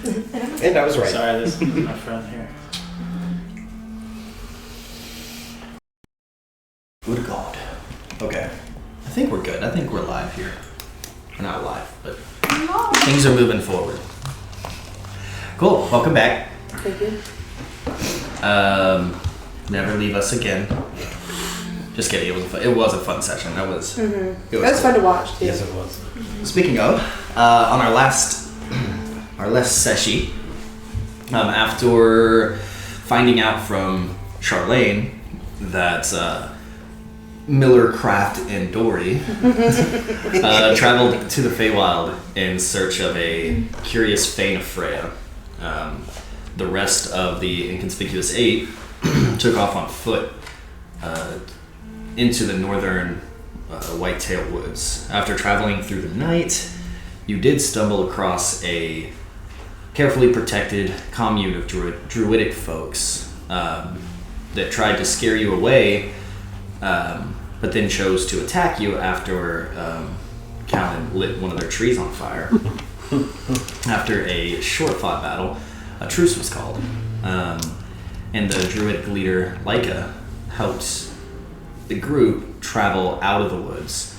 And I was right. Sorry, this is my friend here. Good God. Okay. I think we're good. I think we're live here. We're not live, but things are moving forward. Cool. Welcome back. Thank you. Never leave us again. Just kidding. It was a fun session. That was. Mm-hmm. It was fun to watch too. Yes, it was. Speaking of, on our last session, after finding out from Charlene that Miller, Kraft, and Dory traveled to the Feywild in search of a curious Fane of Freya. The rest of the Inconspicuous Eight took off on foot into the northern Whitetail Woods. After traveling through the night, you did stumble across a carefully protected commune of druidic folks that tried to scare you away, but then chose to attack you after Callan lit one of their trees on fire. After a short-fought battle, a truce was called, and the druidic leader, Lyca, helped the group travel out of the woods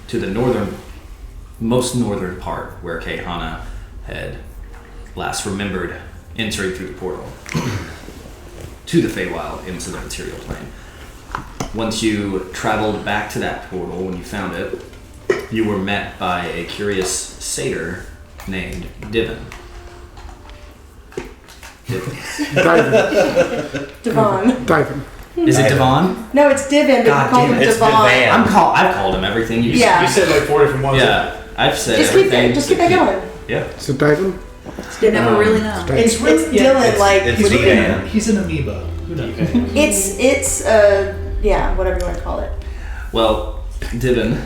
to the most northern part where Caehanna had last remembered entering through the portal to the Feywild into the material plane. Once you traveled back to that portal, when you found it, you were met by a curious satyr named Divin. Devon. Is it Devon? No, it's Divin, but God you call damn him it, it's Devon. Divan. I've called him everything. You Yeah. You said like 4 different ones. Yeah, I've said Just keep everything. that. Just keep that going. Yeah. Is it Dylan? You never really know. It's Dylan. Like It's Divan. He's an amoeba. Who knows? it's yeah, whatever you want to call it. Well, Divin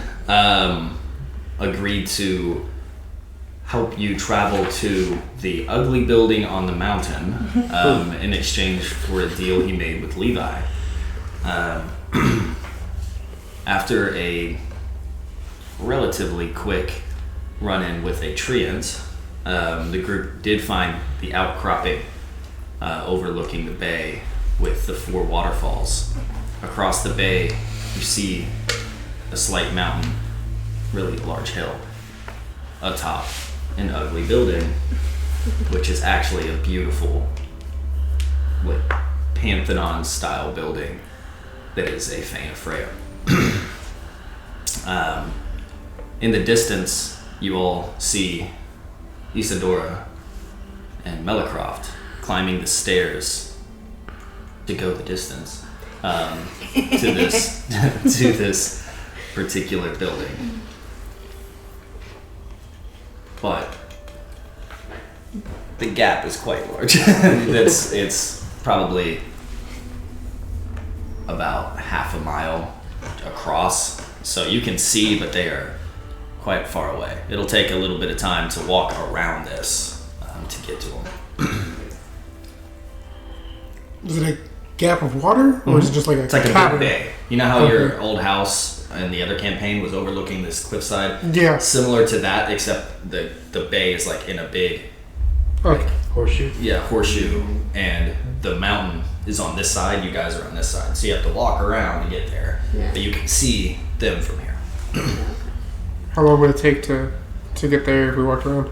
agreed to help you travel to the ugly building on the mountain in exchange for a deal he made with Levi. After a relatively quick run-in with a treant, the group did find the outcropping overlooking the bay with the 4 waterfalls. Across the bay, you see a slight mountain, really large hill, atop an ugly building, which is actually a beautiful, like, Pantheon-style building that is a Fane of Freya. In the distance, you all see Isadora and Melicroft climbing the stairs to go the distance to this particular building. But the gap is quite large. It's probably about half a mile across, so you can see, but they are quite far away. It'll take a little bit of time to walk around this to get to them. Is it a gap of water, or is it just like a It's like a cavern? big bay. You know how your old house in the other campaign was overlooking this cliffside? Yeah. Similar to that, except the bay is like in a big Okay. Horseshoe. horseshoe, and the mountain is on this side. You guys are on this side, so you have to walk around to get there. Yeah. But you can see them from here. How long would it take to get there if we walked around?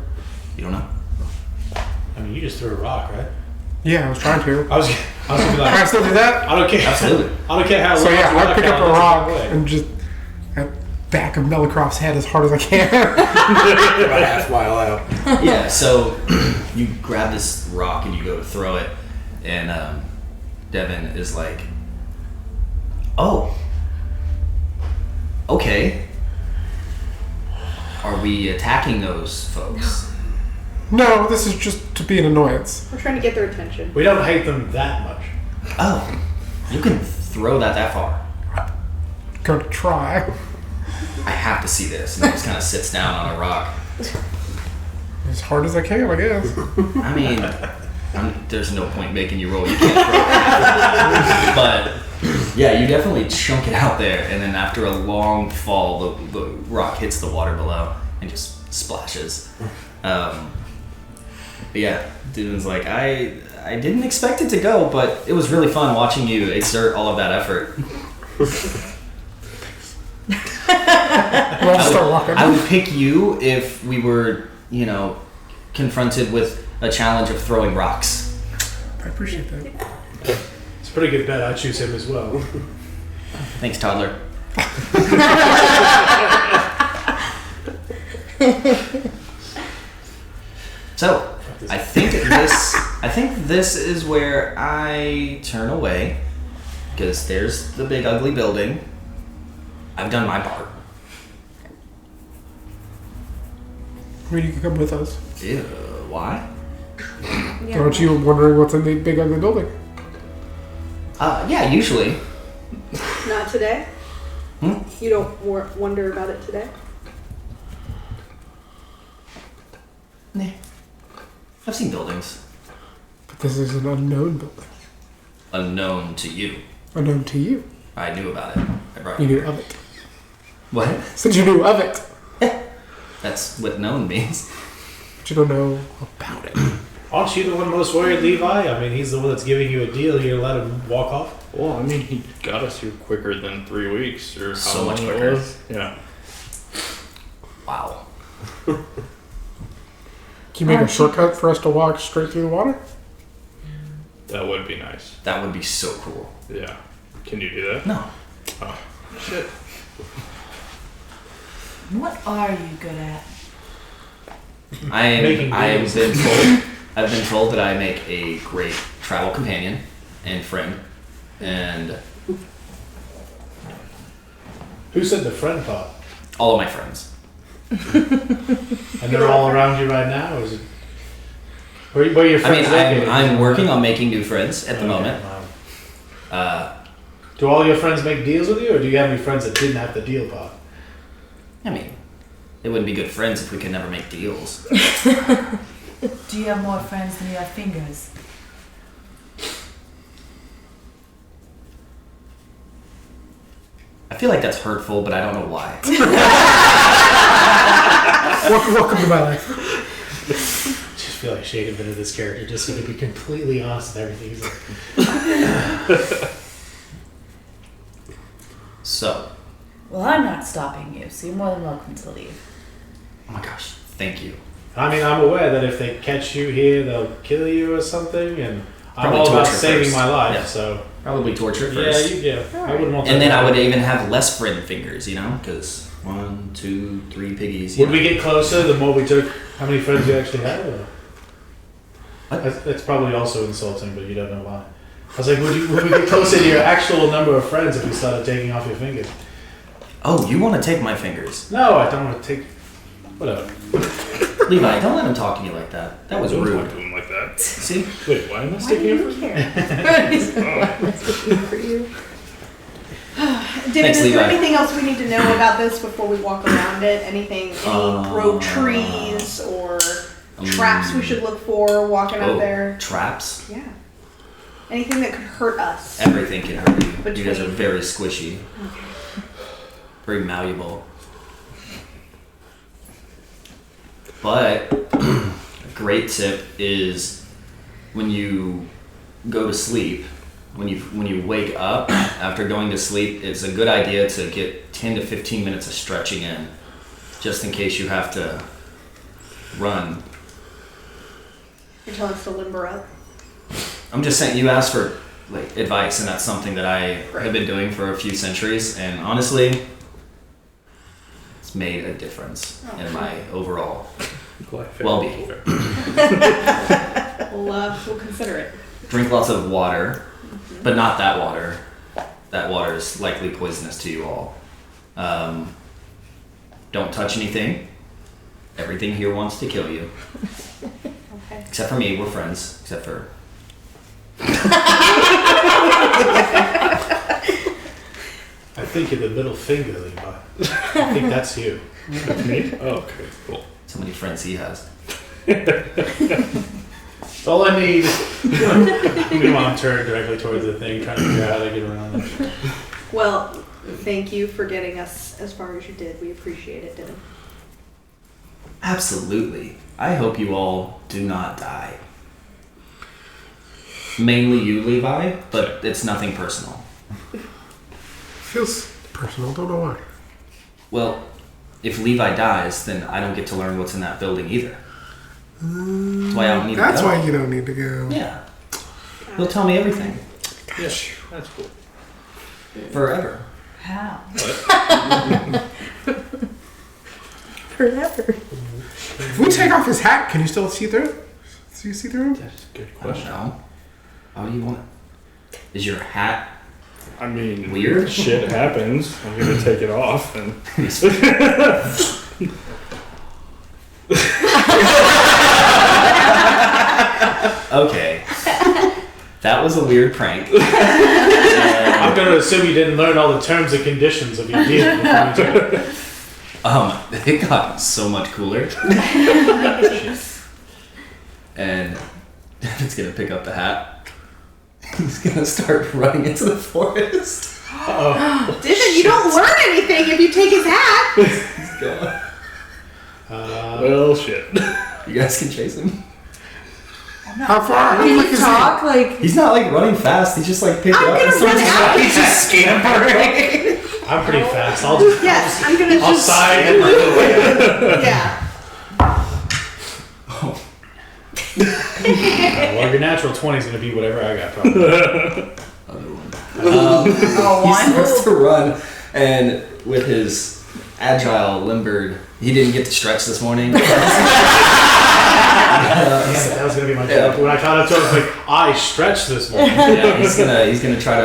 You don't know? I mean, you just threw a rock, right? Yeah, I was trying to. I was gonna be Can I like, still do that? I don't care. Absolutely. I don't care how So long yeah, you I pick up a rock way. and just back of Melicroft's head as hard as I can. About a half mile out. Yeah, so you grab this rock and you go to throw it, and Devin is like, "Oh, okay. Are we attacking those folks?" No, this is just to be an annoyance. We're trying to get their attention. We don't hate them that much. Oh, you can throw that far. Going to try. I have to see this. And he just kind of sits down on a rock. As hard as I can, I guess. I mean, there's no point making you roll. You can't throw it. But yeah, you definitely chunk it out there, and then after a long fall, the rock hits the water below and just splashes. But yeah, Dune's like, I didn't expect it to go, but it was really fun watching you exert all of that effort. We'll start walking. I would pick you if we were, confronted with a challenge of throwing rocks. I appreciate that. It's a pretty good bet. I'd choose him as well. Thanks, toddler. So, I think this is where I turn away, because there's the big ugly building. I've done my part. I mean, you can come with us. Ew, why? Yeah. Aren't you wondering what's in the big ugly building? Yeah, usually. Not today? Hmm? You don't wonder about it today? Nah. I've seen buildings. But this is an unknown building. Unknown to you. Unknown to you. I knew about it. I brought You it. knew of it. What? Since you knew of it, That's what known means. but you don't know about it. Aren't you the one most worried, Levi? I mean, he's the one that's giving you a deal. You're gonna let him walk off? Well, I mean, he got us here quicker than 3 weeks or how So long much it quicker. was. Yeah. Wow. Can you make a shortcut for us to walk straight through the water? That would be nice. That would be so cool. Yeah. Can you do that? No. Oh, shit. What are you good at? Making I've deals. been told that I make a great travel companion and friend, and Who said the friend part? all of my friends. And they're all around you right now? Or is it... Where are your I mean, friends located? I'm working on making new friends at the Okay, moment. wow. Do all your friends make deals with you, or do you have any friends that didn't have the deal part? I mean, they wouldn't be good friends if we could never make deals. Do you have more friends than you have fingers? I feel like that's hurtful, but I don't know why. Welcome to my life. Just feel like Shade invented this character just so to be completely honest with everything. He's like, So, Well, I'm not stopping you, so you're more than welcome to leave. oh my gosh, thank you. I mean, I'm aware that if they catch you here, they'll kill you or something, and I'm Probably all about torture saving first. my life, Yeah. so... Probably torture Yeah, first. I wouldn't want that. And then to I would happen. even have less friend fingers, Because 1, 2, 3 piggies. Would we get closer the more we took? How many friends you actually had? Or? What? That's probably also insulting, but you don't know why. I was like, would we get closer to your actual number of friends if we started taking off your fingers? Oh, you want to take my fingers? No, I don't want to take. Whatever. Levi, don't let him talk to you like that. That was Don't rude. talk to him like that. See? Wait, why am I Why do sticking you up for care? For you. David, Thanks, is there Levi. anything else we need to know about this before we walk around it? Any road Uh, trees or traps we should look for walking Oh, out there? traps? Yeah. Anything that could hurt us? Everything can hurt you. You guys are Between- very squishy. Very malleable. But a great tip is when you go to sleep, when you wake up after going to sleep, it's a good idea to get 10 to 15 minutes of stretching in, just in case you have to run. You're telling us to limber up? I'm just saying, you asked for advice, and that's something that I have been doing for a few centuries, and honestly, it's made a difference in my overall well-being. We'll consider it. Drink lots of water, but not that water. That water is likely poisonous to you all. Don't touch anything. Everything here wants to kill you. Okay. Except for me, we're friends. Except for... I think you're the middle finger, Levi. I think that's you. me? Oh, okay, cool. So many friends he has. That's all I need. Meanwhile, I'm turned directly towards the thing, trying to figure out how to get around it. Well, thank you for getting us as far as you did. We appreciate it, Dylan. Absolutely. I hope you all do not die. Mainly you, Levi, but it's nothing personal. Feels personal. Don't know why. Well, if Levi dies, then I don't get to learn what's in that building either. That's why I don't need to go. That's why you don't need to go. Yeah. He'll tell me everything. Yeah, that's cool. Forever. How? What? Forever. If we take off his hat, can you still see through? Do you see through him? That's a good I don't question. know. How do you want it? Is your hat I mean, weird? shit happens. I'm gonna take it off and. Okay. That was a weird prank. I'm going to assume you didn't learn all the terms and conditions of your deal before you took it. It got so much cooler. And Devin's gonna pick up the hat. He's gonna start running into the forest. Uh-oh. Dylan, you don't learn anything if you take his hat. He's gone. Well, shit. You guys can chase him. How far? Can Like, you is talk? Like, He's not like running fast. He's just like picking I'm up. gonna and run starts- out. He's just scampering. I'm pretty fast. I'll just Yes, I'm gonna I'll just. side and run away. Yeah. Well, your natural 20 is going to be whatever I got, probably. Other one. oh, He one. starts to run, and with his agile, limbered, he didn't get to stretch this morning. Yeah, that was going to be my Yeah. joke. When I caught up to it, I was like, I stretched this morning. Yeah, he's gonna try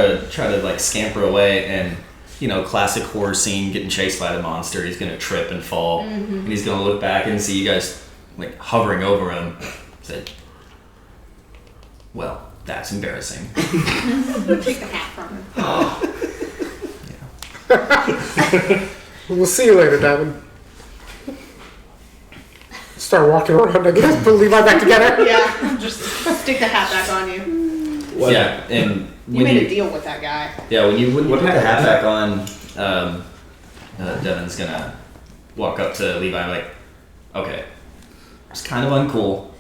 to like scamper away, and classic horror scene, getting chased by the monster. He's gonna trip and fall, and he's gonna look back and see you guys like hovering over him. Say, well, that's embarrassing. Take the hat from him. We'll see you later, Davin. Start walking around, I guess. Put Levi back together. Yeah, just stick the hat back on you. What? Yeah, and You made a deal with that guy. when you put the hat back on, Devin's gonna walk up to Levi and be like, okay, it's kind of uncool,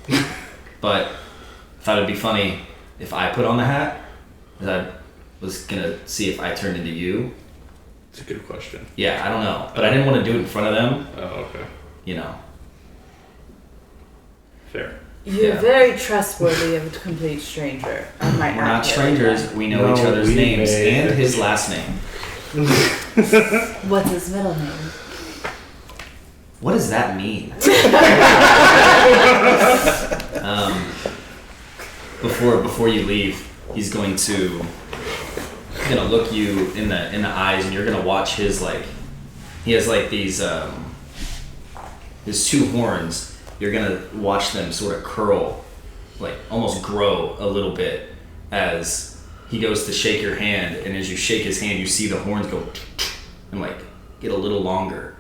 but I thought it'd be funny if I put on the hat, because I was gonna see if I turned into you. It's a good question. Yeah, I don't know, but I didn't want to do it in front of them, Oh, okay. Fair. You're Yeah. very trustworthy of a complete stranger. I might We're not get strangers, that. we know No, each other's we names made and it. his last name. What's his middle name? What does that mean? Before you leave, he's gonna look you in the eyes, and you're gonna watch his he has these his two horns. You're gonna watch them sort of curl, almost grow a little bit as he goes to shake your hand, and as you shake his hand, you see the horns go and get a little longer.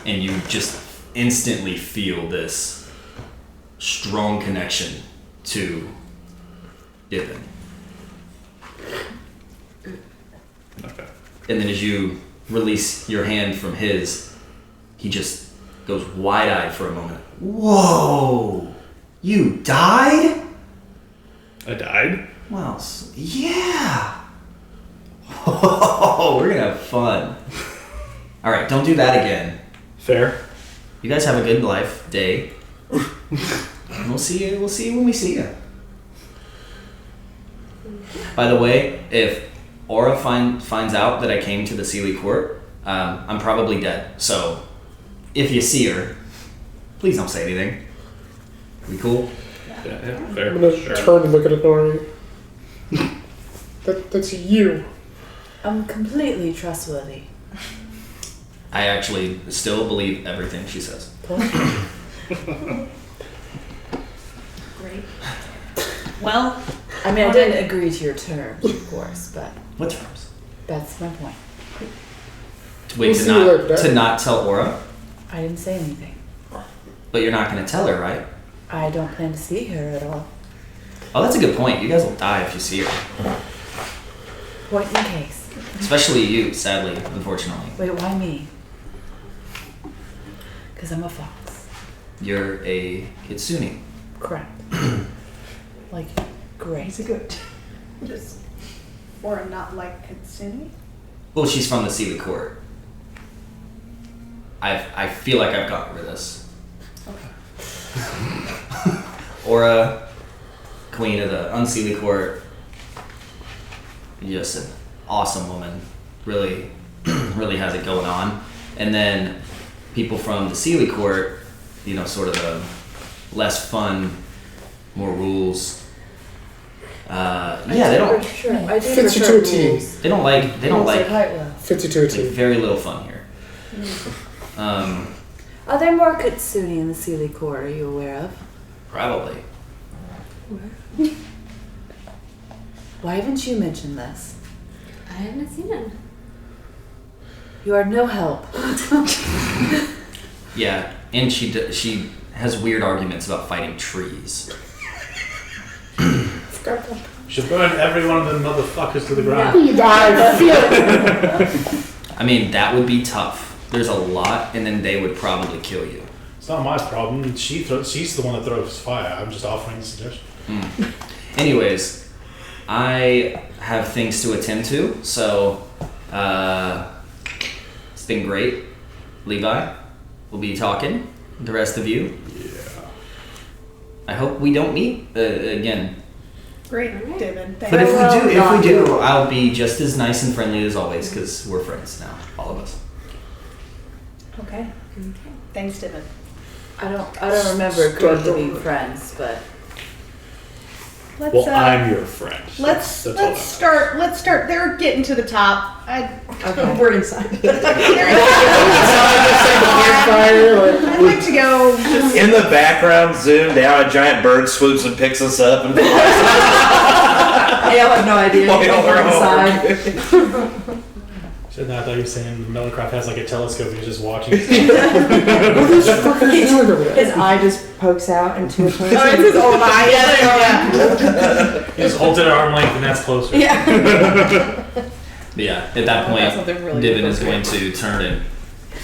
And you just instantly feel this strong connection to Dippin. Okay. And then as you release your hand from his, he just goes wide-eyed for a moment. Whoa! You died? I died? Well, yeah! Oh, we're gonna have fun. Alright, don't do that again. Fair. You guys have a good life, day. And we'll see you when we see you. By the way, if Aura finds out that I came to the Sealy Court, I'm probably dead. So, if you see her, please don't say anything. We cool? Yeah, fair. I'm gonna Sure. turn and look at Nori. That's you. I'm completely trustworthy. I actually still believe everything she says. Great. Well, I mean, I didn't agree to your terms, of course, but What terms? that's my point. Wait, We'll see you later, Dad. to not tell Aura? I didn't say anything. But you're not gonna tell her, right? I don't plan to see her at all. Oh, that's a good point. You guys will die if you see her. Point in case. Especially you, sadly, unfortunately. Wait, why me? Because I'm a fox. You're a kitsune. Correct. Like, great. He's a goat. Just or not like Kitsune. Well, she's from the Sealy Court. I feel like I've gotten rid of this. Okay. Aura, queen of the Unseelie Court. Just an awesome woman. Really, really has it going on. And then people from the Sealy Court, you know, sort of the less fun, more rules. They don't. Sure. I do Fits you prefer to a T. rules. They don't like. They don't Rules are like. quite well. Fits you to a Like T. very little fun here. Are there more Kitsune in the Sealy Court? Are you aware of? Probably. Why haven't you mentioned this? I haven't seen him. You are no help. Yeah, and she has weird arguments about fighting trees. Should burn every one of them motherfuckers to the ground. I feel it. I mean, that would be tough. There's a lot, and then they would probably kill you. It's not my problem. She's the one that throws fire. I'm just offering a suggestion. Anyways, I have things to attend to, so it's been great. Levi, we'll be talking. The rest of you. Yeah. I hope we don't meet again. Great, David. But if we do, I'll be just as nice and friendly as always, because we're friends now, all of us. Okay. Thanks, David. I don't remember agreeing to be friends, but Let's, Well, I'm your friend. let's That's all start. Let's start. They're getting to the top. Okay. We're inside. I'd Campfire, like to go. Just In the background, zoomed out, a giant bird swoops and picks us up and flies. I'll have no idea. While y'all are Inside. Shouldn't I thought you were saying Melicroft has like a telescope and he's just watching. What is fucking doing over there? His eye just pokes out into a place. oh, it's his own eye. Yeah. He just holds it at arm length and that's closer. But yeah, at that point, something really Divin is appropriate. going to turn and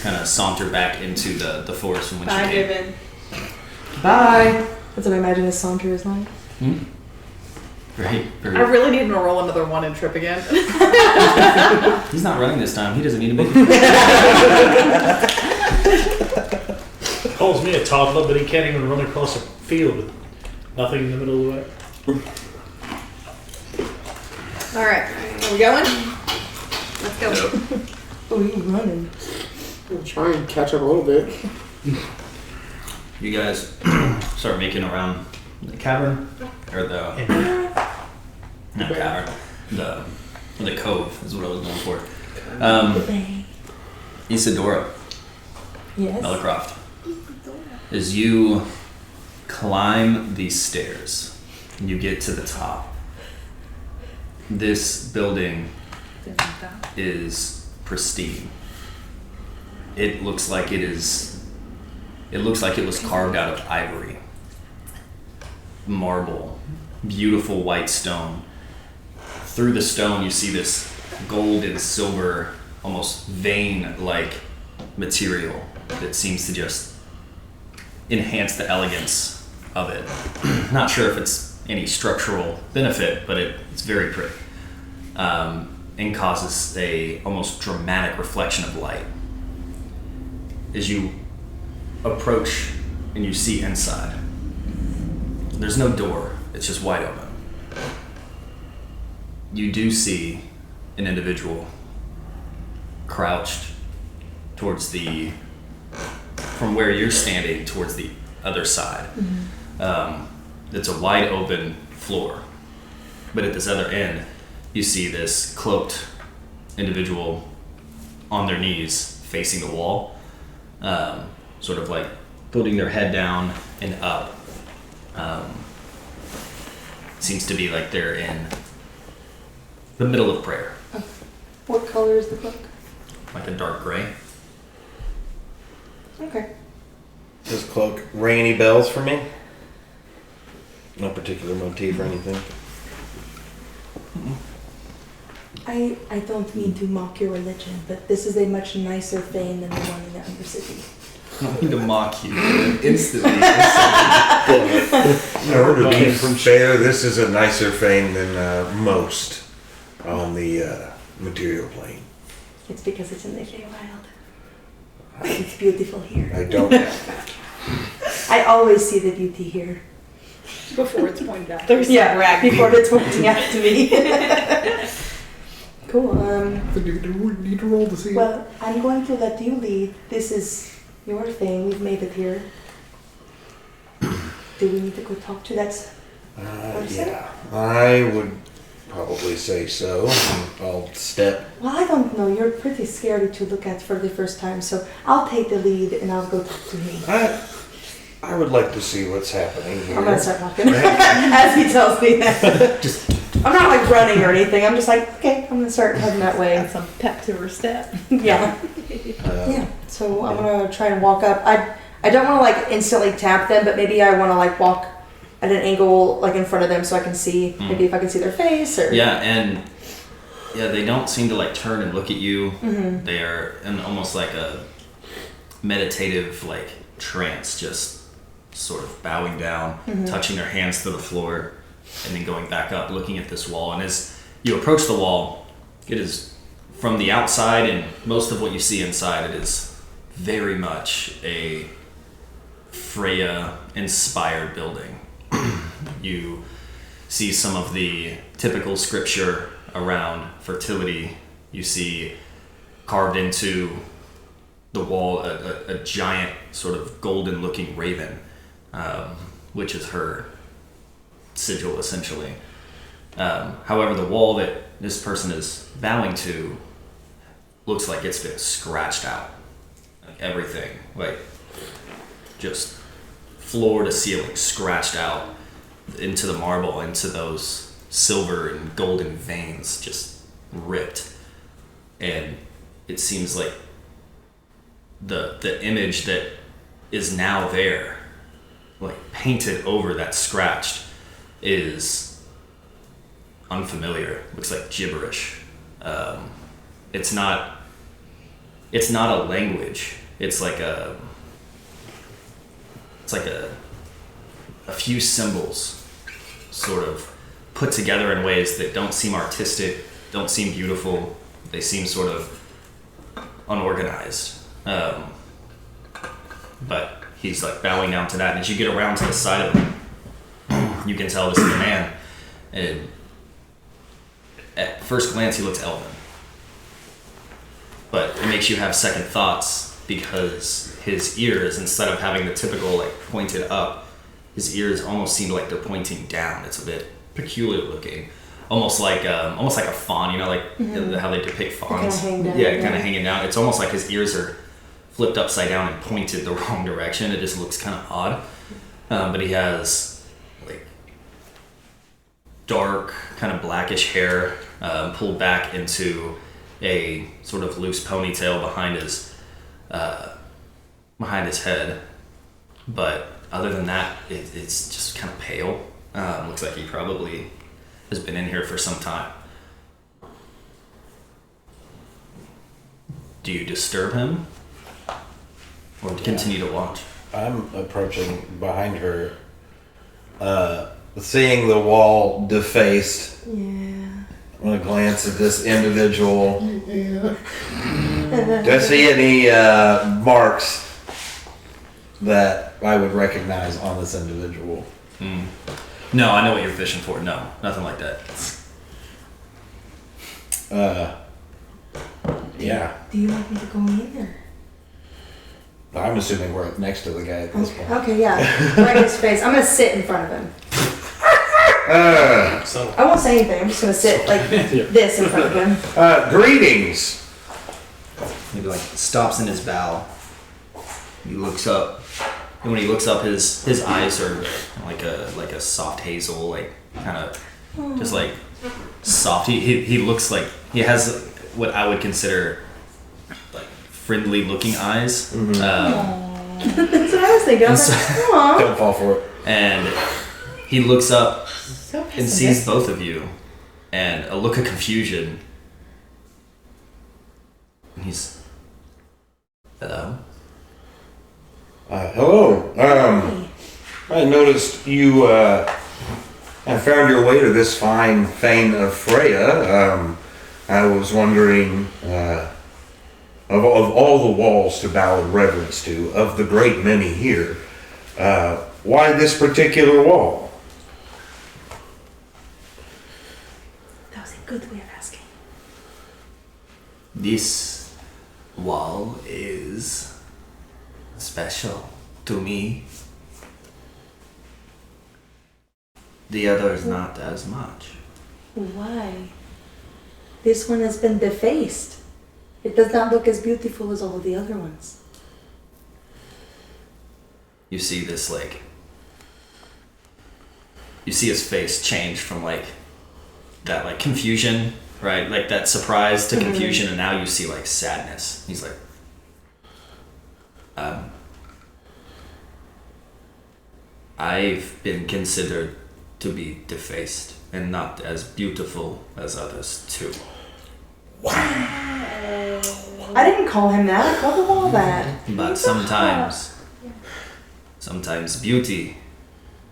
kind of saunter back into the forest from which Bye, she came. David. Bye. That's what I imagine his saunter is like. Very, very. I really need to roll another one and trip again. He's not running this time. He doesn't need to be. Calls me a toddler, but he can't even run across a field with nothing in the middle of the way. All right, are we going? Let's go. Oh, he's running. I'm trying to catch up a little bit. You guys start making around the cavern or the not cavern, the cove is what I was going for. Isadora, Yes. Melicroft, as you climb these stairs, and you get to the top. This building is pristine. It looks like it was carved out of ivory. Marble, beautiful white stone. Through the stone you see this gold and silver, almost vein-like material that seems to just enhance the elegance of it. Not sure if it's any structural benefit, but it's very pretty. And causes a almost dramatic reflection of light. As you approach and you see inside, there's no door, it's just wide open. You do see an individual crouched towards from where you're standing towards the other side. It's a wide open floor, but at this other end you see this cloaked individual on their knees facing the wall, sort of like putting their head down and up. Seems to be like they're in the middle of prayer. What color is the book? Like a dark gray. Okay. Does cloak ring any bells for me? No particular motif or anything. I don't mean to mock your religion, but this is a much nicer fane than the one in the Undercity. don't mean to mock you. Instantly. No, to be fair, this is a nicer fame than most on the material plane. It's because it's in the Feywild. It's beautiful here. I don't. I always see the beauty here. Before it's pointed out. Yeah, before it's pointing out to me. Cool. Do we need to roll to see? Well, I'm going to let you lead. This is your thing. We've made it here. Do we need to go talk to that person? Yeah, I would probably say so. I'll step. Well, I don't know. You're pretty scary to look at for the first time, so I'll take the lead and I'll go talk to him. I would like to see what's happening here. I'm gonna start walking as he tells me that. I'm not like running or anything. I'm just like, okay, I'm gonna start heading that way. Got some pep to her step. Yeah. Yeah. So I'm gonna try and walk up. I don't want to like instantly tap them, but maybe I want to like walk at an angle like in front of them so I can see maybe if I can see their face or. Yeah, and they don't seem to like turn and look at you. Mm-hmm. They are in almost like a meditative like trance, just sort of bowing down, touching their hands to the floor, and then going back up, looking at this wall. And as you approach the wall, it is from the outside, and most of what you see inside, it is very much a Freya-inspired building. You see some of the typical scripture around fertility. You see carved into the wall a giant sort of golden-looking raven, which is her sigil, essentially. However, the wall that this person is bowing to looks like it's been scratched out. Like everything, like just floor to ceiling, scratched out into the marble, into those silver and golden veins, just ripped. And it seems like the image that is now there, like painted over that scratched, is unfamiliar. Looks like gibberish. It's not a language. It's like a few symbols sort of put together in ways that don't seem artistic, don't seem beautiful. They seem sort of unorganized. But he's like bowing down to that, and as you get around to the side of him, you can tell this is a man. And at first glance, he looks elven, but it makes you have second thoughts because his ears, instead of having the typical like pointed up, his ears almost seem like they're pointing down. It's a bit peculiar looking, almost like a fawn. You know, like how they depict fawns. Kind of hanging down. It's almost like his ears are flipped upside down and pointed the wrong direction. It just looks kind of odd. But he has like dark, kind of blackish hair pulled back into a sort of loose ponytail behind his head. But other than that, it's just kind of pale. Looks like he probably has been in here for some time. Do you disturb him? Or continue to watch? I'm approaching behind her, seeing the wall defaced. Yeah. I'm going to glance at this individual. Do I see any marks that I would recognize on this individual? No, I know what you're fishing for. No, nothing like that. Yeah. Do you like me to go in there? I'm assuming we're next to the guy at this point. Okay, yeah. Right in his face. I'm gonna sit in front of him. So I won't say anything. I'm just gonna sit like this in front of him. Greetings. He like stops in his bow. He looks up, and when he looks up, his eyes are like a soft hazel, like kind of just like soft. He looks like he has what I would consider like friendly looking eyes. That's what I was thinking. I was like, aw. Don't fall for it. And he looks up So and sees both of you, and a look of confusion. And he's, hello? Hello. I noticed you have found your way to this fine fane of Freya. I was wondering, of all the walls to bow in reverence to, of the great many here, why this particular wall? That was a good way of asking. This wall is special to me. The other is not as much. Why? This one has been defaced. It does not look as beautiful as all the other ones. You see this, like, you see his face change from, like, that, like, confusion, right? Like, that surprise to confusion, and now you see, like, sadness. He's like, I've been considered to be defaced and not as beautiful as others, too. I didn't call him that. I called the wall that. But sometimes beauty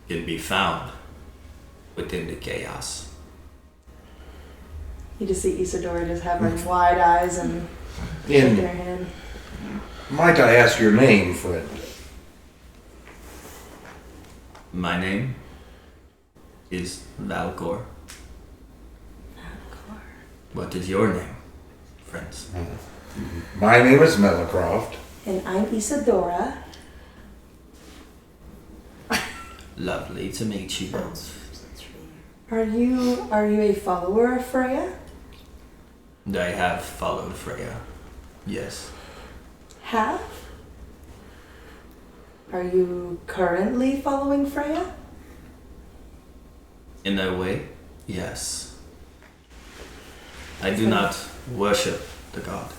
can be found within the chaos. You just see Isadora just have like wide eyes and shaking her head. Might I ask your name, friend? My name is Valcor. Valcor. What is your name, friends? My name is Melicroft. And I'm Isadora. Lovely to meet you both. Are you a follower of Freya? I have followed Freya. Yes. Have? Are you currently following Freya? In a way, yes. I do not worship the god,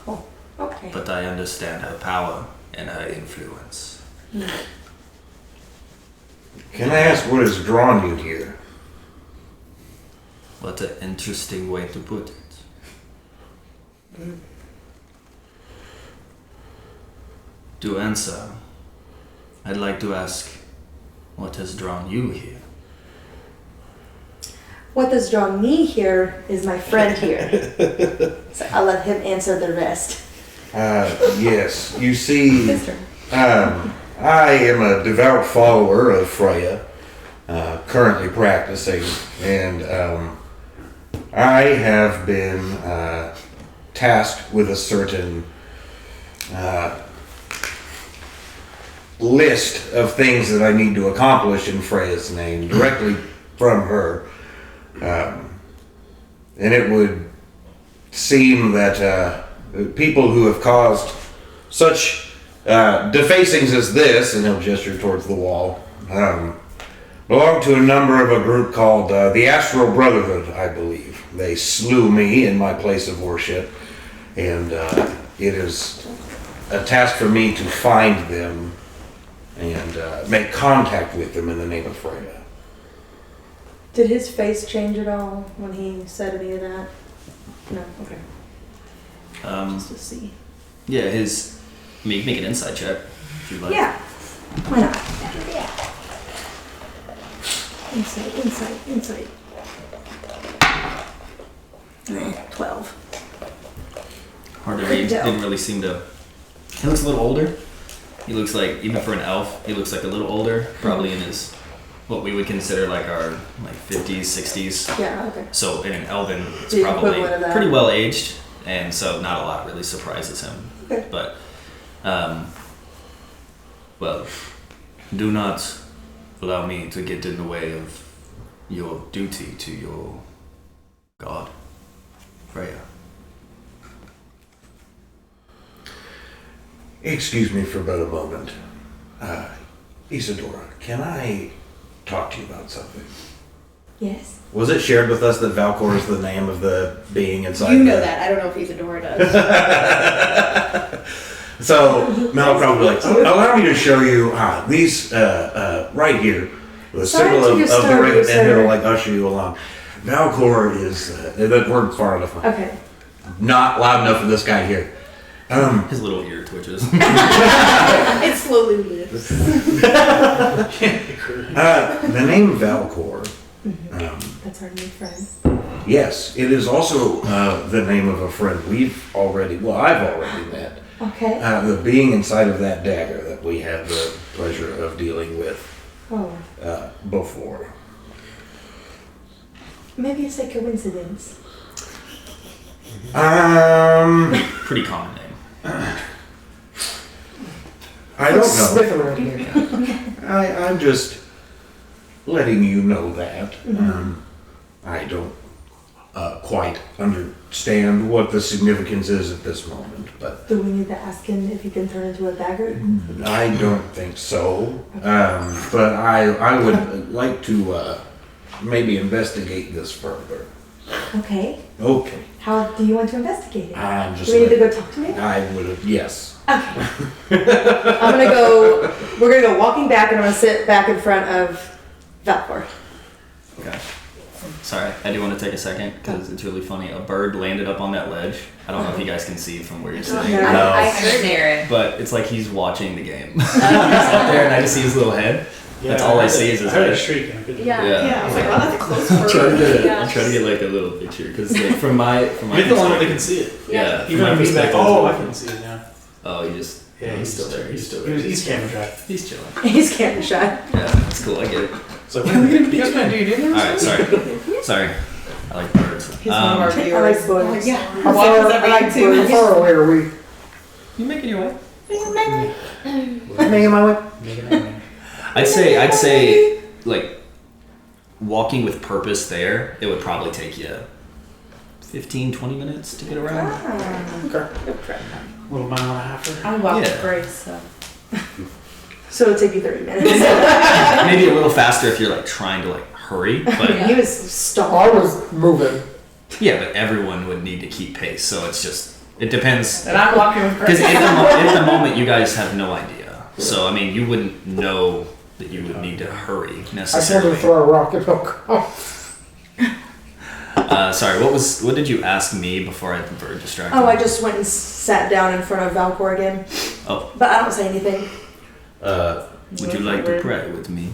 Oh, okay. but I understand her power and her influence. Can I ask what has drawn you here? What an interesting way to put it. To answer, I'd like to ask, what has drawn you here? What has drawn me here is my friend here. So I'll let him answer the rest. Yes. You see, Sister. I am a devout follower of Freya, currently practicing, and I have been tasked with a certain list of things that I need to accomplish in Freya's name, directly from her. And it would seem that people who have caused such defacings as this, and he'll gesture towards the wall, belong to a number of a group called the Astral Brotherhood, I believe. They slew me in my place of worship, and it is a task for me to find them and make contact with them in the name of Freya. Did his face change at all when he said any of that? No, okay. Just to see. Yeah, you can make an insight check if you'd like. Yeah. Why not? Yeah. Insight. 12. Hard to read. Didn't really seem to. He looks a little older. He looks like, even for an elf, he looks like a little older, probably in his, what we would consider like our 50s, 60s. Yeah, okay. So in an elven, it's The probably equivalent of that. pretty well aged, and so not a lot really surprises him. Okay. But, well, do not allow me to get in the way of your duty to your god, Freya. Excuse me for but a moment. Isadora, can I talk to you about something? Yes. Was it shared with us that Valcor is the name of the being inside? You know that. I don't know if Isadora does. So Malcolm was like, allow me to show you these right here, the Sorry symbol to of the disturb ring, you, and sir. it'll like usher you along. Valcor is we're far enough. Okay. Not loud enough for this guy here. His little ear twitches. It slowly lifts. The name Valcor. That's our new friend. Yes, it is also the name of a friend I've already met. Okay. The being inside of that dagger that we had the pleasure of dealing with before. Maybe it's a coincidence. Pretty common name. I don't know. Smith around here. I'm just letting you know that. I don't quite understand what the significance is at this moment, but Do we need to ask him if he can turn into a dagger? I don't think so. But I would like to maybe investigate this further. Okay. Okay. How do you want to investigate it? I'm just. Do we need to go talk to him? I would have. Yes. Okay. We're gonna go walking back and I'm gonna sit back in front of Valcor. Okay. Sorry, I do want to take a second because it's really funny. A bird landed up on that ledge. I don't know if you guys can see from where you're sitting. I heard it. But it's like he's watching the game. He's up there and I just see his little head. That's all I see is his I heard a head. shriek and I couldn't. Yeah. Yeah, I was like, wow, that's a close I'm trying to bird. get I'm trying to get like a little picture because like, from my You're the one that can perspective- see it. Yeah. Even from my if he's like, perspective, oh, I it's- can see it now. Oh, he just Yeah, he's still there. He's still there. He's camera shy. He's chilling. He's camera shy. Yeah, that's cool. I get it. It's like, when are we gonna beat you? All right, sorry. I like birds. He's one of our I viewers. like boys. Yeah. How Watches far, everything too. how far away are we? You making your way? Making my way? I'd say like walking with purpose there, it would probably take you 15-20 minutes to get around. Ah. Little mile and a half. I walked Yeah. Grace, so. So it'll take you 30 minutes. Maybe a little faster if you're like trying to like hurry, but He was I stalled. was moving. yeah, but everyone would need to keep pace, so it depends. And I'm walking with Because Grace. at the moment, you guys have no idea. So I mean, you wouldn't know that you would need to hurry I told him necessarily. to throw a rock and he'll go. Sorry, what did you ask me before I had the bird distracted? Oh, I just went and sat down in front of Valcor again. Oh, But I don't say anything. would you like to pray with me?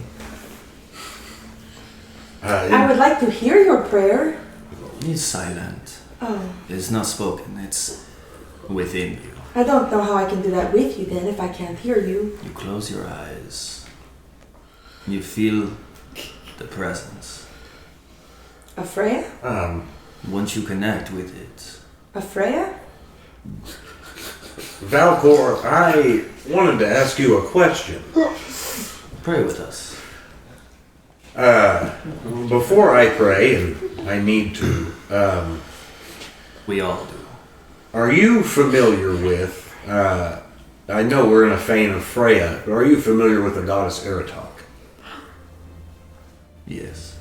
I would like to hear your prayer. It's silent. Oh, It's not spoken. It's within you. I don't know how I can do that with you then if I can't hear you. You close your eyes. You feel the presence. A Freya? Once you connect with it, A Freya? Valcor, I wanted to ask you a question. pray with us. Before I pray, and I need to, We all do. are you familiar with, I know we're in a fane of Freya, but are you familiar with the goddess Eratok? Yes.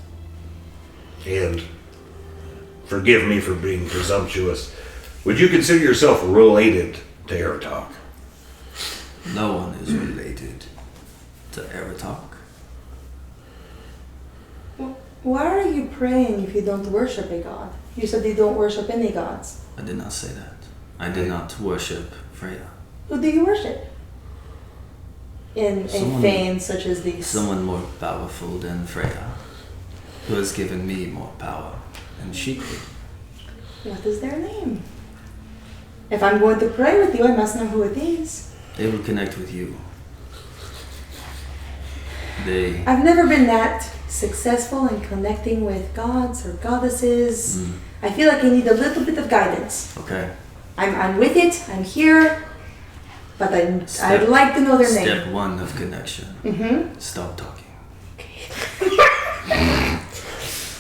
And forgive me for being presumptuous, would you consider yourself related to Eratok? No one is related to Eratok. Why are you praying if you don't worship a god? You said you don't worship any gods. I did not say that. I did not worship Freya. Who do you worship? In a Someone- fane such as these. Someone more powerful than Freya, who has given me more power than she could. What is their name? If I'm going to pray with you, I must know who it is. They will connect with you. They. I've never been that successful in connecting with gods or goddesses. I feel like I need a little bit of guidance. Okay. I'm with it, I'm here, but I'd Step- like to know their Step name. one of connection. Mm-hmm. Stop talking.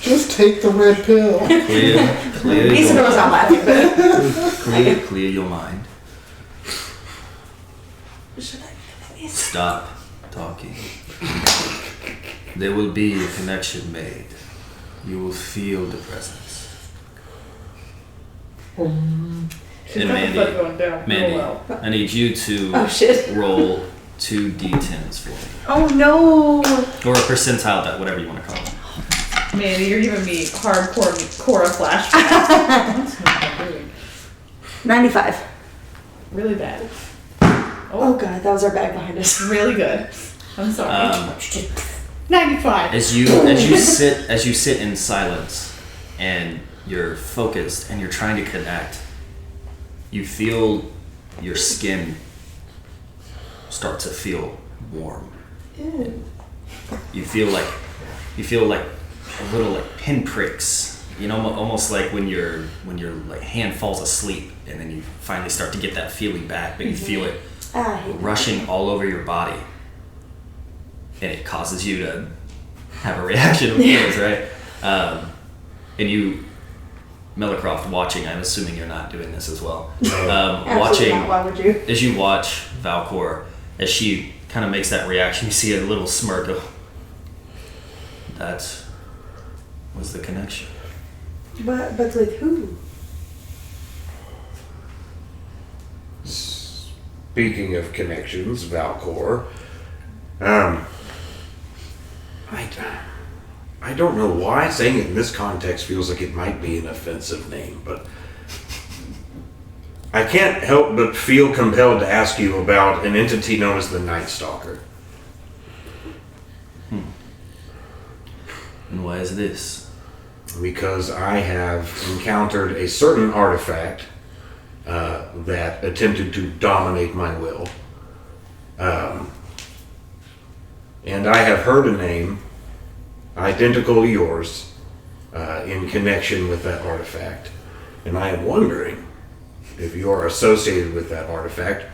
Just take the red pill. Clear Lisa your, knows I'm laughing, but clear your mind. should I? Stop talking. There will be a connection made. You will feel the presence. And Mandy, I need you to Oh shit. roll 2 d10s for me. Oh no! Or a percentile, that whatever you want to call it. Man, you're giving me hardcore Cora flashbacks. 95. Really bad. Oh god, that was our bag behind us. Really good. I'm sorry. 95. As you sit in silence and you're focused and you're trying to connect, you feel your skin start to feel warm. Ew. You feel like a little like pinpricks. You know, almost like when your like hand falls asleep and then you finally start to get that feeling back, but you feel it rushing all over your body, and it causes you to have a reaction of feelings, right? And you, Melicroft, watching. I'm assuming you're not doing this as well. Watching, not. Why would you? as you watch Valcor, as she kind of makes that reaction, you see a little smirk of, that was the connection. But with who? Speaking of connections, Valcor, I don't know why saying it in this context feels like it might be an offensive name, but I can't help but feel compelled to ask you about an entity known as the Nightstalker. And why is this? Because I have encountered a certain artifact that attempted to dominate my will. And I have heard a name identical to yours in connection with that artifact. And I am wondering if you are associated with that artifact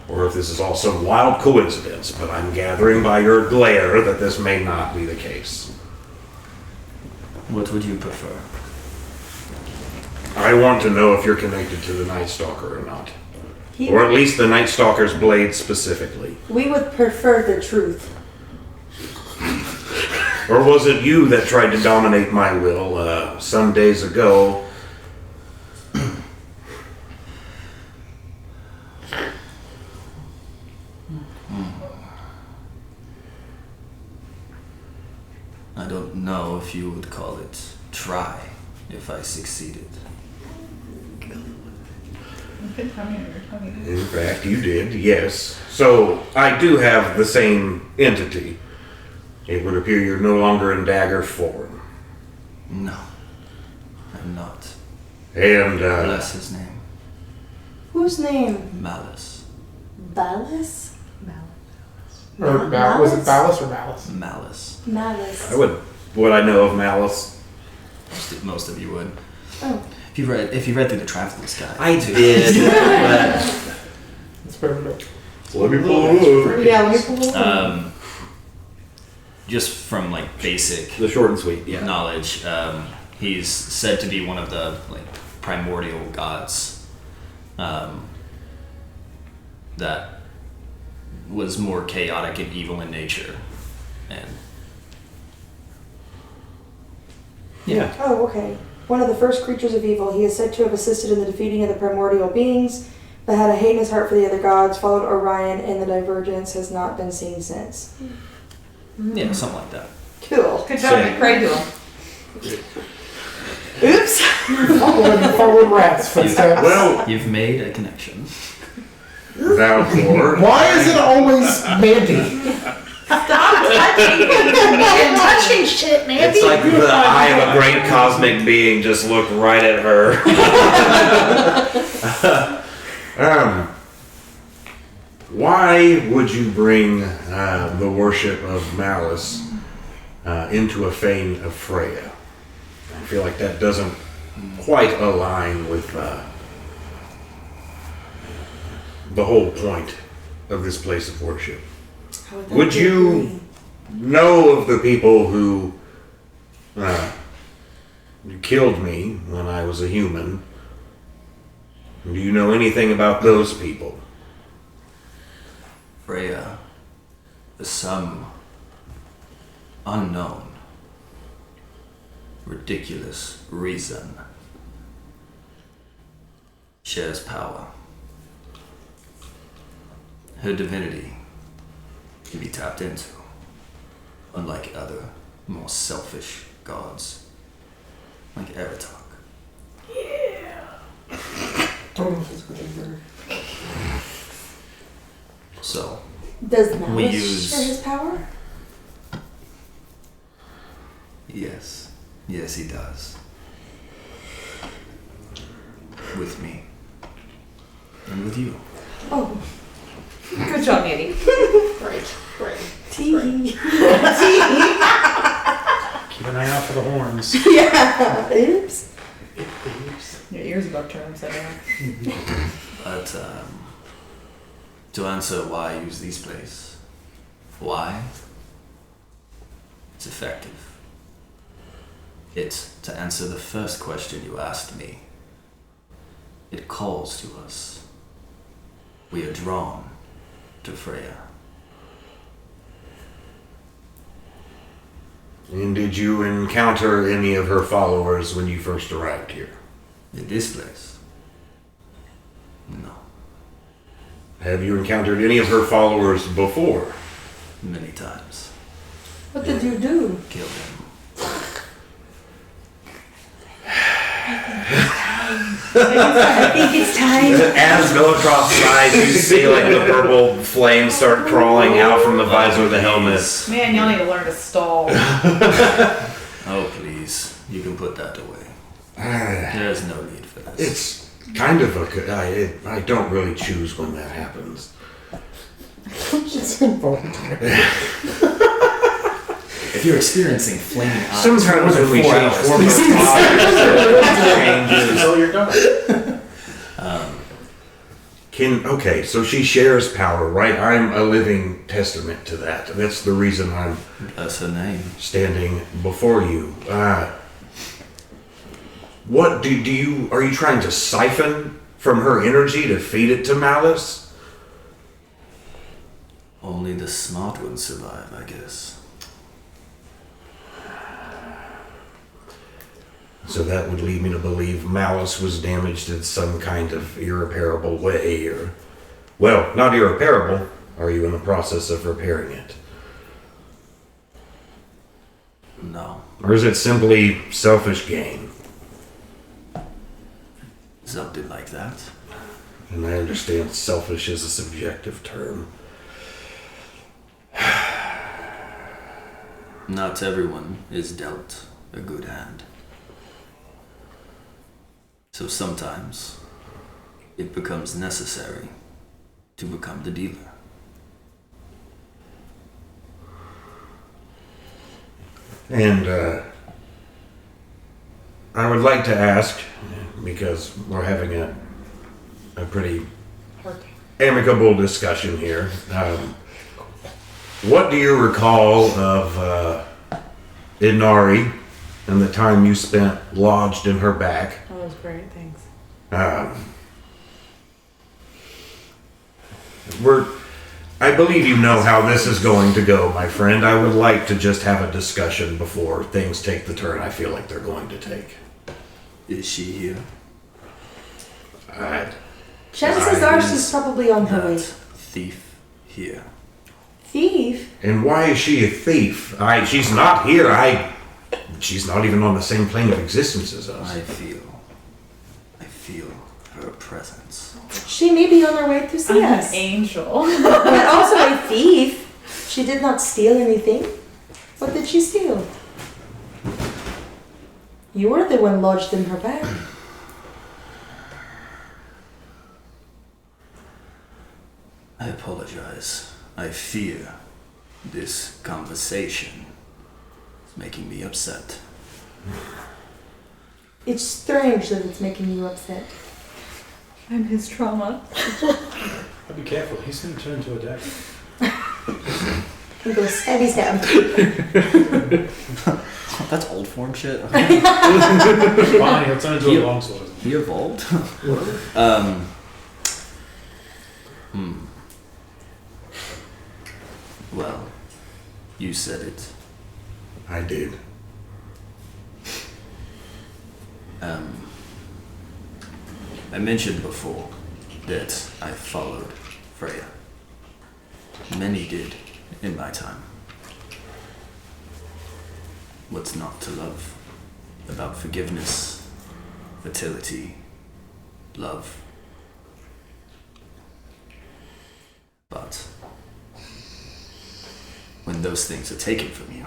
or if this is all some wild coincidence, but I'm gathering by your glare that this may not be the case. What would you prefer? I want to know if you're connected to the Nightstalker or not. Or at least the Nightstalker's blade specifically. We would prefer the truth. Or was it you that tried to dominate my will some days ago? I don't know if you would call it try if I succeeded. In fact, you did, yes. So, I do have the same entity. It would appear you're no longer in dagger form. No, I'm not. And, Bless his name. Whose name? Malice. Ballas? Or was it Ballas or Malice? Malice. Malice. would I know of Malice? Most of you would. Oh. If you read through the Traveler's Guide. I did. It's perfect. Let me pull it up. Yeah, let me pull it up. Just from like basic The short and sweet, yeah. knowledge, he's said to be one of the like primordial gods that was more chaotic and evil in nature, and Yeah. Oh, okay. One of the first creatures of evil, he is said to have assisted in the defeating of the primordial beings, but had a hate in his heart for the other gods, followed Orion, and the divergence has not been seen since. yeah, something like that. Cool. Good job. Pray to him. Oops. Following rats footsteps. Well, You've made a connection. Valcor. Why is it always Mandy? touching shit, man. It's like the eye of a great cosmic being just looked right at her. Why would you bring the worship of Malice into a fane of Freya? I feel like that doesn't quite align with the whole point of this place of worship. Would you know of the people who killed me when I was a human? Do you know anything about those people? Freya, for some unknown, ridiculous reason, shares power. Her divinity can be tapped into, unlike other, more selfish gods, like Eratok. Total physical injury. So, Does Malice We use- share his power? yes. Yes, he does. With me. And with you. Oh, Good job, Annie. Right. tee. Keep an eye out for the horns. Yeah. Oops. Your ears about turned upside down. But, to answer why I use these plays. Why? It's effective. It's to answer the first question you asked me. It calls to us. We are drawn to Freya. And did you encounter any of her followers when you first arrived here? In this place? No. Have you encountered any of her followers before? Many times. What did you do? Killed him. I think it's time. As Bellatroth sighs, you see like the purple flames start crawling out from the visor of the helmet. Man, y'all need to learn to stall. Oh, please. You can put that away. There's no need for this. It's kind of I don't really choose when that happens. It's involuntary. If you're experiencing flaming eyes, Sometimes when we 4 change hours, form of changes. Until you're done. Okay, so she shares power, right? I'm a living testament to that. That's the reason I'm That's her name. standing before you. What are you trying to siphon from her energy to feed it to Malice? Only the smart ones survive, I guess. So that would lead me to believe Malice was damaged in some kind of irreparable way, or... Well, not irreparable. Are you in the process of repairing it? No. Or is it simply selfish gain? Something like that. And I understand selfish is a subjective term. Not everyone is dealt a good hand. So sometimes it becomes necessary to become the dealer. And I would like to ask, because we're having a pretty amicable discussion here, what do you recall of Inari and the time you spent lodged in her back? That was great, thanks. I believe you know how this is going to go, my friend. I would like to just have a discussion before things take the turn I feel like they're going to take. Is she here? Chances are she's probably on her way. Thief here. Thief? And why is she a thief? She's not here. She's not even on the same plane of existence as us. I feel her presence. She may be on her way to see I'm us. an angel. But also a thief. She did not steal anything. What did she steal? You were the one lodged in her bag. I apologize. I fear this conversation is making me upset. It's strange that it's making you upset. I'm his trauma. Be careful, he's going to turn into a dagger. He goes stabby stab. That's old form shit. Fine, he'll turn into a longsword. He evolved. Well, you said it. I did. I mentioned before that I followed Freya. Many did in my time. What's not to love about forgiveness, fertility, love? But when those things are taken from you.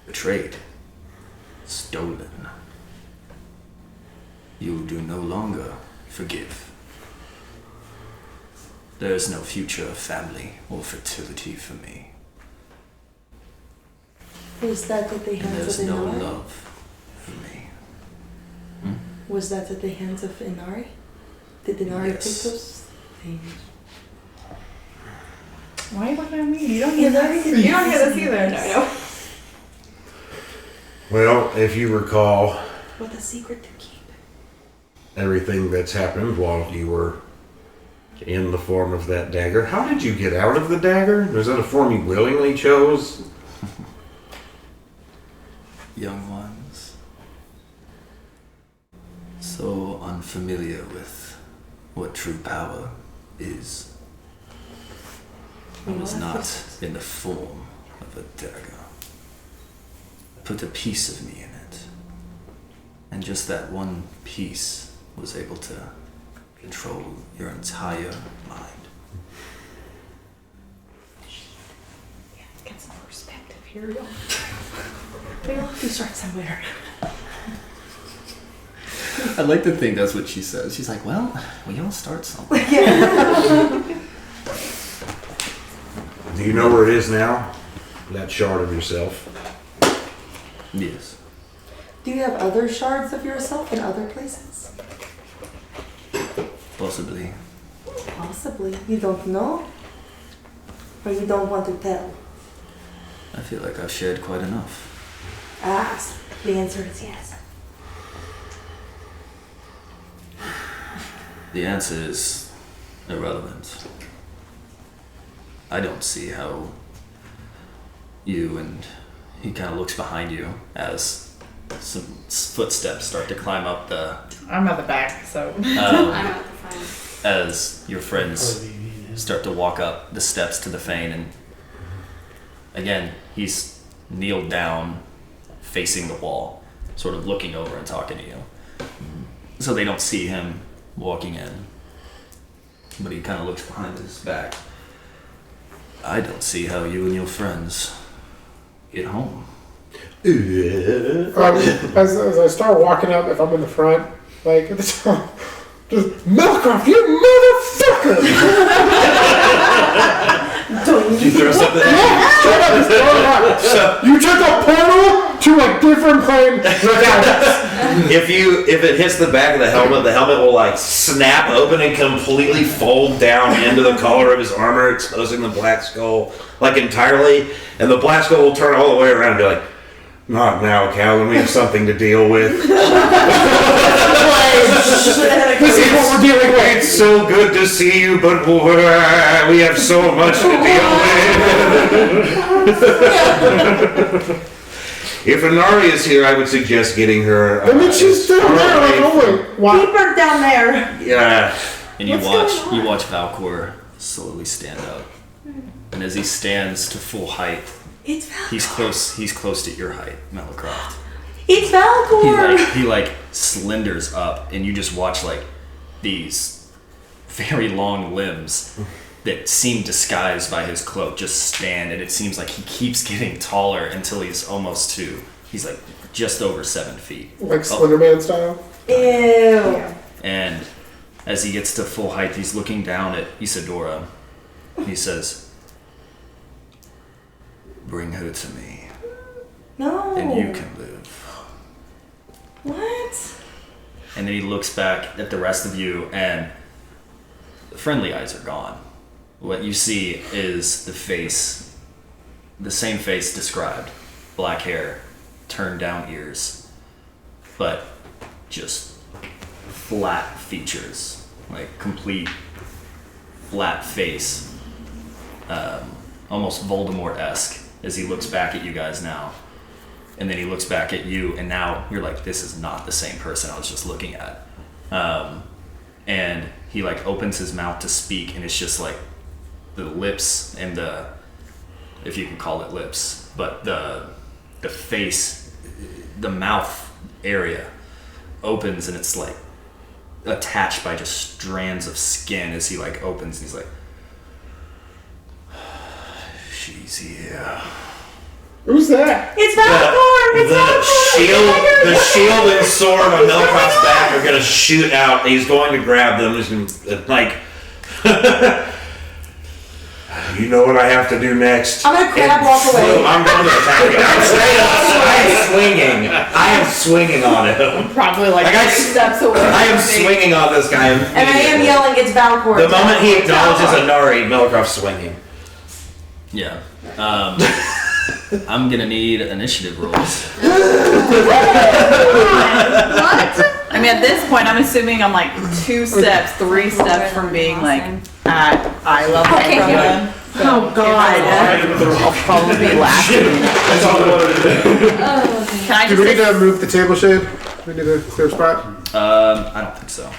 Betrayed. Stolen. You do no longer forgive. There is no future of family or fertility for me. Was that at the And hands there's of no Inari? love for me. Was that at the hands of Inari? Did Inari Yes. take those things? Why are you looking at me? You don't hear this. You don't hear this either. No. Well, if you recall What a secret to keep. everything that's happened while you were in the form of that dagger, how did you get out of the dagger? Was that a form you willingly chose? Young ones, so unfamiliar with what true power is. I was not in the form of a dagger. I put a piece of me in it, and just that one piece was able to control your entire mind. Get some perspective here. They all have to start somewhere. I like to think that's what she says. She's like, well, we all start somewhere. Do you know where it is now? That shard of yourself? Yes. Do you have other shards of yourself in other places? Possibly. Possibly. You don't know? Or you don't want to tell? I feel like I've shared quite enough. The answer is yes. The answer is irrelevant. I don't see how you and he kind of looks behind you as some footsteps start to climb up the I'm at the back, so. I'm at the front. as your friends start to walk up the steps to the fane, and again he's kneeled down facing the wall, sort of looking over and talking to you, so they don't see him walking in, but he kind of looks behind his back. I don't see how you and your friends get home. As I start walking up, if I'm in the front, like at the top, just Melkroft, you motherfucker! Did you throw something at Straight up, just throw it out. You took a portal to a different plane without us. If it hits the back of the helmet will like snap open and completely fold down into the collar of his armor, exposing the black skull like entirely, and the black skull will turn all the way around and be like, "Not now, Callan. We have something to deal with." This is what we're dealing with. It's so good to see you, but we have so much to deal with. If Inari is here, I would suggest getting her. I mean, she's still there, like, oh wait, wow. Keep her down there. Yeah. And you watch Valcor slowly stand up, and as he stands to full height, It's Valcor. he's close to your height, Melicroft. It's Valcor. He slenders up, and you just watch like these very long limbs that seem disguised by his cloak just stand, and it seems like he keeps getting taller until he's like just over 7 feet. Like Slenderman style? Ew. And as he gets to full height, he's looking down at Isadora. He says, "Bring her to me, No. and you can live." What? And then he looks back at the rest of you, and the friendly eyes are gone. What you see is the face, the same face described. Black hair, turned down ears, but just flat features, like complete flat face, almost Voldemort-esque as he looks back at you guys now. And then he looks back at you, and now you're like, this is not the same person I was just looking at. And he like opens his mouth to speak, and it's just like the lips and the, if you can call it lips, but the face, the mouth area opens, and it's like attached by just strands of skin as he like opens, and he's like, she's here. Who's that? It's Valor! It's Valor! The shield and sword on Milcroft's back are gonna shoot out. He's going to grab them. He's gonna, like, you know what I have to do next? I'm gonna crab walk away. I'm going to attack him. I am swinging on him. Probably like I 6 steps away. I am swinging on this guy. And I am yelling, it's Valcor. The moment he acknowledges Anari, Milcroft's swinging. Yeah. I'm gonna need initiative rolls. What? I mean, at this point, I'm assuming I'm like 2 steps, 3 steps from being like at eye level from them. Oh God. I'll probably be laughing. Can I Do we need just? to move the table shade? We need a clear spot? I don't think so.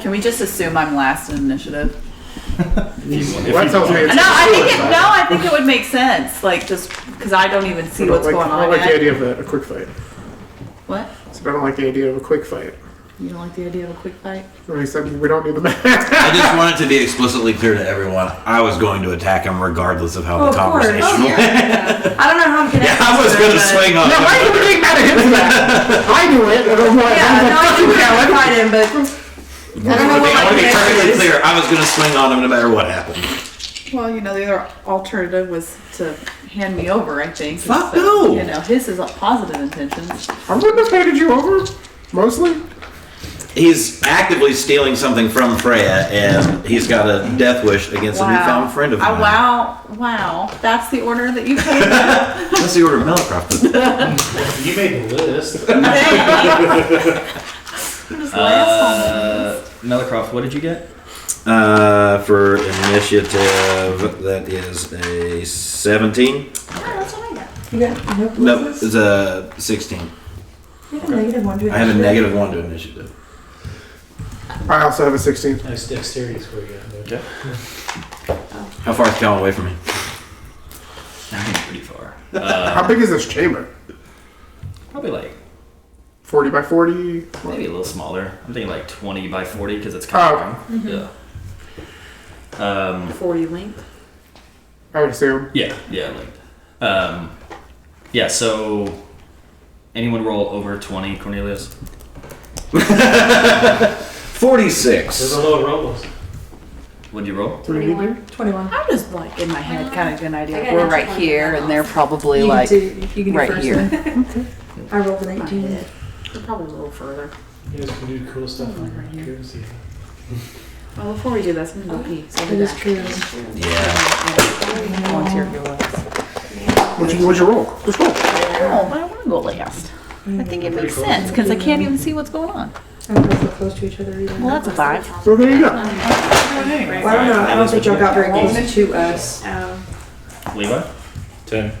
Can we just assume I'm last in initiative? Well, that tells me it's I think it would make sense. Like just because I don't even see what's going I on don't like the yet. idea of a quick fight. What? So I don't like the idea of a quick fight. You don't like the idea of a quick fight? Or he said we don't need the map. I just want it to be explicitly clear to everyone. I was going to attack him regardless of how the conversation went. I don't know how I'm connected. I was going to swing on Now, why him. do we take that hit for that? I do it, and I'm like, I fucking can Callan. fight him, but I don't know what I my want to be connection perfectly is. clear. I was going to swing on him no matter what happened. Well, you know, the other alternative was to hand me over, I think. Fuck So, no. You know, his is positive intentions. I wouldn't have handed you over, mostly. He's actively stealing something from Freya, and he's got a death wish against a newfound friend of mine. Wow. That's the order that you came in. That's the order of Milcroft. You made the list. Melicroft, what did you get? For initiative, that is a 17. That's what I got. You got no No, pluses? it's a 16. You have a negative one to I have a initiative. -1 to initiative. I also have a 16. Nice dexterity score you got. Okay. How far is Callan away from me? I'm pretty far. How big is this chamber? Probably like 40 by 40? maybe a little smaller. I'm thinking like 20 by 40 because it's kind of long. Yeah. 40 length. I would assume. Yeah, linked. Yeah, so anyone roll over 20, Cornelius? 46. There's a low rolls. What'd you roll? 21. I'm just like in my head kind of get an idea. I got We're an right extra here, one. and they're probably You like can do right first here. then. I rolled a 19. They're probably a little further. You guys can do cool stuff on Right here. Courtesy. Well, before we do this, I'm gonna go pee. So I'll That be is back. true. Yeah. Volunteer to go last. What'd you roll? Just roll. No, but I want to go last. I think it makes sense because I can't even see what's going on. I don't know if we're close to each other either. Well, that's a 5. So there you go. Well, I don't know. I don't think y'all got very close to us. Levi? 10.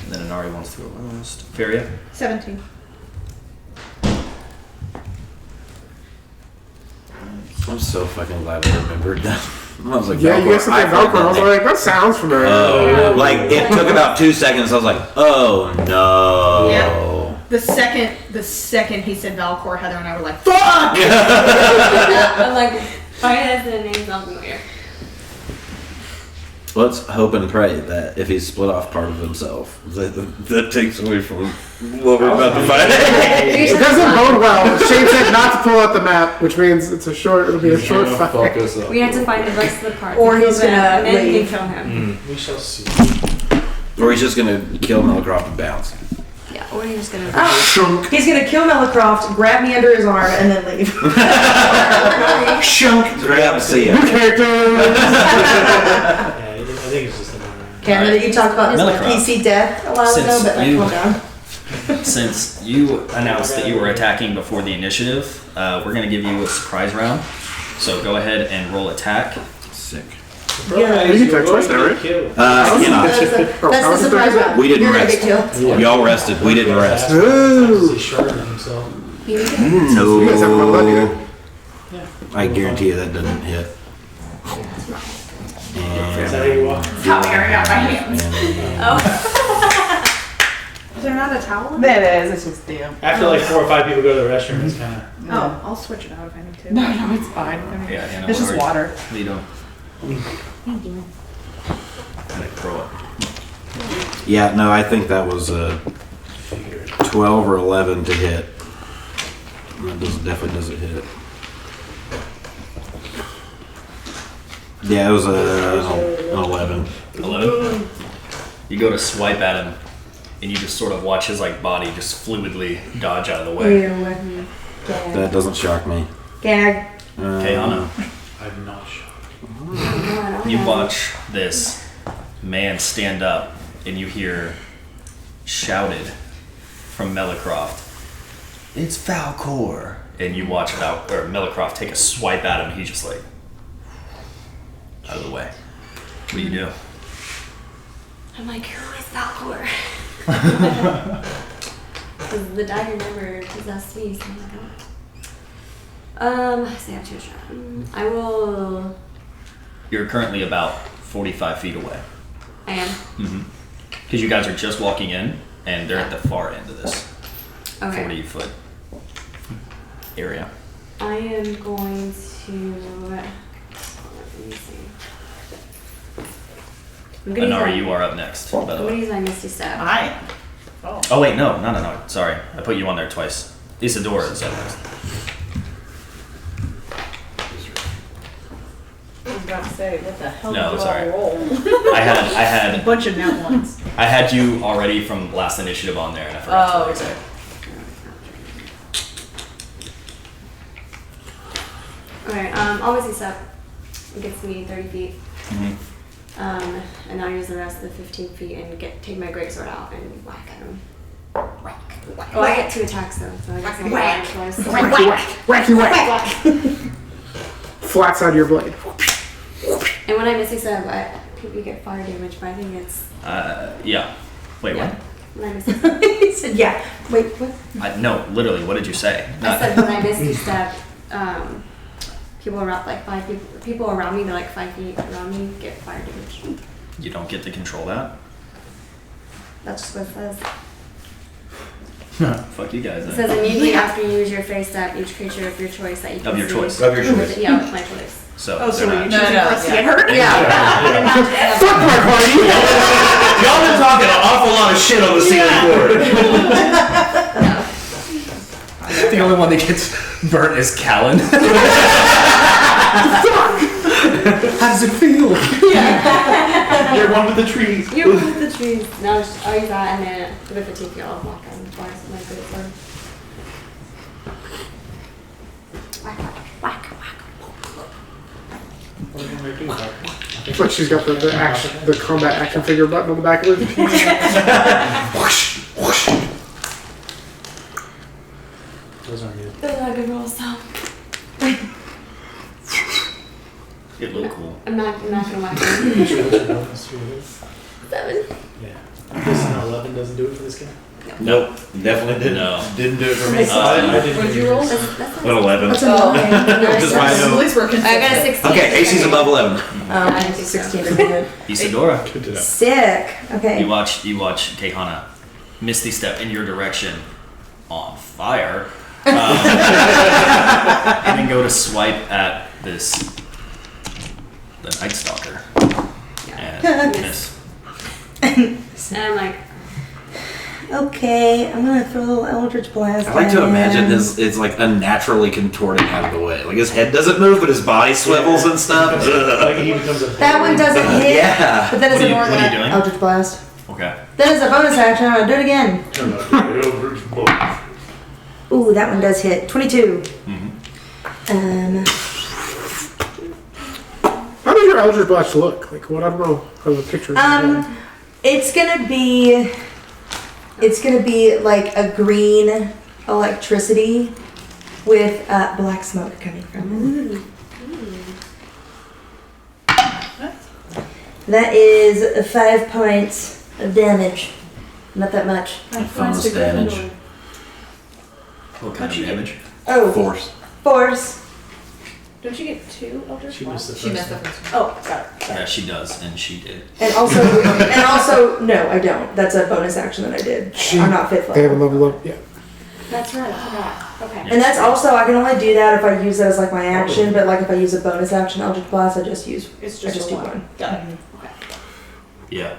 And then Inari wants to go last. Feria? 17. I'm so fucking glad I remembered that. I was like, Yeah, you guys said that Velcro. I was like, that sounds familiar. oh, like it took about 2 seconds. I was like, oh no. Yeah. The second he said Valcor, Heather and I were like, fuck! I'm like, finance and name sounds familiar. Let's hope and pray that if he's split off part of himself, that takes away from what we're about to fight. It doesn't bode well. Shane said not to pull out the map, which means it'll be a short fight. Focus up. We have to find the rest of the cards. Or he's Kill them, gonna and then we leave. can kill him. We shall see. Or he's just gonna kill Milcroft and bounce. Yeah, or he's just gonna. Shunk. He's gonna kill Melicroft, grab me under his arm, and then leave. Shunk. Grab, see ya. New character. Yeah, I think it's just a matter. Canada, you talked about Melicroft. PC death a while ago, Since but like, you- calm down. Since you announced that you were attacking before the initiative, we're going to give you a surprise round. So go ahead and roll attack. Sick. Yeah. You can text twice now, right? Cannot. That's the surprise round. We didn't You're rest. gonna get killed. Y'all rested. We didn't rest. He's sharpening himself. You guys have fun luck, I guarantee you that doesn't hit. Is that how you walk? How wearing out my hands. Is there not a towel? That is. It's just damn. After like 4 or 5 people go to the restroom, it's kind of. Oh, I'll switch it out if I need to. No, it's fine. I mean, Yeah, it's just water. What are you doing? throw it. Yeah, no, I think that was a 12 or 11 to hit. That definitely doesn't hit. Yeah, it was an 11. 11. You go to swipe at him, and you just sort of watch his like body just fluidly dodge out of the way. Ew. Gag. That doesn't shock me. Gag. Caehanna, I'm not sure. you watch this man stand up, and you hear shouted from Melicroft, "It's Falcor!" And you watch Melicroft take a swipe at him, and he's just like out of the way. What do you do? I'm like, who is Falcor? Because the dagger never possessed me, so I'm like, oh. So I have 2 shots. I will. You're currently about 45 feet away. I am. Because you guys are just walking in, and they're at the far end of this Okay. 40-foot area. I am going to. Let me see. I'm gonna Anara, use you are up next, by I'm the gonna way. use my Misty Step. I am. Oh, wait, no. Sorry. I put you on there twice. Isadora is up next. I was about to say, what the hell No, did you sorry. all roll? I had A bunch of nat ones. I had you already from last initiative on there, and I forgot Oh, to say. Alright, I'll Misty Step. It gets me 30 feet. And I'll use the rest of the 15 feet and take my greatsword out and whack at him. Whack. Oh, I get 2 attacks though, so I guess I'll whack twice. Wacky whack. Flats out of your blade. And when I Misty Step, you get fire damage, but I think it's. Yeah. Wait, Yeah. what? When I Misty Step. He said, yeah. Wait, what? No, literally, what did you say? I said when I Misty Step, people around people around me, they're like 5 feet around me, get fire damage. You don't get to control that? That's just what it says. Fuck you guys It then. says immediately after you use your phase step, each creature of your choice that you can Of your see- choice. Of your choice. Yeah, with my choice. So, Oh, so they're are you not. choosing for us to get hurt? Yeah. Fuck my party! Y'all been talking an awful lot of shit on the ceiling board. The only one that gets burnt is Callan. How does it feel? You're one with the trees. You with the trees. No, I'll use that and then with the TP, I'll walk on the bars with my good sword. Whack, whack, whack, whack. What are you gonna do? But she's got the combat action figure button on the back of it. Whoosh, whoosh. Those aren't good. Those are good rolls, though. It looked cool. I'm not gonna whack them. 7. Yeah. This 11 doesn't do it for this guy. Nope, definitely didn't. No. Didn't do it for me. I didn't What did do you roll? this. That's An 11. That's a 9. Just why I At know. least we're I got a consistent. 16. Okay, AC's above 11. I think so. 16 is good. Isadora, Good to know. Sick. Okay. you watch Caehanna Misty Step in your direction on fire. And then go to swipe at the Nightstalker. And miss. And I'm like, Okay, I'm gonna throw a little Eldritch Blast. I like to at imagine him. this it's like unnaturally contorting out of the way. Like his head doesn't move, but his body swivels and stuff. Like he becomes a That one doesn't hit. Yeah. But that is What are a you- what are you doing? Eldritch Blast. Okay. That is a bonus action. I'm gonna do it again. Ooh, that one does hit. 22. How does your Eldritch Blast look? Like, what? I don't know from the pictures. It's gonna be like a green electricity with black smoke coming from it. That is 5 points of damage. Not that much. Bonus damage. What kind of damage? Oh, Force. force. Don't you get 2 Eldritch She missed the Blasts? first She messed one. up this Oh, got it. Yeah, she does, and she did. And also, no, I don't. That's a bonus action that I did. I'm not fifth They haven't level. leveled up yet. that's right, I forgot. Okay. And that's also, I can only do that if I use that as like my action, but like if I use a bonus action Eldritch Blast, I just use, It's I just just a do 1. one. Got it. Yeah.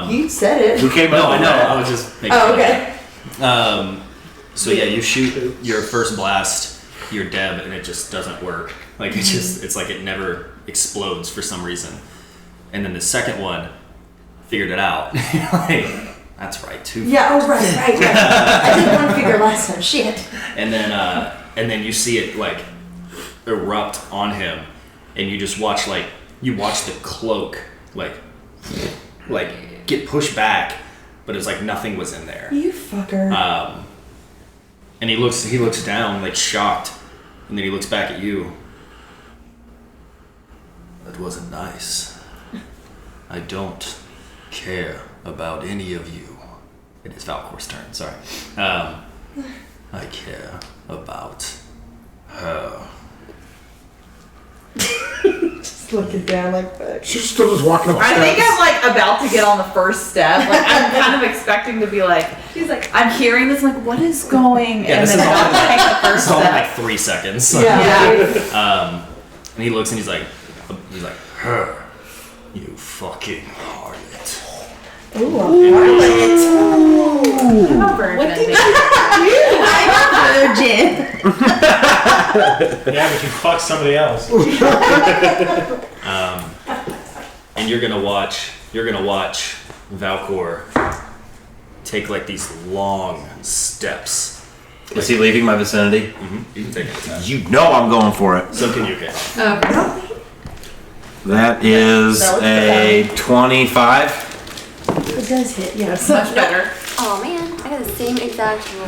You said it. Who came No, up I with know. that? I was just making Oh, fun of okay. it. So yeah, you shoot your first blast, your deb, and it just doesn't work. Like it's like it never explodes for some reason. And then the second one figured it out. Like, that's right, too. Yeah. Oh, right. I did one figure last time. Shit. And then you see it like erupt on him, and you just watch the cloak like get pushed back, but it's like nothing was in there. You fucker. And he looks down like shocked, and then he looks back at you. That wasn't nice. I don't care about any of you. It is Valkor's turn. Sorry. I care about her. Just looking down like fuck. She's still just walking up the I steps. think I'm like about to get on the first step. Like I'm kind of expecting to be like, she's like, I'm hearing this. I'm like, what is going? Yeah, and this then is all- about to take the first It's all in like step. 3 seconds. Yeah. And he looks and he's like, her, you fucking harlot. Ooh, I'm a virgin. What did I'm a virgin. Yeah, but you fuck somebody else. And you're gonna watch Valkor take like these long steps. Is he leaving my vicinity? You can take it. You know I'm going for it. So can you, okay? That is a 25. It does hit. Yeah. That's much better. Oh man, I got the same exact roll.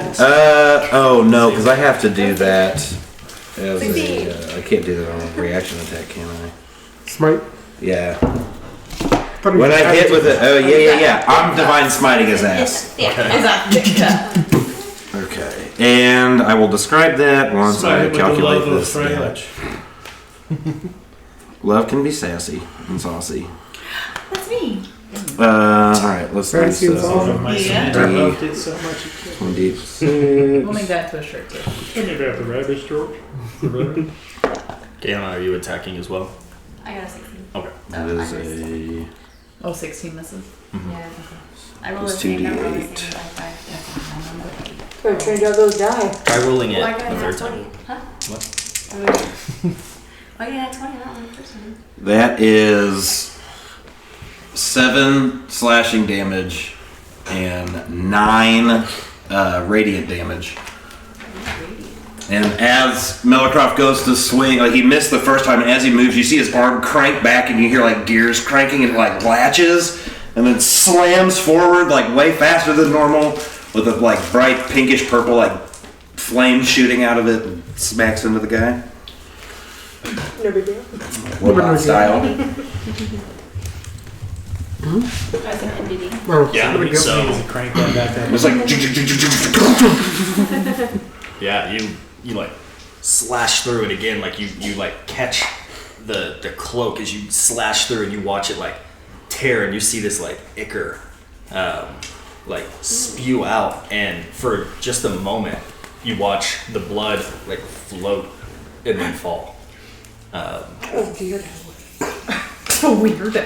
Oh no, because I have to do that as a, I can't do that on a reaction attack, can I? Smite. Yeah. Thought he When was I hit with it, active. oh yeah. I'm divine smiting his ass. Exactly. Okay, and I will describe that once I calculate this. Love can be sassy and saucy. That's me. Alright, let's do Fancy and saucy. My Yeah. son loved it so much. We'll 26. make that to a shirt too. Tell me about the rabbit George. The rabbit. Caehanna, are you attacking as well? I got a 16. Okay. That is a. Oh, 16 misses. Yeah. I rolled the It's same number. 2d8. Better change out those die. Try rolling it Well, I got the a third 20. time. Huh? What? Oh yeah, 20 that one first time. That is 7 slashing damage and 9 radiant damage. And as Melicroft goes to swing, like he missed the first time, and as he moves, you see his arm crank back, and you hear like gears cranking, and it like latches, and then slams forward like way faster than normal, with a like bright pinkish purple like flame shooting out of it, and smacks into the guy. No big deal. Robot style. That's an entity. Oh, Yeah, somebody go. so Crank that back up. It's like yeah, you like slash through it again, like you like catch the cloak as you slash through, and you watch it like tear, and you see this like ichor like spew out, and for just a moment you watch the blood like float and then fall. Oh, weird. Weirdo.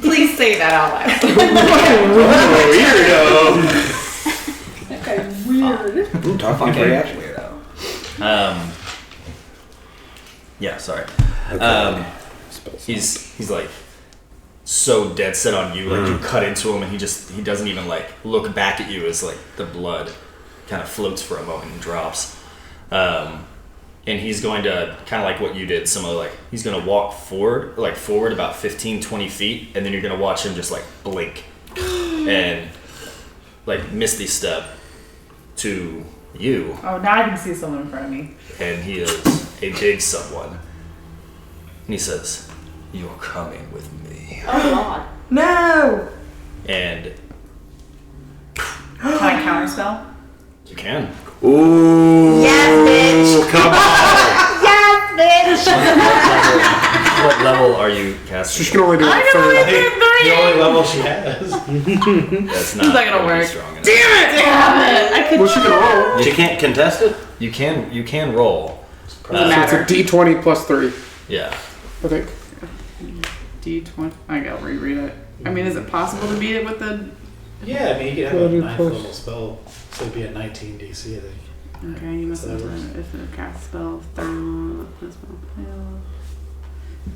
Please say that out loud. weirdo. Weird. Ooh, talking Okay. reaction. Yeah, sorry. He's like so dead set on you, like you cut into him, and he doesn't even like look back at you as like the blood kind of floats for a moment and drops. And he's going to kind of like what you did, similar, like he's going to walk forward about 15-20 feet, and then you're going to watch him just like blink and like misty step to you. Oh, now I can see someone in front of me. And he is a big someone. And he says, "You're coming with me." Oh god. No! And Can I counterspell? you can. Ooh. Yes, bitch! Come on. Yes, bitch! What level are you casting? She can only do like I 30. think the only level she has. That's not, It's not gonna work. Strong enough. Damn it! I could. Well, she can roll. You can't contest it? You can roll. Doesn't So matter. it's a D20 plus 3, Yeah. I think. D20. I gotta reread it. I mean, is it possible to beat it with the? Yeah, I mean, you could have a 9th level spell, so it'd be a 19 DC, I think. Okay, you must So have that works. if it casts spell third level, plus spell fail.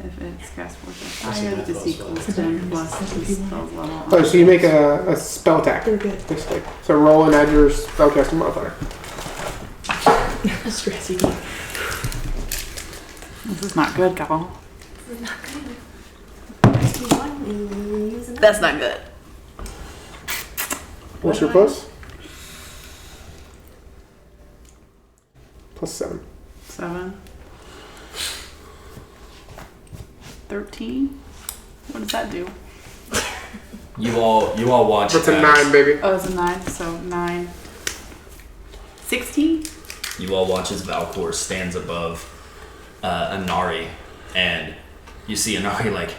If it's cast 4 times That's higher, a the DC spell. equals 10 plus the spell's level. Oh, so you make a spell attack. They're good. Basically. So roll and add your spellcasting modifier. Stressy. This is not good, Callan. This is not good. There's 2-1 and you use another. That's not good. What's your plus? +7. 7. 13. What does that do? You all watch. That's a as- 9, baby. Oh, it's a 9, so 9. 16? You all watch as Valcor stands above Anari, and you see Anari like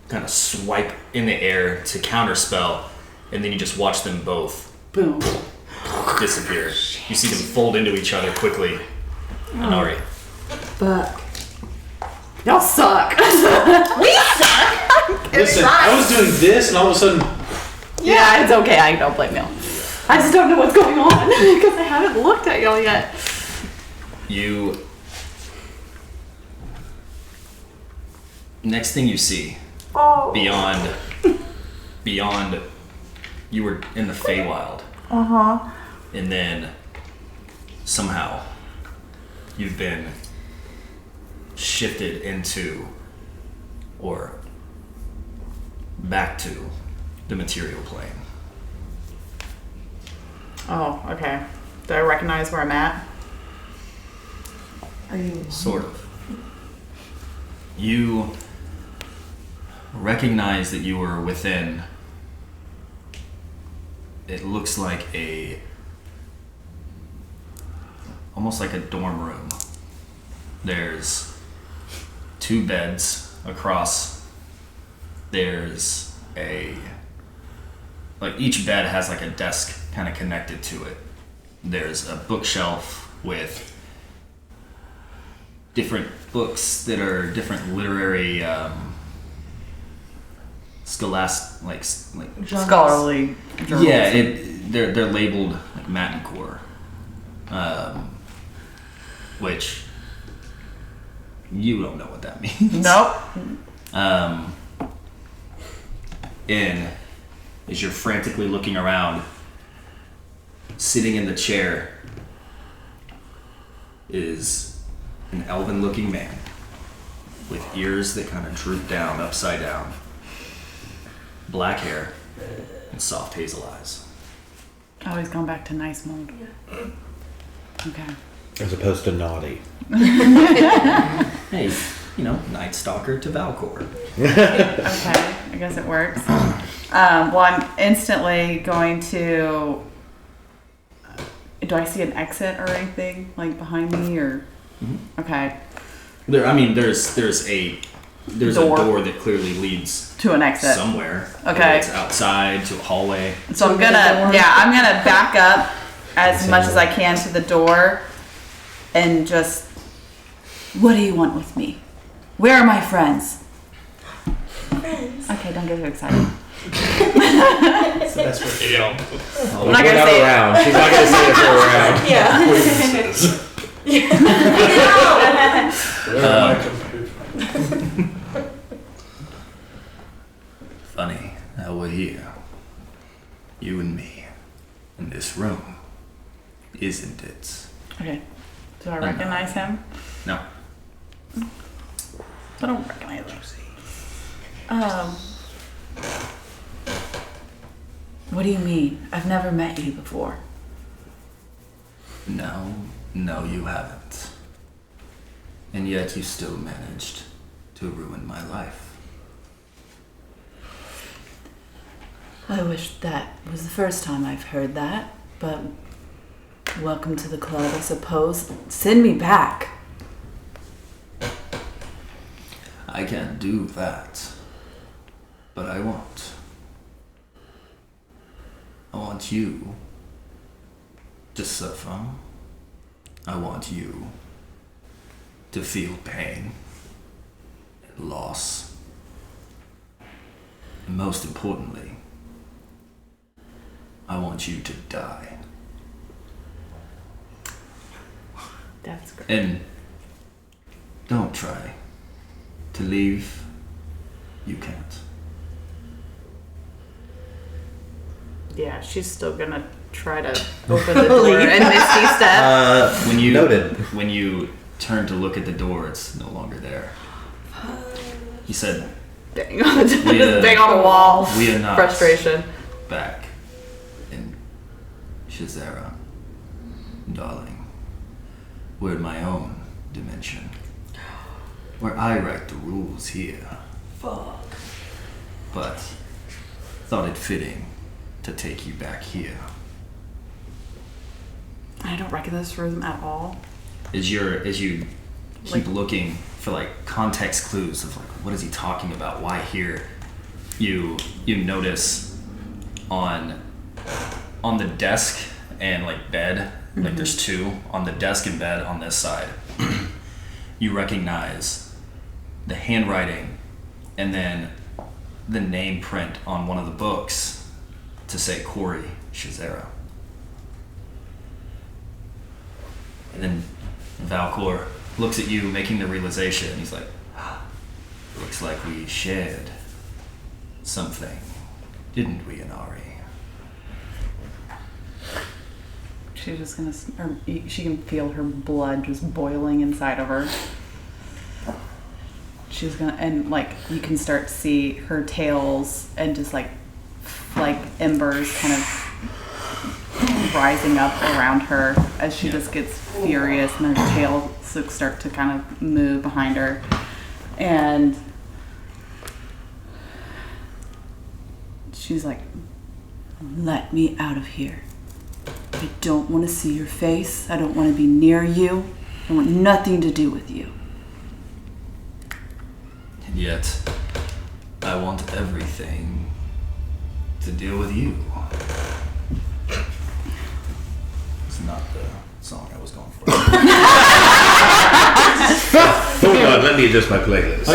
kind of swipe in the air to counterspell, and then you just watch them both Boom. disappear. You see them fold into each other quickly. Anari. Fuck. Y'all suck. Listen, I was doing this, and all of a sudden, Yeah, it's okay. I don't blame y'all. I just don't know what's going on because I haven't looked at y'all yet. You. Next thing you see, beyond, you were in the Feywild. And then somehow you've been shifted into or back to the material plane. Oh, okay. Do I recognize where I'm at? Are you? Sort of. You recognize that you were within, it looks like almost like a dorm room. There's 2 beds across. There's each bed has like a desk kind of connected to it. There's a bookshelf with different books that are different literary scholastic Scholarly journals. yeah, they're labeled like Mattencore, which you don't know what that means. Nope. And as you're frantically looking around, sitting in the chair is an elven-looking man with ears that kind of droop down, upside down, black hair, and soft hazel eyes. Oh, he's gone back to nice mode. Okay. As opposed to naughty. Hey, Nightstalker to Valcor. Okay, I guess it works. Well, I'm instantly going to. Do I see an exit or anything like behind me, or? Mm-hmm. Okay. There's a door that clearly leads to an exit somewhere. Okay. Whether it's outside to a hallway. So I'm gonna back up as much as I can to the door, and just. What do you want with me? Where are my friends? Friends. Okay, don't get too excited. it's the best way to go. I'm not gonna say it. around. She's not gonna say if we're around. Funny how we're here, you and me, in this room, isn't it? Okay. Do I recognize him? No. I don't recognize him. What do you mean? I've never met you before. No, you haven't. And yet you still managed to ruin my life. I wish that was the first time I've heard that, but welcome to the club, I suppose. Send me back. I can't do that, but I won't. I want you to suffer. I want you to feel pain and loss And most importantly, I want you to die. That's great. And don't try to leave. You can't. Yeah, she's still gonna try to open the door and Misty step. When you turn to look at the door, it's no longer there. He said, Bang on the wall. We are not Frustration. back in Shazera, darling. We're in my own dimension, where I write the rules here. Fuck. But thought it fitting to take you back here. I don't recognize this room at all. As you keep looking for like context clues of like what is he talking about, why here, you notice on the desk and like bed, like there's two on the desk and bed on this side. You recognize the handwriting and then the name print on one of the books to say Corey Shazera. And then Valcor looks at you making the realization. He's like, looks like we shared something, didn't we, Inari? She's just gonna, or she can feel her blood just boiling inside of her. She's gonna, and like you can start to see her tails and just like embers kind of rising up around her as she just gets furious, and her tail start to kind of move behind her, and she's like, "Let me out of here. I don't want to see your face. I don't want to be near you. I want nothing to do with you." And yet, I want everything to deal with you. It's not the song I was going for. Hold on, let me adjust my playlist.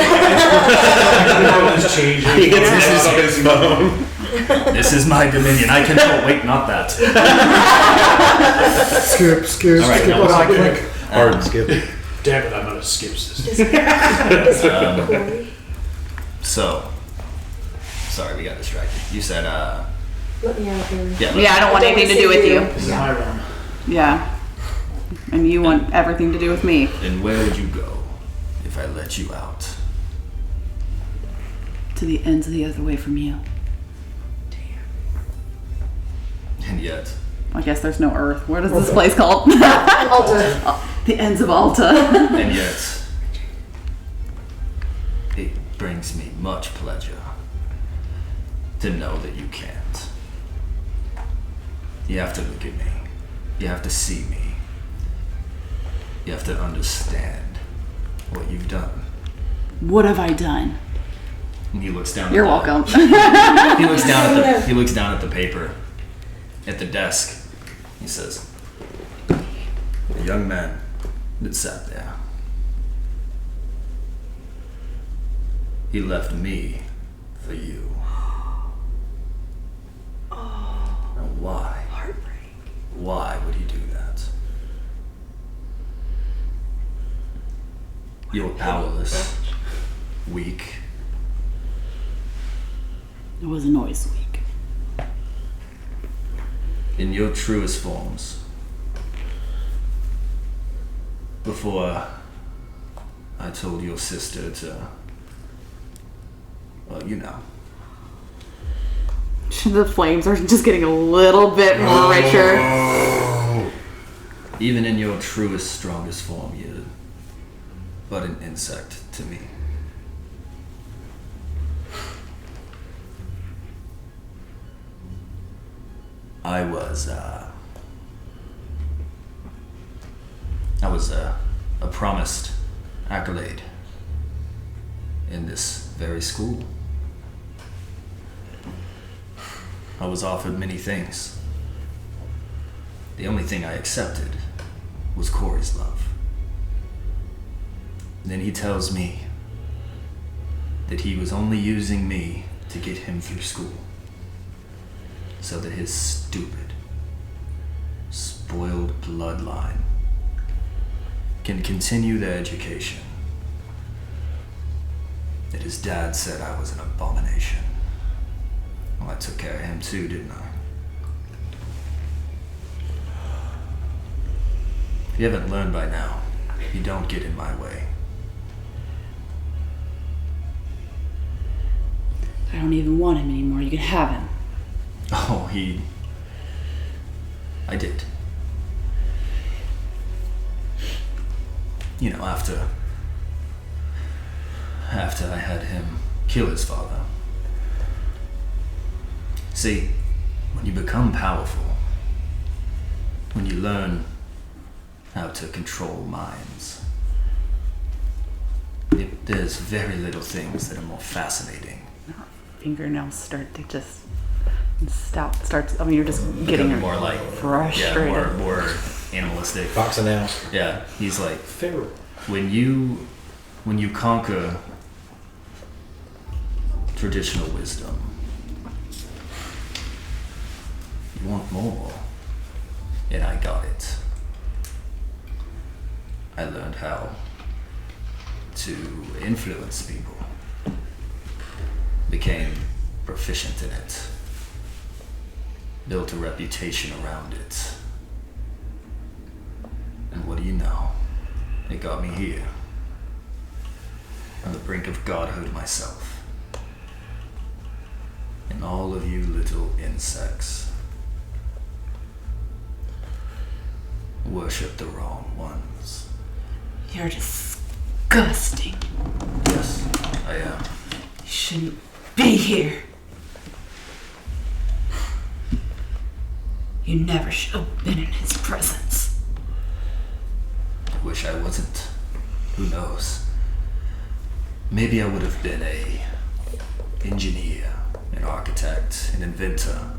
Changing. He gets this on his phone. This is my dominion. I control. Wait, not that. Skip. All right, Skip now what let's I go click. quick. Hard skip. Damn it, I'm gonna skip this. So, sorry, we got distracted. You said, Let me out of here. Yeah, I don't want anything to do with you. This is my room. Yeah. And you want everything to do with me. And where would you go if I let you out? To the ends of the other way from you. And yet, I guess there's no Earth. What is this place called? Alta. The ends of Alta. and yet, it brings me much pleasure to know that you can't. You have to look at me. You have to see me. You have to understand what you've done. What have I done? And he looks down. You're at the, welcome. He looks down at the. He looks down at the paper, at the desk. He says, "The young man that sat there. He left me for you. Now why? Heartbreak. Why would he do that? You're powerless, weak. It wasn't always weak. In your truest forms. Before I told your sister to, well, you know." The flames are just getting a little bit more richer. Even in your truest, strongest form, you're but an insect to me. I was a promised accolade in this very school. I was offered many things. The only thing I accepted was Corey's love. And then he tells me that he was only using me to get him through school so that his stupid, spoiled bloodline can continue their education. That his dad said I was an abomination. Well, I took care of him too, didn't I? If you haven't learned by now, you don't get in my way. I don't even want him anymore. You can have him. Oh, I did. You know, after I had him kill his father. See, when you become powerful, when you learn how to control minds, there's very little things that are more fascinating. Fingernails start to just starts. I mean, you're just getting more like frustrated. Yeah, more animalistic. Fox and now. Yeah, he's like Feral. when you conquer traditional wisdom, you want more, and I got it. I learned how to influence people, became proficient in it, built a reputation around it. And what do you know? It got me here, on the brink of godhood myself. And all of you little insects worship the wrong ones. You're disgusting. Yes, I am. You shouldn't be here. You never should have been in his presence. I wish I wasn't. Who knows? Maybe I would have been an engineer, an architect, an inventor,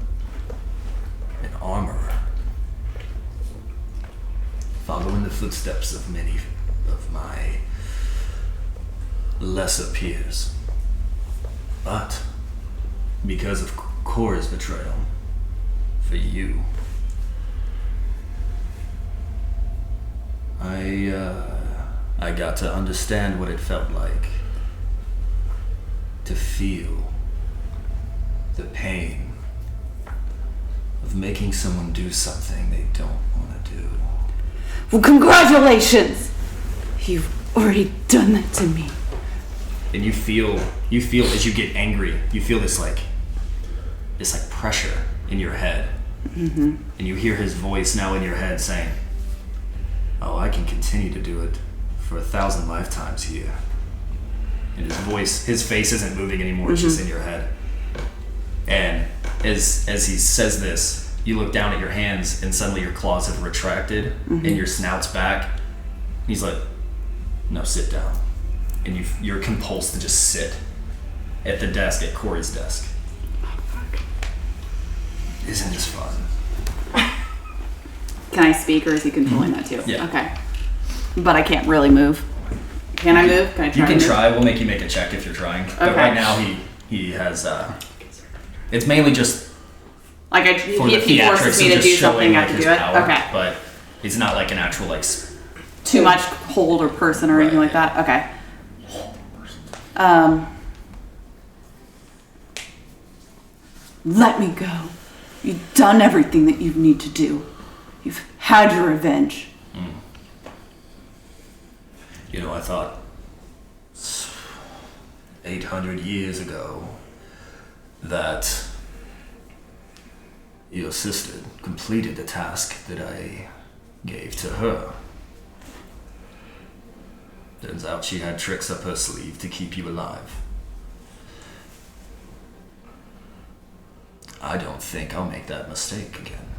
an armorer. Following the footsteps of many of my lesser peers. But because of Cora's betrayal, for you, I got to understand what it felt like to feel the pain of making someone do something they don't want to do. Well, congratulations! You've already done that to me. And you feel as you get angry, you feel this pressure in your head. Mm-hmm. And you hear his voice now in your head saying, "Oh, I can continue to do it for 1,000 lifetimes here." And his face isn't moving anymore, it's just in your head. And as he says this, you look down at your hands and suddenly your claws have retracted and your snout's back. He's like, "No, sit down." And you're compulsed to just sit at the desk, at Corey's desk. Isn't this fun? Can I speak, or is he controlling that too? Yeah. Okay. But I can't really move. Can I move? Can I try? You can to move? try. We'll make you make a check if you're trying. But Okay. right now he has. It's mainly just Like for the if he forces theatrics me of to just do something, showing I like have to his do it. power. Okay. But it's not like an actual like. Too much hold or person or anything like that. Okay. Let me go. You've done everything that you need to do. You've had your revenge. You know, I thought 800 years ago that your sister completed the task that I gave to her. Turns out she had tricks up her sleeve to keep you alive. I don't think I'll make that mistake again.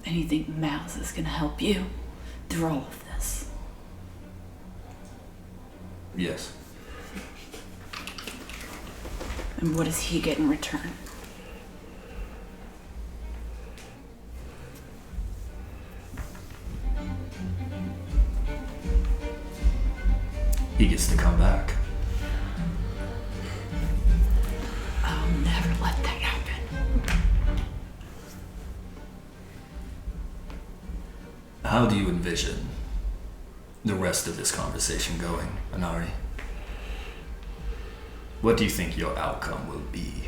And you think Mouse is gonna help you through all of this? Yes. And what does he get in return? He gets to come back. let that happen. How do you envision the rest of this conversation going, Anari? What do you think your outcome will be?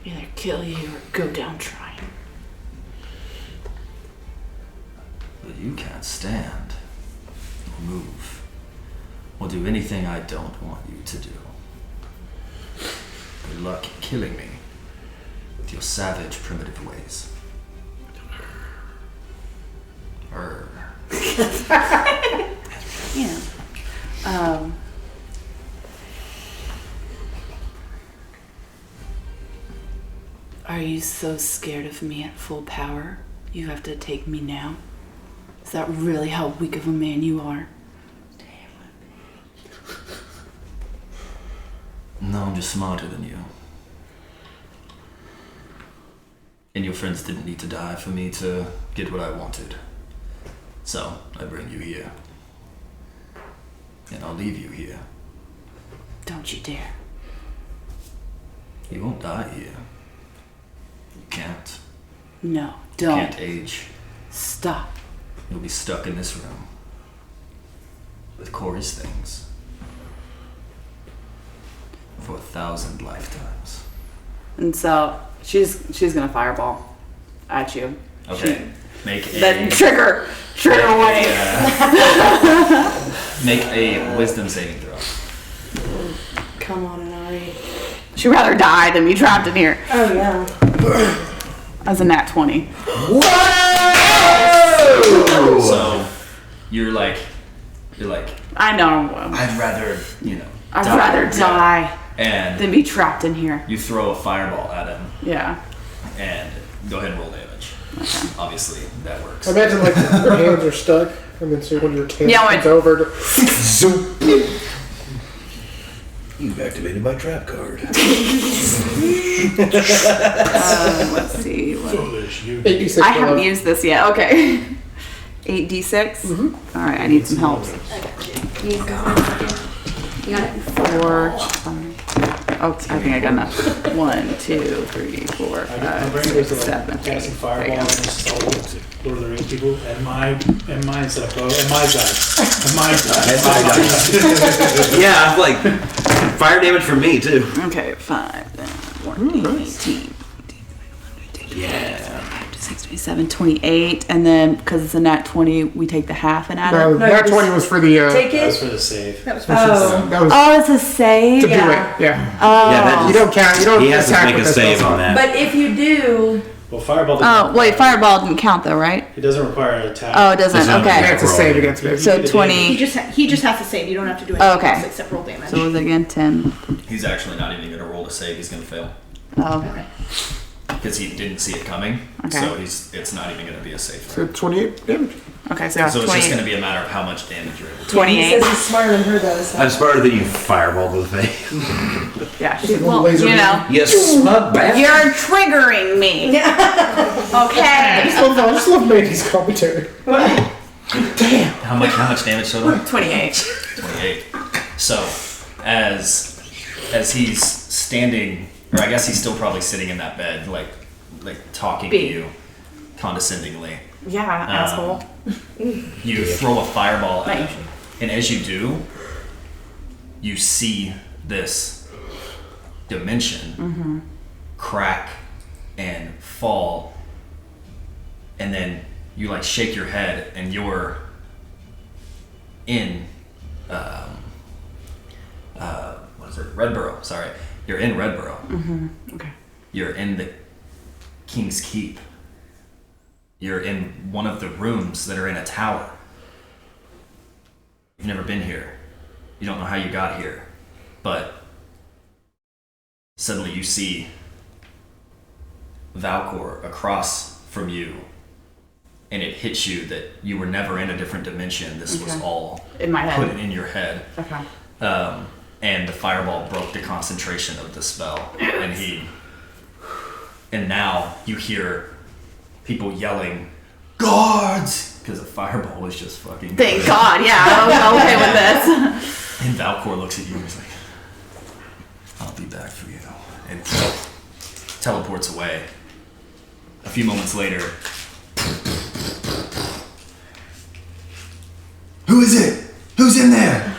Either kill you or go down trying. But you can't stand, or move, or do anything I don't want you to do. Good luck killing me with your savage, primitive ways. Arr. Yeah. Are you so scared of me at full power? You have to take me now? Is that really how weak of a man you are? No, I'm just smarter than you. And your friends didn't need to die for me to get what I wanted. So, I bring you here. And I'll leave you here. Don't you dare. You won't die here. You can't. No, You don't. can't age. Stop. You'll be stuck in this room. With Corey's things. For 1,000 lifetimes. And so she's gonna fireball at you. Okay. Make a... Then trigger away. Make a wisdom saving throw. Come on, Anari. She'd rather die than be trapped in here. Oh yeah. As a nat 20. Whoa! So you're like, I know. I'd rather, I'd rather die And than be trapped in here. you throw a fireball at him, Yeah. and go ahead and roll damage. Okay. Obviously, that works. I imagine like your hands are stuck, and then so when your hand Yeah, comes over, to, You've activated my trap card. Let's see. What... Foolish you. 86 I haven't below. used this yet. Okay. 8d6? Mhm. All right, I need some help. I got you. Can you use this one second? You got it? 4. Oh, I think I got enough. 1, 2, 3, 4, My 5, brain 6, goes to 7, like 8. casting There you fireball go. and just all the Lord of the Rings people and my setup, bro. And my dice. And my dice. Yeah, I'm like fire damage from me too. Okay, 5, 14, 18. Yeah. 6, 27, 28, and then because it's a nat 20, we take the half and add no, it. that 20 was for the. Take That was it. for the save. That was Oh. That was Oh, it's a save? to do yeah. it. Yeah. Oh. Yeah, that You don't count. You don't He has to attack make with a this save spell. on that. But if you do, Well, fireball. Oh, wait, fireball didn't count though, right? It doesn't require an attack. Oh, it doesn't. Doesn't Okay. Yeah, it's a save against me. So He 20. just has to save. You don't have to do Oh, anything okay. else except roll damage. So what was it again? 10. He's actually not even going to roll to save. He's going to fail Oh. because he didn't see it coming. Okay. So it's not even going to be a save. So 28 damage. Okay, so, So it's 20, just going to be a matter of how much damage you're able to. he 28. says he's smarter than her though. So. I'm smarter than you, fireball to the face. Yeah, Little well, laser you know. You smug bastard. You're triggering me. I Okay. just love Mandy's commentary. How much damage total? 28. 28. So, as he's standing, or I guess he's still probably sitting in that bed, like talking B. to you condescendingly. Yeah, asshole. You throw a fireball Not at him, usually. and as you do, you see this dimension crack and fall, and then you like shake your head, and you're in what is it? Redborough. Sorry, you're in Redborough. Okay. You're in the King's Keep. You're in one of the rooms that are in a tower. You've never been here. You don't know how you got here. But suddenly you see Valcor across from you, and it hits you that you were never in a different dimension. This was Okay. all In my head. put in your head. Okay. And the fireball broke the concentration of the spell, and now you hear people yelling, "Guards!" because the fireball was just fucking. Thank God, yeah, I'm okay with this. And Valcor looks at you and is like, "I'll be back." for you. And teleports away. A few moments later. Who is it? Who's in there?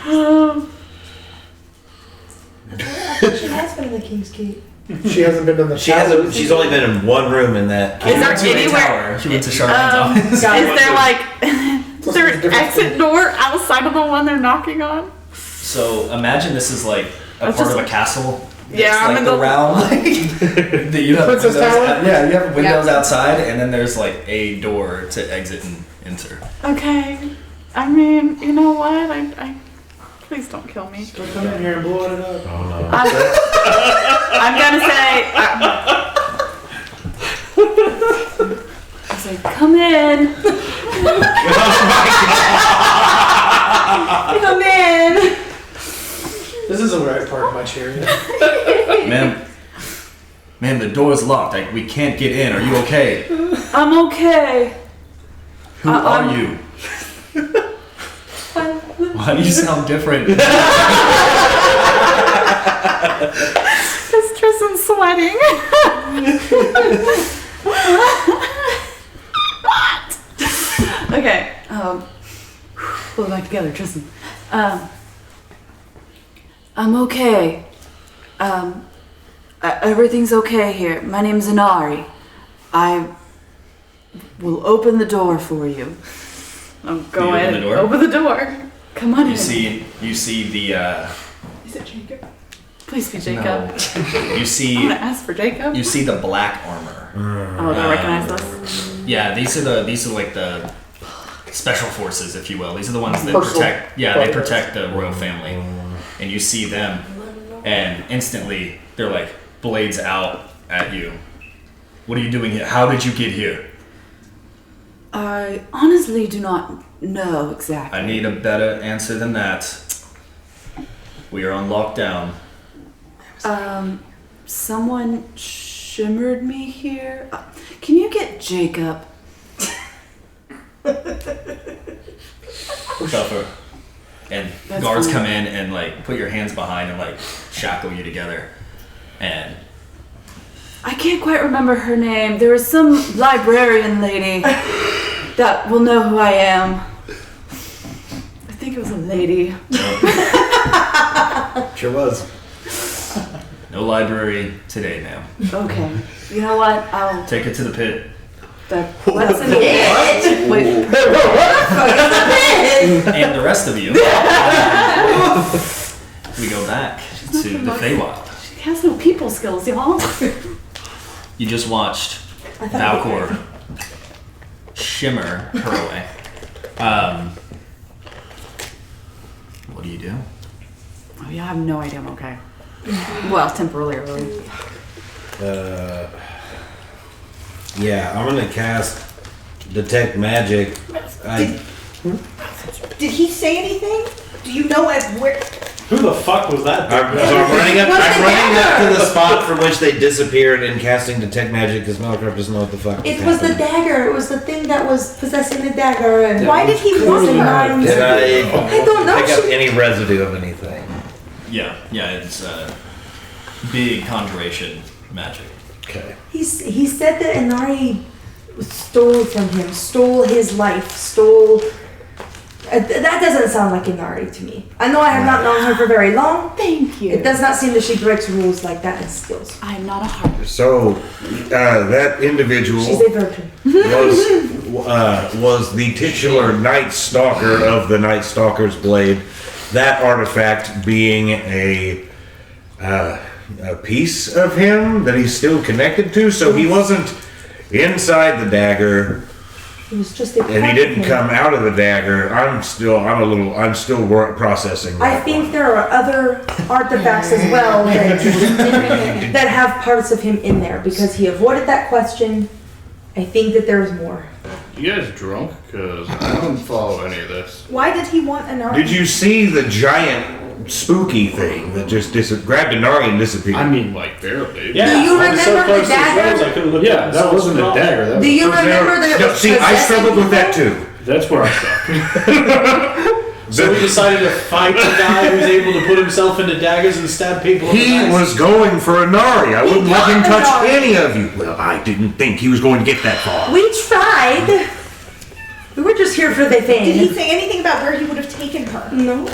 She has been in the King's Keep. She hasn't been in the She hasn't. She's only been in one room in that. She went to a tower. She went to Charlemagne's office. Is there is there an exit door outside of the one they're knocking on? So imagine this is like a part of a castle. Yeah, It's I'm like in the the round. That you have Princess windows. Tower? Yeah, you have windows outside, and then there's like a door to exit and enter. Okay. I mean, you know what? I please don't kill me. Don't come in here and blow it up. Oh no. I'm gonna say. I say, come in. Come in. This isn't where I park my chariot. Ma'am, the door's locked. We can't get in. Are you okay? I'm okay. Who are you? Why do you sound different? Because Tristan's sweating. Okay. Pull it back together, Tristan. I'm okay. Everything's okay here. My name's Inari. I will open the door for you. I'll go You open in. the door? Open the door. Come on in. You see the. Is it Jacob? Please be Jacob. No. You I'm see. gonna ask for Jacob. You see the black armor. Oh, do I recognize this? Yeah, these are like the special forces, if you will. These are the ones that Personal protect. Yeah, they protect the royal family, and you see them, and instantly they're like blades out at you. What are you doing here? How did you get here? I honestly do not know exactly. I need a better answer than that. We are on lockdown. Someone shimmered me here. Can you get Jacob? Tougher. And That's guards fine. come in and like put your hands behind and like shackle you together. And I can't quite remember her name. There was some librarian lady that will know who I am. I think it was a lady. Sure was. no library today, ma'am. Okay. You know what? I'll. Take it to the pit. What's in the pit? Wait. And the rest of you. We go back to the Feywild. She has no people skills, y'all. You just watched Valcor shimmer her away. What do you do? Oh yeah, I have no idea I'm okay. Well, temporarily. Yeah, I'm gonna cast Detect Magic. Did he say anything? Do you know where? Who the fuck was that? I'm running up to the spot from which they disappeared and casting Detect Magic because Malcroft doesn't know what the fuck. It was the dagger. It was the thing that was possessing the dagger. And Why did he want her? Did I don't know. pick up any residue of anything? Yeah, it's big conjuration magic. Okay. he said that Inari stole from him, stole his life, stole. That doesn't sound like Inari to me. I know I have not known her for very long. Thank you. It does not seem that she breaks rules like that and steals. I'm not a heart. So, that individual She's a virgin. was the titular Nightstalker of the Nightstalker's Blade. That artifact being a piece of him that he's still connected to. So he wasn't inside the dagger, It was just a and he didn't come out of the dagger. I'm still processing. I that think one. there are other artifacts as well that have parts of him in there because he avoided that question. I think that there's more. You guys drunk? Because I don't follow any of this. Why did he want an Did you see the giant spooky thing that just grabbed Inari and disappeared? I mean, like, barely. Yeah, Do you I was so remember close the to his dagger? nose, I couldn't look at Yeah, it. that wasn't a small. dagger. That Do was you remember that it No, was see, I possessing struggled with people? that too. That's where I stopped. So we decided to fight the guy who's able to put himself into daggers and stab people. He was going for Inari. I wouldn't let him touch any of you. Well, I didn't think he was going to get that far. We tried. We were just here for the thing. Did he say anything about where he would have taken her? No,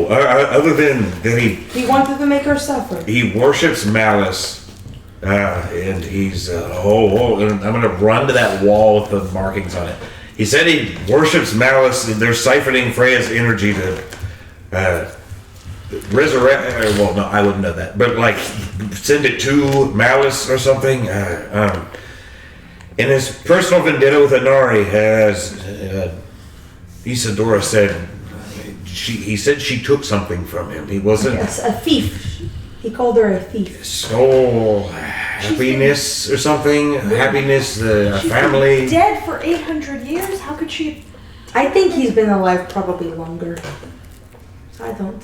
other than that he wanted to make her suffer. he worships malice. And he's, and I'm going to run to that wall with the markings on it. He said he worships malice. They're siphoning Freya's energy to resurrect. Well, no, I wouldn't know that. But, like, send it to malice or something. And his personal vendetta with Inari has, Isadora said, he said she took something from him. He wasn't. Yes, a thief. He called her a thief. Stole happiness or something. Happiness, the family. Dead for 800 years. How could she? I think he's been alive probably longer. I don't.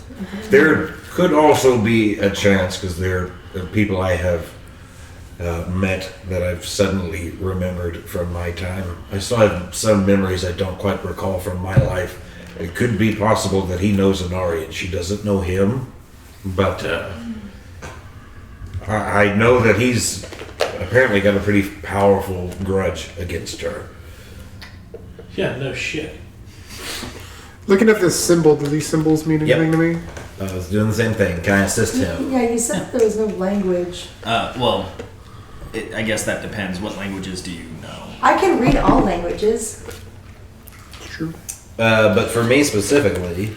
There could also be a chance because there are people I have met that I've suddenly remembered from my time. I still have some memories I don't quite recall from my life. It could be possible that he knows Inari and she doesn't know him, but I know that he's apparently got a pretty powerful grudge against her. Yeah, no shit. Looking at this symbol, do these symbols mean anything to me? I was doing the same thing. Can I assist him? Yeah, you said there was no language. Well, I guess that depends. What languages do you know? I can read all languages. It's true. But for me specifically,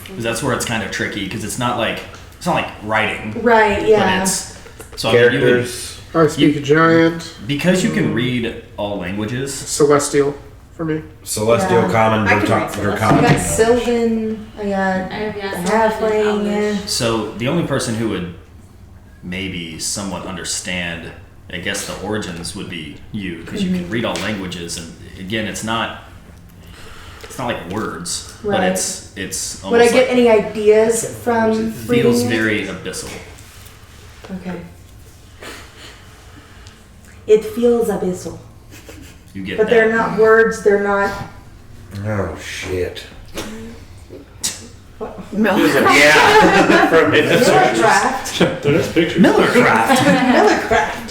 Because that's where it's kind of tricky. Because it's not like writing. Right. Yeah. But it's so characters. I speak Giant. Because you can read all languages. Celestial for me. Celestial, Yeah. Common, I can read Draconic. Celestial. I got Sylvan. I got Halfling. Yeah. So the only person who would maybe somewhat understand, I guess, the origins would be you, because you can read all languages, and again, it's not like words, but Right. it's almost Would I get like, any ideas from it feels reading it? very abyssal. Okay. It feels abyssal, You get but that. they're not words. They're not. Oh shit. Yeah. From Millercraft. There's pictures. Millercraft. Millercraft.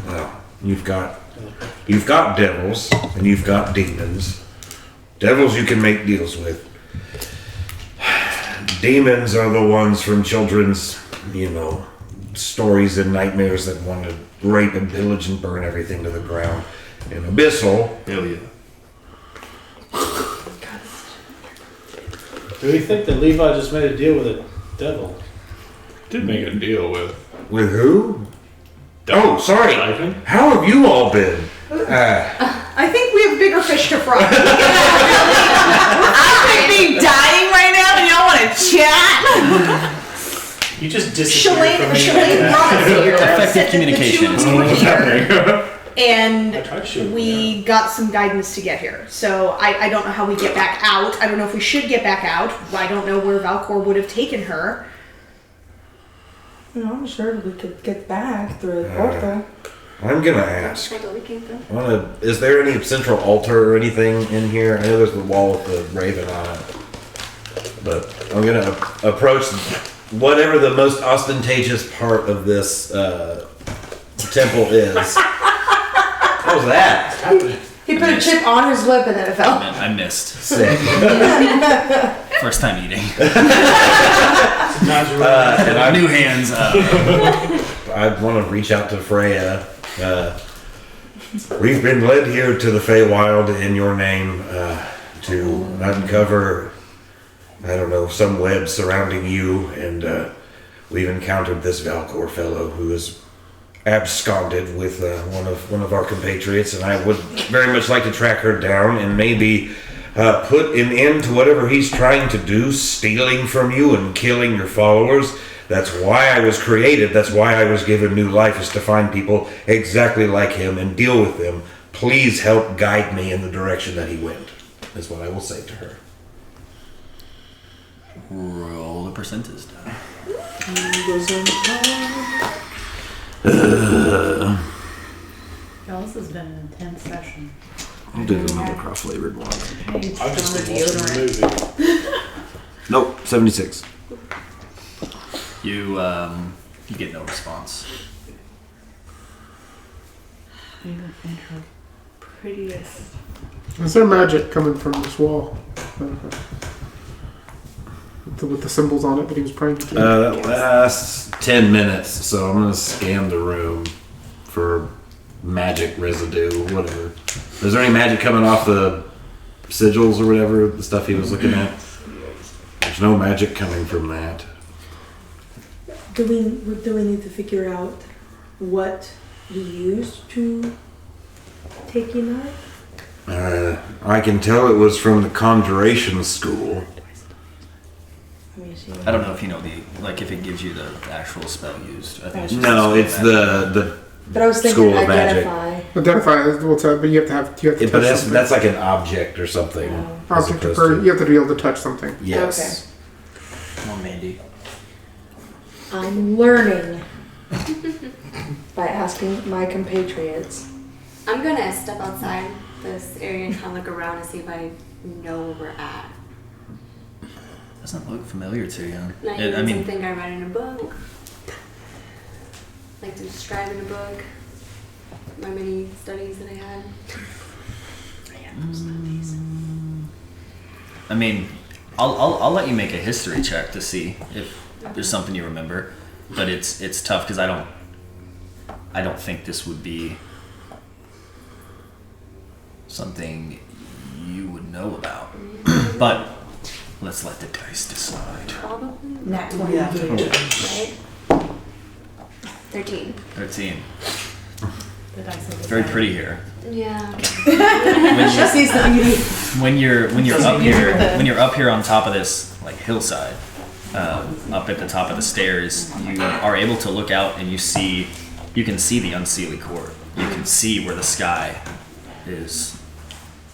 Well, you've got devils and you've got demons. Devils you can make deals with. Demons are the ones from children's, stories and nightmares that want to rape and pillage and burn everything to the ground. And abyssal, Hell yeah. Do we think that Levi just made a deal with a devil? Did make a deal with. with who? Oh, sorry. Ivan? How have you all been? I think we have bigger fish to fry. I could be dying right now and y'all want to chat? You just disappeared from me. Shalane brought us here. Effective said that communication. The two of you were here, I tried and shooting we got some guidance to get here. So I don't know how we get back out. I don't know if we should get back out. I don't know where Valcor would have taken her. I'm sure we could get back through the portal. I'm gonna ask. That's we came from. Is there any central altar or anything in here? I know there's the wall with the raven on it. But I'm gonna approach whatever the most ostentatious part of this temple is. What was that? He put a chip on his lip and then it fell. I missed. Sick. First time eating. And I New hands. I want to reach out to Freya. We've been led here to the Feywild in your name to uncover, some web surrounding you, and we've encountered this Valcor fellow who is absconded with one of our compatriots, and I would very much like to track her down and maybe put an end to whatever he's trying to do, stealing from you and killing your followers. That's why I was created. That's why I was given new life, is to find people exactly like him and deal with them. Please help guide me in the direction that he went, is what I will say to her. Roll the percentage die. Y'all, this has been an intense session. I'll do another cross-flavored one. I've just been watching the movie. Nope, 76. You get no response. Even in her prettiest. Is there magic coming from this wall? With the symbols on it that he was praying to? That lasts 10 minutes, so I'm gonna scan the room for magic residue, whatever. Is there any magic coming off the sigils or whatever, the stuff he was looking at? There's no magic coming from that. Do we need to figure out what he used to take him out? I can tell it was from the conjuration school. Let me see. I don't know if you know if it gives you the actual spell used. I think it's just No, the it's spell magic. the But I was thinking School of Magic. identify. Identify, but you have to but touch that's something. that's like an object or something. as Object opposed or to- you have to be able to touch something. Yes. Come on, Mandy. I'm learning by asking my compatriots. I'm gonna step outside this area and kind of look around and see if I know where we're at. Doesn't look familiar to you. Not It- even I mean, something I read in a book. Like to describe in a book. My many studies that I had. I mean, I'll let you make a history check to see if there's something you remember, but it's tough because I don't think this would be something you would know about. But let's let the dice decide. Probably. Nat 20. Yeah. Right? 13. 13. The dice are Very pretty here. Yeah. She sees the beauty. When you're up here on top of this like hillside, up at the top of the stairs, you are able to look out and you can see the unseelie court. You can see where the sky is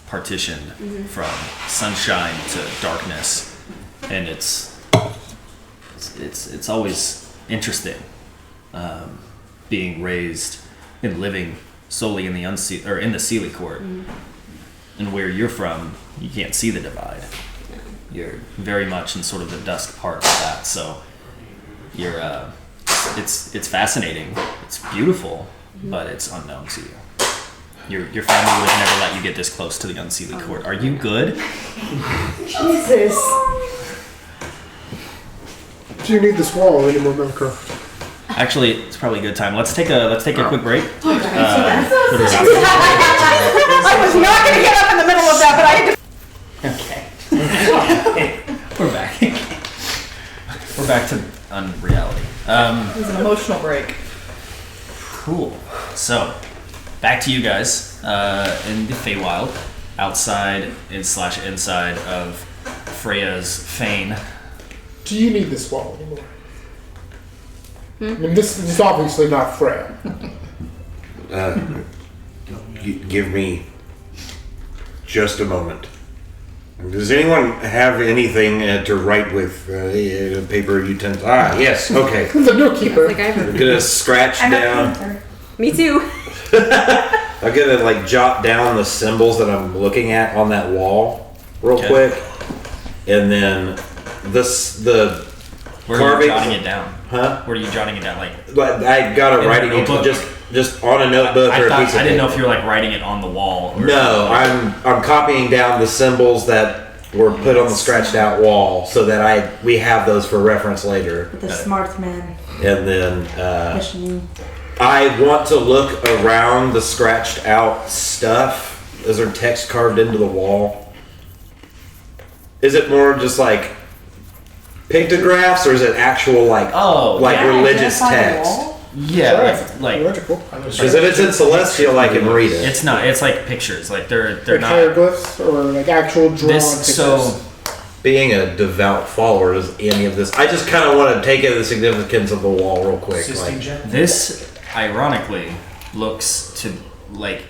partitioned from sunshine to darkness, and it's always interesting being raised and living solely in the in the Sealy court. And where you're from, you can't see the divide. You're very much in sort of the dusk part of that, so you're it's fascinating. It's beautiful, but it's unknown to you. Your family would have never let you get this close to the unsealy court. Are you good? Jesus. Do you need this wall anymore, Melkor? Actually, it's probably a good time. Let's take a quick break. I was not going to get up in the middle of that, but I had to. Okay. We're back. We're back to unreality. It was an emotional break. Cool. So, back to you guys in the Feywild, outside / inside of Freya's fane. Do you need this wall anymore? I mean, this is obviously not Freya. Give me just a moment. Does anyone have anything to write with paper utensils? Ah, yes. Okay. The notekeeper. Like I have I'm gonna scratch down. Me too. I'm gonna like jot down the symbols that I'm looking at on that wall real Okay. quick, and then the Where are you carvings. jotting it down? Huh? Where are you jotting it down? Like, But I got In to a writing it notebook? just on a notebook or a I piece of didn't know paper. if you were like writing it on the wall. Or No, I'm copying down the symbols that were put on the scratched out wall so that we have those for reference later. The smart man. And then Mission. I want to look around the scratched out stuff. Is there text carved into the wall? Is it more just like pictographs or is it actual like religious text? Yeah, like Electrical. Because if it's in Celestial, I can read it. it's not. It's like pictures. Like they're Like not. hieroglyphs or like actual drawn pictures. So Being a devout follower of any of this, I just kind of want to take in the significance of the wall real quick. Sistine Like, Chapel. this, ironically, looks to like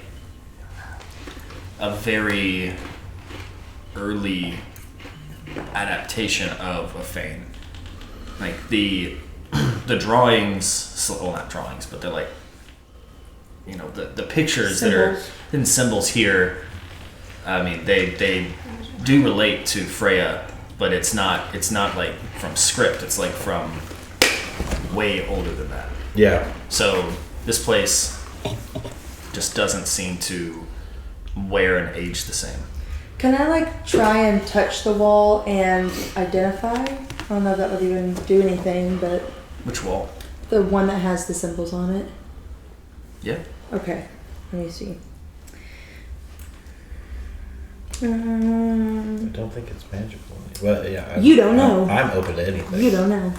a very early adaptation of a Fane. Like the drawings, well, not drawings, but they're like the pictures that are in symbols here. I mean, they do relate to Freya, but it's not like from script. It's like from way older than that. Yeah. So this place just doesn't seem to wear and age the same. Can I like try and touch the wall and identify? I don't know if that would even do anything, but Which wall? the one that has the symbols on it. Yeah. Okay, let me see. I don't think it's magical. Well, yeah. You don't know. I'm open to anything. You don't know.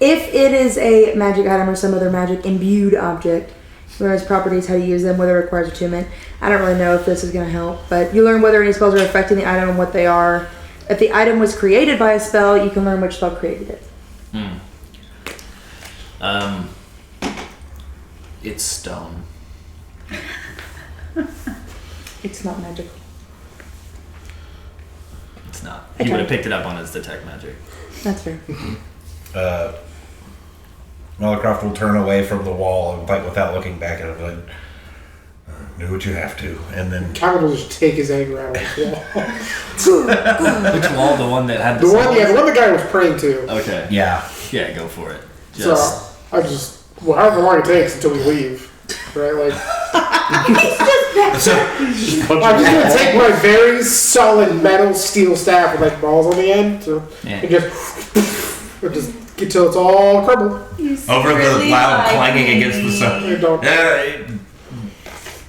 If it is a magic item or some other magic imbued object, learn its properties, how to use them, whether it requires attunement. I don't really know if this is going to help, but you learn whether any spells are affecting the item and what they are. If the item was created by a spell, you can learn which spell created it. It's stone. It's not magical. It's not. Okay. You would have picked it up on his detect magic. That's fair. Melicroft will turn away from the wall and fight without looking back at it. Like, do what you have to, and then Callan will just take his anger out of the wall. Which wall? The one that had the one the guy was praying to. Okay. Yeah, go for it. So I however long it takes until we leave, right? Like, I'm just gonna take my very solid metal steel staff with like balls on the end, and just get till it's all crumbled. over the loud clanging against the sun.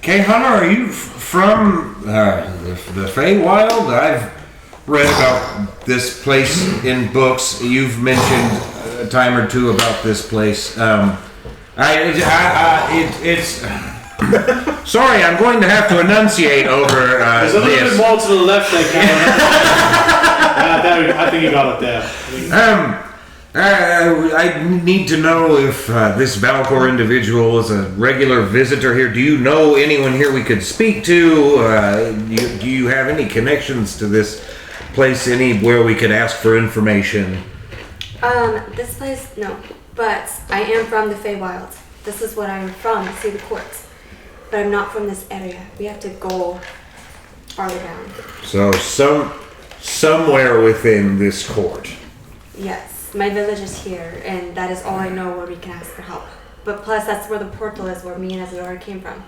Caehanna, are you from the Feywild? I've read about this place in books. You've mentioned a time or two about this place. It's. Sorry, I'm going to have to enunciate over There's a little bit more to the left there, Callan. I think you got it there. I need to know if this Valcor individual is a regular visitor here. Do you know anyone here we could speak to? Do you have any connections to this place anywhere we could ask for information? This place, no. But I am from the Feywild. This is what I'm from, see the courts. But I'm not from this area. We have to go farther down. So somewhere within this court. Yes. My village is here, and that is all I know where we can ask for help. But plus, that's where the portal is, where me and Isadora came from.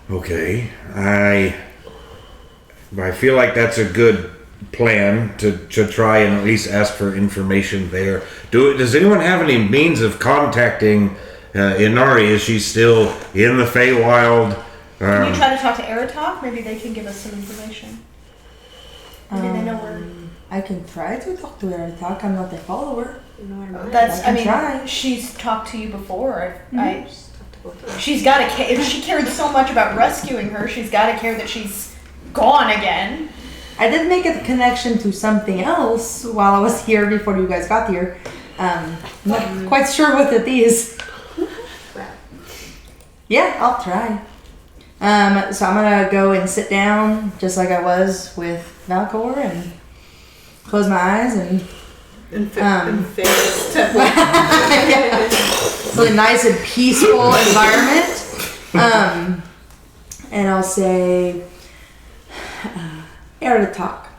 Okay, I feel like that's a good plan to try and at least ask for information there. Does anyone have any means of contacting Inari? Is she still in the Feywild? Can you try to talk to Eratok? Maybe they can give us some information. Maybe they know where. I can try to talk to her. I'm not a follower. Try. She's talked to you before. She's got to care. If she cared so much about rescuing her, she's got to care that she's gone again. I did make a connection to something else while I was here before you guys got here. Not quite sure what it is. Yeah, I'll try. So I'm gonna go and sit down just like I was with Valcor and close my eyes and really nice and peaceful environment. And I'll say, Eratok,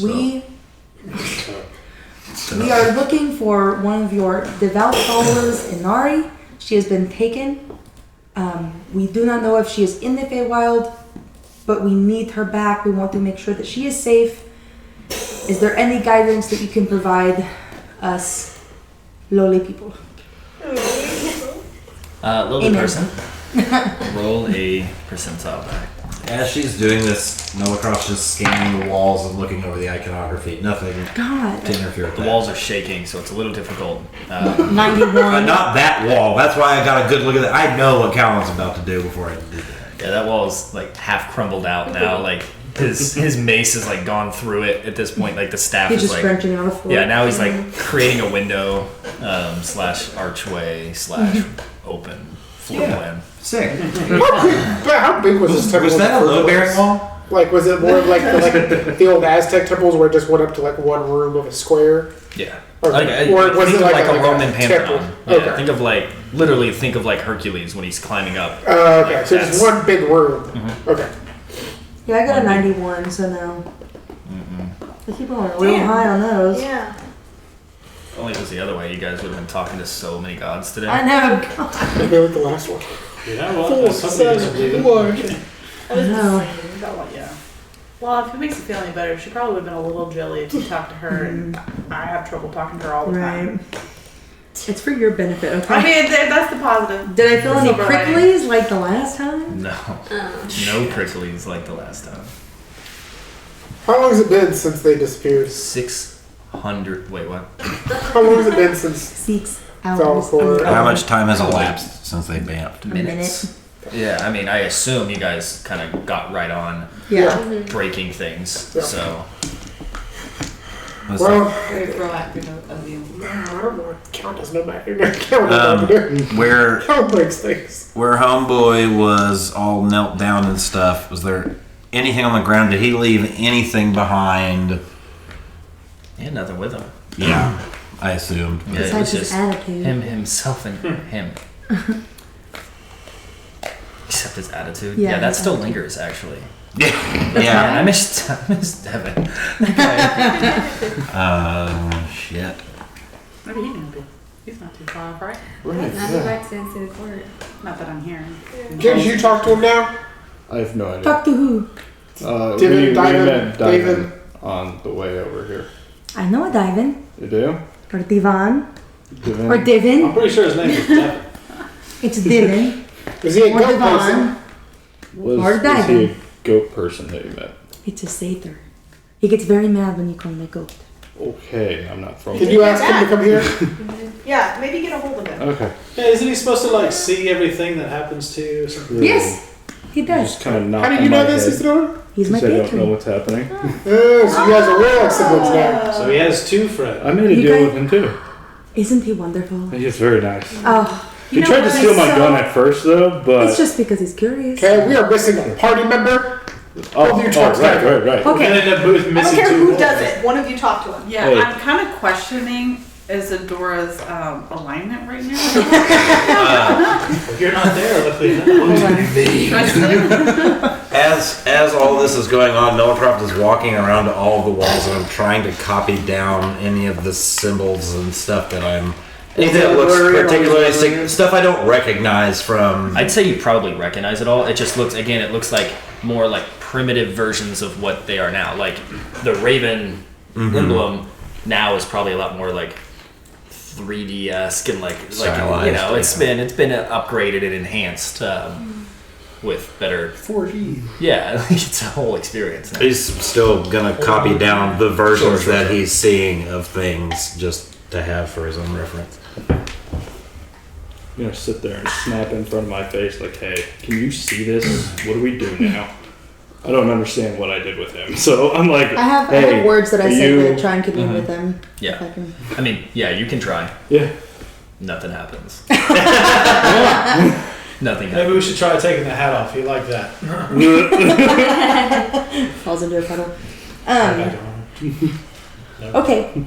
we are looking for one of your devout followers, Inari. She has been taken. We do not know if she is in the Feywild, but we need her back. We want to make sure that she is safe. Is there any guidance that you can provide us lowly people? Lowly Amen. person. Roll a percentile back. As she's doing this, Melicroft's just scanning the walls and looking over the iconography. Nothing God. to interfere with The that. walls are shaking, so it's a little difficult. 91. Not that wall. That's why I got a good look at that. I know what Callan's about to do before I do that. Yeah, that wall's like half crumbled out now. Like his mace is like gone through it at this point. Like the staff He's is just like crunching on the floor. yeah. Now he's like creating a window / archway / open floor plan. Sick. How big was this temple? Was that a load bearing wall? Like, was it more of like the old Aztec temples where it just went up to like one room of a square? Yeah. Or was think it of like a Roman temple? pantheon. Yeah, Okay. think of like Hercules when he's climbing up. Okay, so just one big room. Okay. Yeah, I got a 91, so no. I keep going real high on those. Yeah. Only it was the other way. You guys would have been talking to so many gods today. I know. Maybe like the last one. Yeah, well, 4, somebody doesn't believe 7, it. 1. I was No. just saying about what, yeah. Well, if it makes you feel any better, she probably would have been a little jelly if you talked to her, and I have trouble talking to her all the time. Right. It's for your benefit, okay? I mean, that's the positive. Did I feel any Silver lining. pricklies like the last time? No. No pricklies like the last time. How long has it been since they disappeared? 600. Wait, what? How long has it been since 6 Falcor? hours. How much time has elapsed since they vamped? Minutes. Yeah, I mean, I assume you guys kind of got right on Yeah. breaking things. Yeah. So, Well, Very proactive of you. I don't know. Count doesn't know matter. Count doesn't matter. Where Count breaks things. where homeboy was all knelt down and stuff, was there anything on the ground? Did he leave anything behind? he had nothing with him. Yeah, I assumed. Yeah, it was Besides his just attitude. himself, and him. Except his attitude. Yeah, Yeah, that his still attitude. lingers, actually. Yeah. Man, Yeah. I miss Devin. Shit. Maybe he knew it. He's not too far off, right? Now he writes into the court. Not that I'm hearing. Did you talk to him now? I have no idea. Talk to who? David, we Diamond, met David. Diamond on the way over here. I know a Divan. You do? Or Divan. Divin? Or Divin. I'm pretty sure his name is Devin. It's Divin. Is he a Or goat Divan. person? Was Or he a Diamond. goat person that you met? It's a satyr. He gets very mad when you call him a goat. Okay, I'm not from Did you ask him to come here? Yeah, maybe get a hold of him. Okay. Yeah, isn't he supposed to like see everything that happens to you or something? Really? Yes, he does. Just kind of knock How did on you my know this, head Isidore? He's my 'cause I don't know patron. what's happening. So you guys are real siblings now. So he has two friends. I made a You deal guys- with him too. Isn't he wonderful? He's very nice. Oh, He tried to steal my gun at first though, but it's just because he's curious. Okay, we are missing a party member. oh, you right, talk to right, him. right. We're gonna end up both I don't missing care two who wolves. does it. One of you talk to him. Yeah, Hey. I'm kind of questioning Isadora's alignment right now. If you're not there, luckily As all this is going on, Noacroft is walking around to all the walls, and I'm trying to copy down any of the symbols and stuff that I'm. Anything that looks particularly stuff I don't recognize from. I'd say you probably recognize it all. It just looks, again, it looks like more like primitive versions of what they are now. Like the Raven emblem now is probably a lot more like 3D-esque and like you Stylized, know, it's been upgraded and enhanced with better 4G. Yeah, it's a whole experience now. He's still gonna copy down the versions Sure. that he's seeing of things just to have for his own reference. You know, sit there and snap in front of my face like, hey, can you see this? What do we do now? I don't understand what I did with him. So I'm like, I have hey, words that I are said you- to try and communicate with them. Yeah. If I can. I mean, yeah, you can try. Yeah. Nothing happens. Nothing Maybe happens. we should try taking the hat off. You like that? Falls into a puddle. Okay. Okay.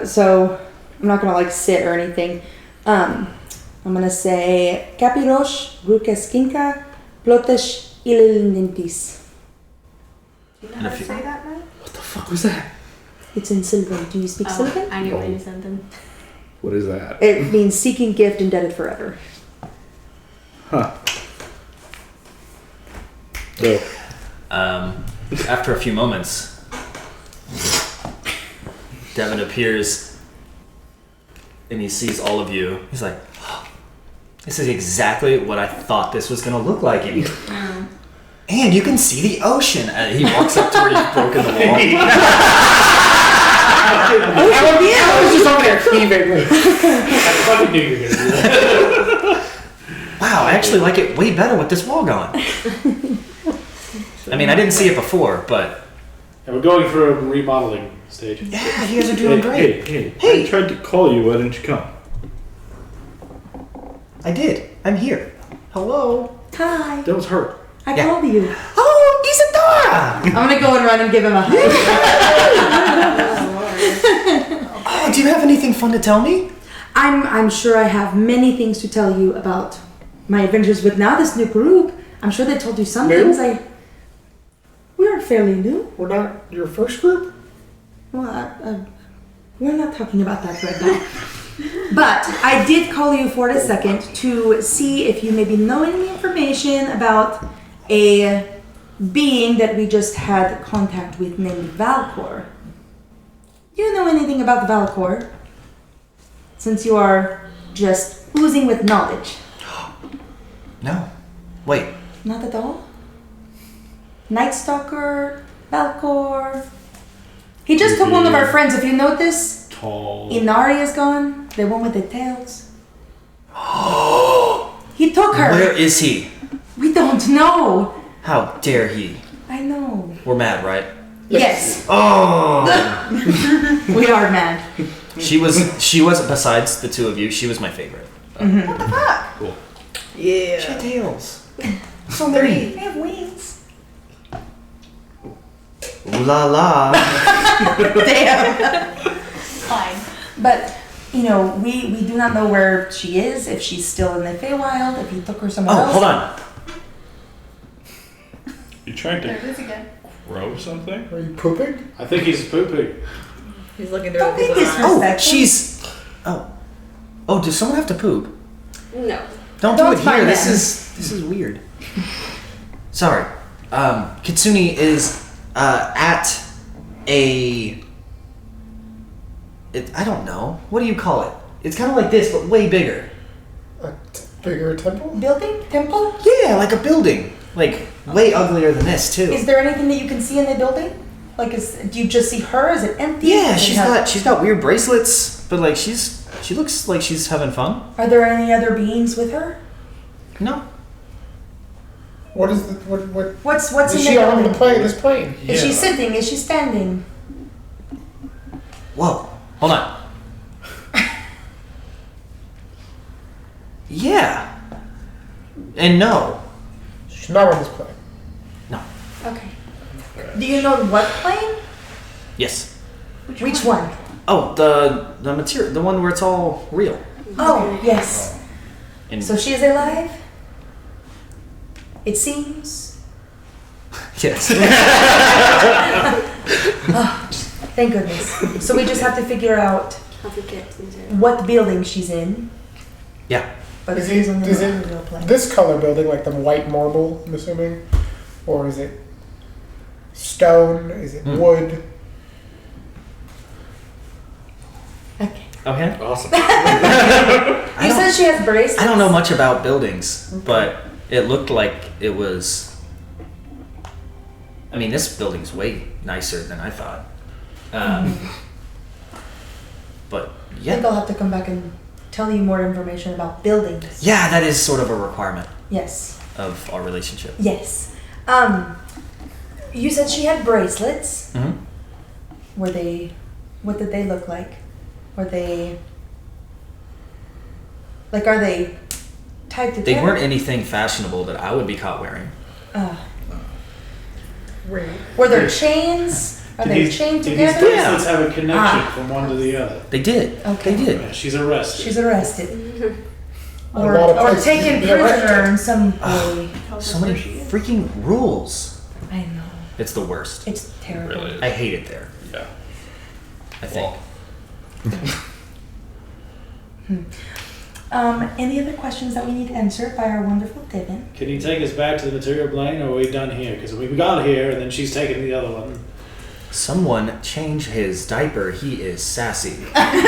So I'm not gonna like sit or anything. I'm gonna say Capirosh, Rukeskinka, Plotesh Ilnintis. Do you know how to say that, Matt? What the fuck was that? It's in Sylvan. Do you speak Sylvan? I knew when you sent them. What is that? It means seeking gift indebted forever. Huh. So, After a few moments, Devin appears and he sees all of you. He's like, oh, this is exactly what I thought this was going to look like in here. And you can see the ocean. And he walks up to where you've broken the wall. I was just over there heaving. I fucking knew you were gonna do that. Wow, I actually like it way better with this wall gone. I mean, I didn't see it before, but And we're going through a remodeling stage. yeah, you guys are doing great. hey, I tried to call you. Why didn't you come? I did. I'm here. Hello. Hi. That was her. I Yeah. called you. Oh, Isadora! I'm gonna go and run and give him a hug. Oh, do you have anything fun to tell me? I'm sure I have many things to tell you about my adventures with now this new group. I'm sure they told you some New? things. We're fairly new. We're not your first group? Well, we're not talking about that right now. But I did call you for a second to see if you maybe know any information about a being that we just had contact with named Valcor. Do you know anything about the Valcor? Since you are just oozing with knowledge. No. Wait. Not at all? Nightstalker, Valcor. He just took one of our friends. If you notice, Tall. Inari is gone. The one with the tails. He took her. Where is he? We don't know. How dare he? I know. We're mad, right? Yes. Oh! We are mad. She was, besides the two of you, she was my favorite. What the fuck? Cool. Yeah. She had tails. So they have wings. Ooh la la. Damn. Fine. But, you know, we do not know where she is, if she's still in the Feywild, if he took her somewhere else. Oh, hold on. You trying There it to is again. grow something? Are you pooping? I think he's pooping. He's looking through Don't be people's eyes. disrespectful. Oh, she's. Oh, does someone have to poop? No. Don't Don't do it here. find This them. is weird. Sorry. Kitsune is at a. I don't know. What do you call it? It's kind of like this, but way bigger. A bigger temple? Building? Temple? Yeah, like a building. Like way uglier than this too. Is there anything that you can see in the building? Like, do you just see her? Is it empty? Yeah, Does it have- she's got weird bracelets, but like she looks like she's having fun. Are there any other beings with her? No. What is the what What's is in she the on building? the plane? This plane? Is she sitting? Is she standing? Whoa. Hold on. Yeah. And no. She's not on this plane. No. Okay. Do you know what plane? Yes. Which one? Oh, the material, the one where it's all real. Oh, yes. And So she is alive? It seems. yes. Thank goodness. So we just have to figure out How to get into it. what building she's in. Yeah. But Is she's it- on the is it real plane. This color building, like the white marble, I'm assuming, or is it stone? Is it wood? Okay. Okay. Awesome. You said she has bracelets? I don't know much about buildings, but it looked like it was. I mean, this building's way nicer than I thought. But I think yeah, I'll have to come back and tell you more information about buildings. yeah, that is sort of a requirement Yes. of our relationship. Yes. You said she had bracelets. Mm-hmm. Were they? What did they look like? Were they? Like, are they tied together? They weren't anything fashionable that I would be caught wearing. Were there chains? Are they chained Did these together? bracelets have a connection Ah. from one to the other? They did. Okay. They did. Yeah, she's arrested. She's arrested. A Or, lot of or places taken to be arrested. prisoner in some way. So many freaking rules. I know. It's the worst. It's terrible. Really is. I hate it there. Yeah. I think. Any other questions that we need answered by our wonderful Devin? Can you take us back to the material plane, or are we done here? Because we got here, and then she's taking the other one. Someone change his diaper. He is sassy. I'm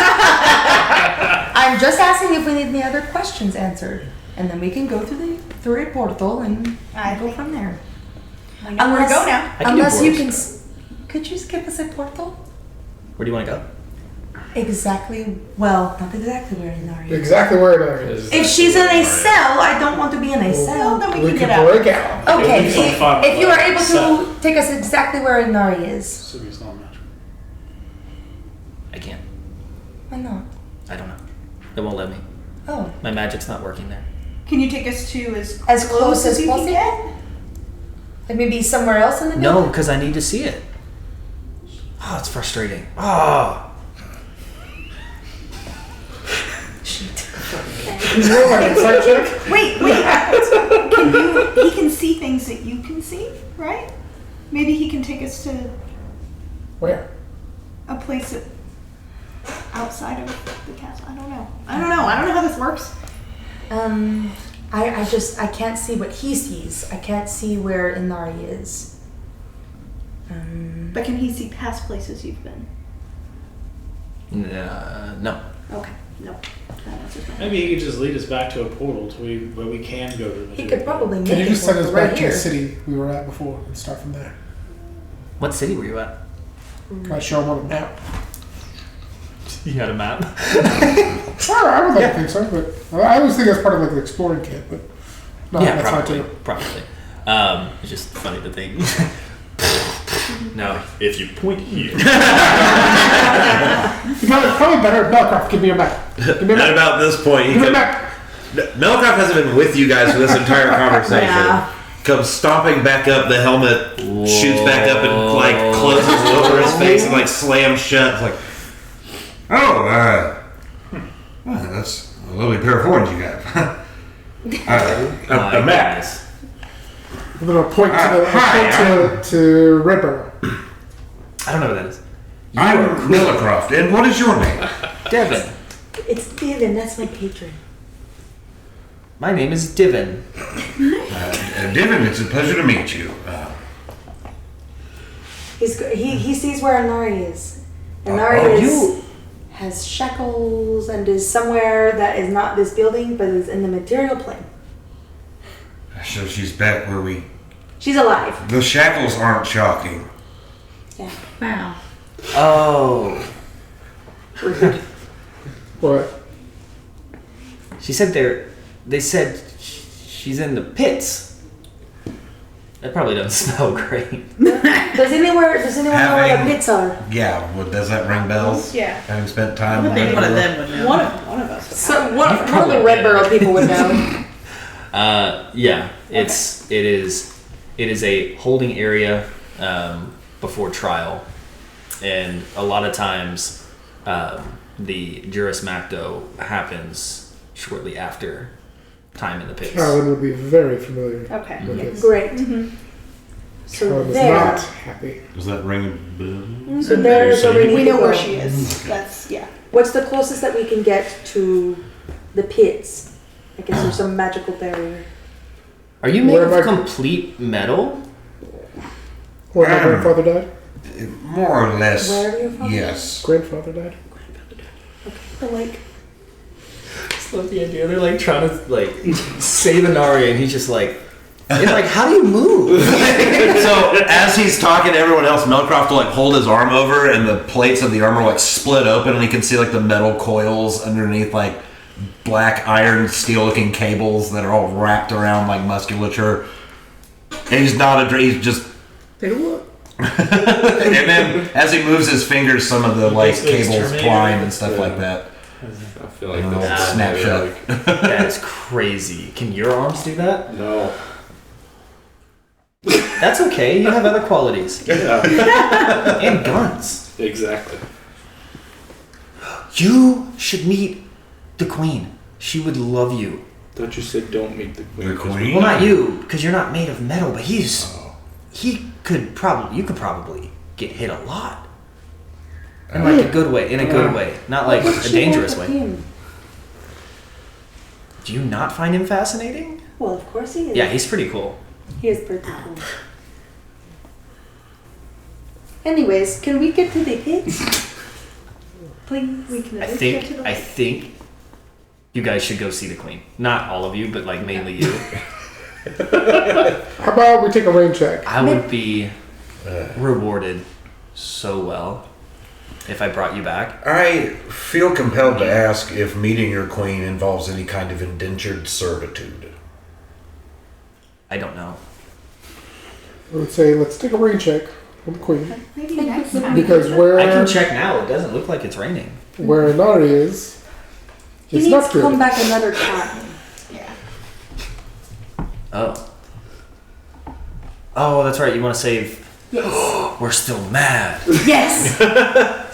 just asking if we need any other questions answered, and then we can go through a portal and I go from there. We know where to go now. I can do Unless you portals. can, could you give us a portal? Where do you want to go? Exactly. Well, not exactly where Inari is. Exactly where it is. If she's in a cell, I don't want to be in a cell. Then we We can can get out. break out. Okay, It's not fun, if you are but able so- to take us exactly where Inari is. Assuming it's not magical. I can't. Why not? I don't know. It won't let me. Oh, My magic's not working there. Can you take us to as as close as you possible. can get? Like maybe somewhere else in the No, building? because I need to see it. Oh, it's frustrating. Oh. Wait. He can see things that you can see, right? Maybe he can take us to Where? a place outside of the castle. I don't know how this works. I can't see what he sees. I can't see where Inari is. But can he see past places you've been? No. Okay, no. That answers my Maybe he could just lead us back to a portal where we can go to the He could probably make Can you it just send us right back here. to the city we were at before and start from there? What city were you at? Can I show him on a map? You had a map? Well, I would like to think so, but I always think that's part of like the exploring kit, but no, yeah, that's probably. not true. Probably. It's just funny to think. Now, if you point here. Probably better. Melcroft, give me your map. Give me a At map. about this point, Give me a map. Melcroft hasn't been with you guys for this entire conversation. Yeah. Comes stomping back up, the helmet shoots back up and like closes over his face and like slams shut. It's like, that's a lovely pair of horns you got. My a map. goodness. I'm gonna point to Redborough. I don't know what that is. I'm Millicroft, and what is your name? Devin. It's Divin, that's my patron. My name is Divin. Divin, it's a pleasure to meet you. He sees where Inari is. Inari has shackles and is somewhere that is not this building, but is in the material plane. So she's back where we... She's alive. The shackles aren't shocking. Yeah. Wow. Oh. What? She said they said she's in the pits. That probably doesn't smell great. Does anyone know where the pits are? Yeah, well, does that ring bells? Yeah. Having spent time on One of it. them would know. One of us. So one of the Redborough people would know. Yeah, it is a holding area before trial, and a lot of times the Juris Macto happens shortly after time in the pits. Callan would be very familiar. Okay. with this. Great. So Callan was there. not happy. Does that ring a bell? So there's where We know where go. she is. That's What's the closest that we can get to the pits? I guess there's some magical barrier. Are you made Where of am I- complete metal? Where my grandfather died? More or less. Where are your father? Yes. Grandfather died. The lake. I just love the idea. They're like trying to like save Inari, and he's just like, how do you move? So as he's talking to everyone else, Melcroft will like hold his arm over, and the plates of the armor like split open, and he can see like the metal coils underneath, like black iron steel looking cables that are all wrapped around like musculature. And he's not he's just and then as he moves his fingers, some of the like cables twine and stuff like that. I feel like Oh, that's snap shut. That is crazy. Can your arms do that? No. That's okay. You have other qualities. Yeah. And guns. Exactly. You should meet the queen. She would love you. Thought you said don't meet the queen. The queen? Well, not you, because you're not made of metal, but you could probably get hit a lot. In like a good way, not like What would a she dangerous want with way. him? Do you not find him fascinating? Well, of course he is. Yeah, he's pretty cool. He is pretty cool. Anyways, can we get to the pits? Please. We can I think you guys should go see the queen. Not all of you, but like mainly you. How about we take a rain check? I would be rewarded so well if I brought you back. I feel compelled to ask if meeting your queen involves any kind of indentured servitude. I don't know. I would say let's take a rain check on the queen. Maybe next time. Because where I can check now. It doesn't look like it's raining. where Inari is, He it's needs not to good. come back another time. Yeah. Oh. Oh, that's right. You want to save. Yes. We're still mad. Yes.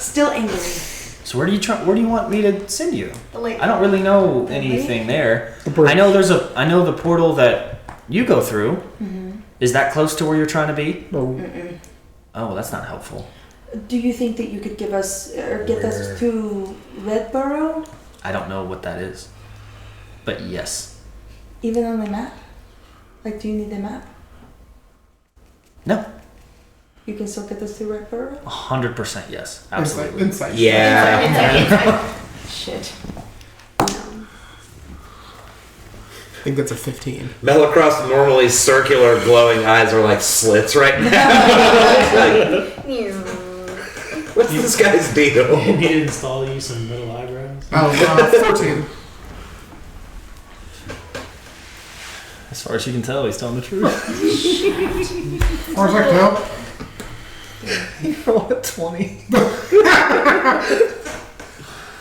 Still angry. So where do you want me to send you? The lake. I don't really know anything there. The bridge. I know the portal that you go through. Mm-hmm. Is that close to where you're trying to be? No. Mm-mm. Oh, that's not helpful. Do you think that you could give us or get us to Redborough, I don't know what that is. But yes. even on the map? Like, do you need the map? No. You can still get us to Redborough? 100% yes. Absolutely. Insight. Yeah. Shit. I think that's a 15. Mellacroft's normally circular, glowing eyes are like slits right now. What's this guy's deal? You need to install you some middle eyebrows. Oh, 14. As far as you can tell, he's telling the truth. As far as I can tell. You rolled a 20.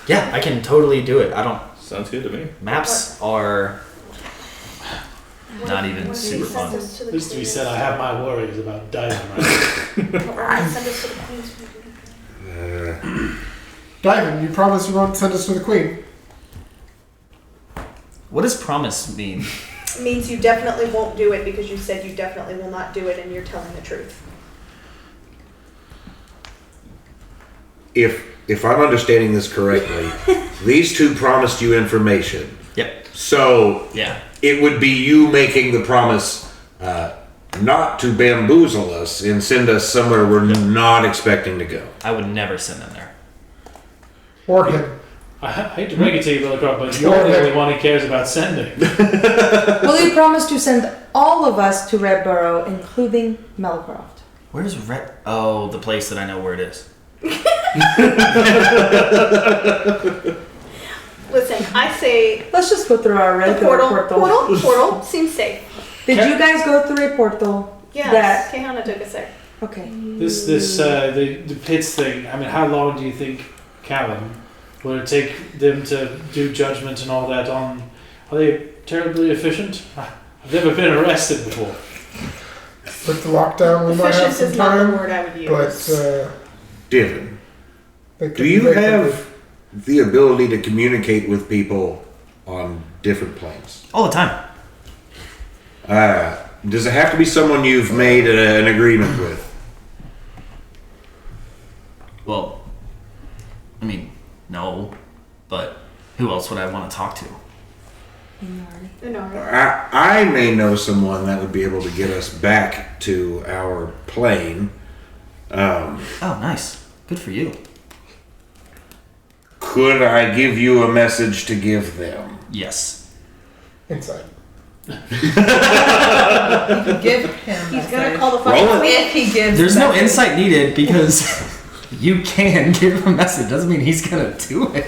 Yeah, I can totally do it. I don't. Sounds good to me. Maps are not even super fun. Used to be said, I have my worries about dynamite. Diamond, you promised you won't send us to the Queen. What does promise mean? It means you definitely won't do it because you said you definitely will not do it and you're telling the truth. If I'm understanding this correctly, these two promised you information. Yep. So Yeah. it would be you making the promise not to bamboozle us and send us somewhere we're not expecting to go. I would never send them there. Or him. I hate to break it to you, Billicroft, but you're the only one who cares about sending. Will you promise to send all of us to Redborough, including Mellcroft? Where's Red? Oh, the place that I know where it is. Listen, I say Let's just go through our the regular portal seems safe. Did you guys go through a portal? Yes, Caehanna took us there. Okay. The pits thing. I mean, how long do you think, Callan, would it take them to do judgment and all that on? Are they terribly efficient? I've never been arrested before. With the lockdown, we might have Efficient some is not the time. word I would use. But Divin, they could do you make have the ability to communicate with people on different planes? All the time. Does it have to be someone you've made an agreement with? Well, I mean, no, but who else would I want to talk to? I may know someone that would be able to get us back to our plane. Oh, nice. Good for you. Could I give you a message to give them? Yes. Inside. Give him. He's gonna call the fucking Roll it. If he gives. There's no message. insight needed because you can give him a message. Doesn't mean he's gonna do it.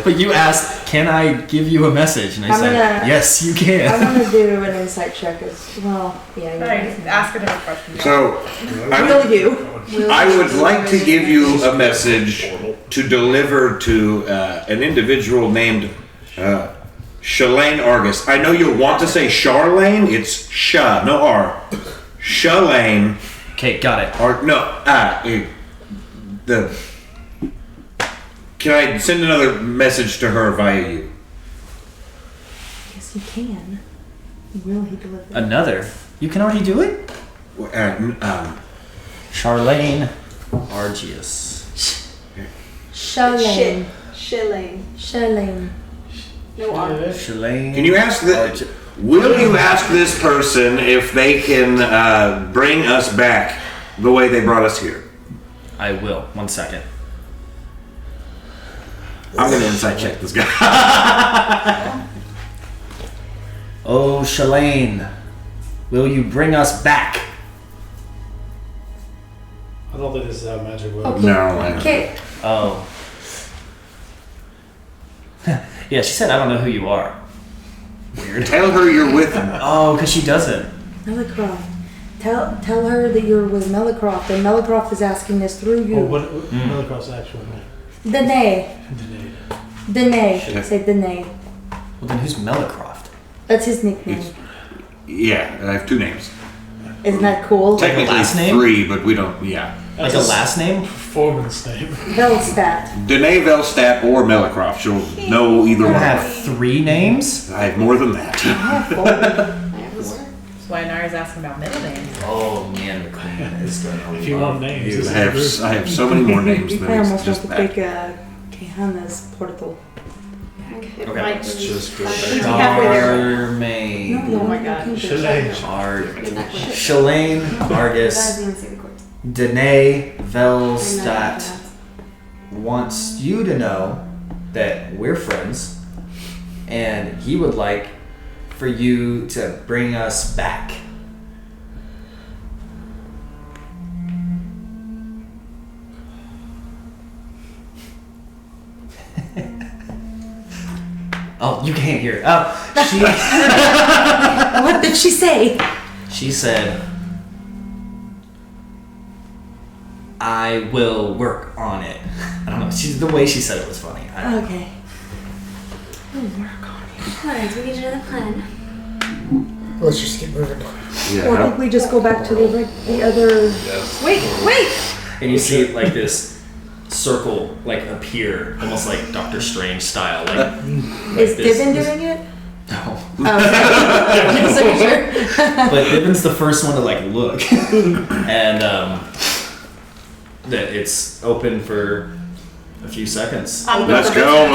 But you asked, "Can I give you a message?" And I said, "Yes, you I can." want to do an insight check as well. Yeah, you Alright, ask her different questions. So, Will you? I would like to give you a message to deliver to an individual named Shalane Argus. I know you'll want to say Charlane. It's Sha, no R. Shalane. Okay, got it. Or no, Can I send another message to her via you? Yes, you can. Will he deliver? Another. You can already do it. Charlane Argius. Shalane. Shilling. Shalane. No R. Charlane. Can you ask the? Will you ask this person if they can bring us back the way they brought us here? I will. 1 second. I'm gonna insight check this guy. Oh, Shalane, will you bring us back? I don't think this is how magic works. Okay. No, I don't. Okay. Oh. Yeah, she said, I don't know who you are. Weird. Tell her you're with them. Oh, because she doesn't. Mellcroft. Tell her that you're with Mellcroft, and Mellcroft is asking this through you. Oh, what Mellcroft's actual name? Danae. Danae. Say Danae. Well, then who's Mellcroft? That's his nickname. Yeah, I have two names. Isn't that cool? Technically last name? 3, but we don't. Yeah. Like a last name? Performance name. Veldstat. Danae Velstadt or Melicroft. She'll know either You one. have 3 names? I have more than that. I have 4. That's why Nara's asking about middle names. Oh man, the queen is gonna If you want names, You this is have, the group. I have so many more names I than almost it's just have to that. take Caehanna's portal. It Okay. might It's be just good. halfway there. Charmaine. No, Oh my God. Shalane. Shalane, Argus, Danae Velstadt wants you to know that we're friends, and he would like for you to bring us back. Oh, you can't hear it. What did she say? She said, I will work on it. I don't know. The way she said it was funny. Okay. Alright, we need another plan. Let's just keep moving. Yeah. Or I think we just go back to the other. Wait! And you see like this circle like appear, almost like Doctor Strange style. Like Is this. Divin doing it? No. Oh, so sure. But Ibn's the first one to like look. And that it's open for a few seconds. Let's go.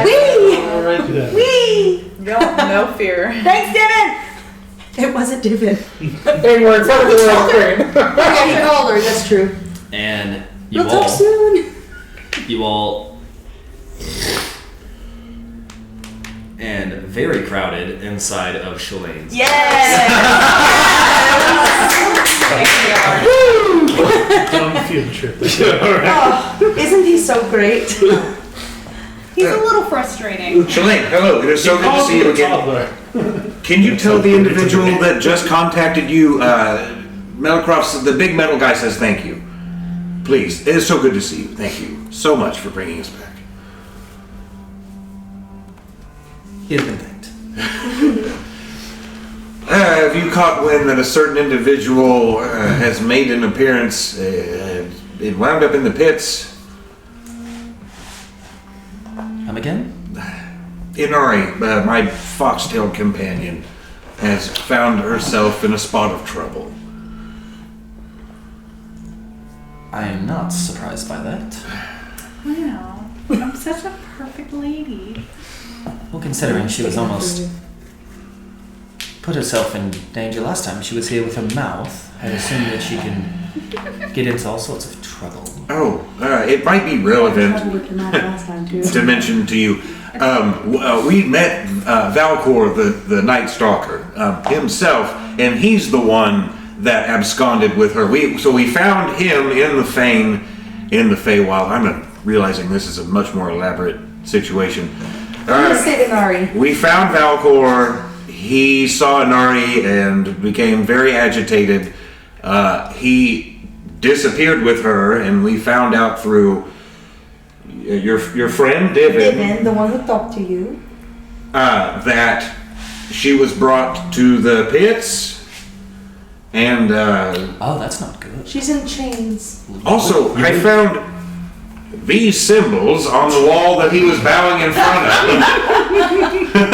Wee! Alright then. Wee! No fear. Thanks, Divin! It wasn't Divin. Hey, we're in front of the world screen. Okay, you're older, that's true. And you We'll talk all soon. and very crowded inside of Shalane's. Done field trip. Oh, isn't he so great? He's a little frustrating. Shalane, hello. It is so good to see you again. Can you tell the individual that just contacted you, Melicroft's, the big metal guy says thank you. Please. It is so good to see you. Thank you so much for bringing us back. He has been thanked. Have you caught wind that a certain individual has made an appearance? It wound up in the pits. Come again? Inari, my foxtail companion, has found herself in a spot of trouble. I am not surprised by that. Wow. I'm such a perfect lady. Well, considering she was almost put herself in danger last time she was here with her mouth, I assume that she can get into all sorts of trouble. Oh, it might be relevant to mention to you. We met Valcor, the Nightstalker, himself, and he's the one that absconded with her. So we found him in the Fane, in the Feywild. I'm not realizing this is a much more elaborate situation. I'm gonna say Inari. We found Valcor. He saw Inari and became very agitated. He disappeared with her, and we found out through your friend Divin, the one who talked to you. that she was brought to the pits, and Oh, that's not good. She's in chains. also I found these symbols on the wall that he was bowing in front of.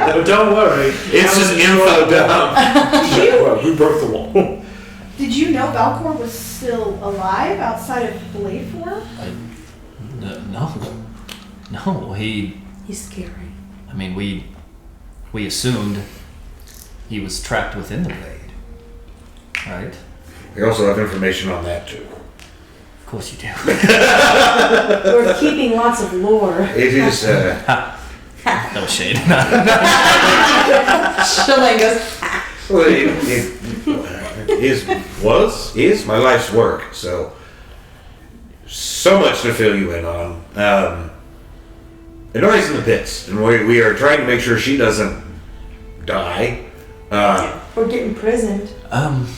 But don't worry. It's just info dump. Well, who broke the wall? Did you know Valcor was still alive outside of blade form? No, he. He's scary. I mean, we assumed he was trapped within the blade, right? We also have information on that too. Of course you do. We're keeping lots of lore. It is. No shade. Shalane goes, Well, is my life's work. So much to fill you in on. Inari's in the pits, and we are trying to make sure she doesn't die. or get imprisoned.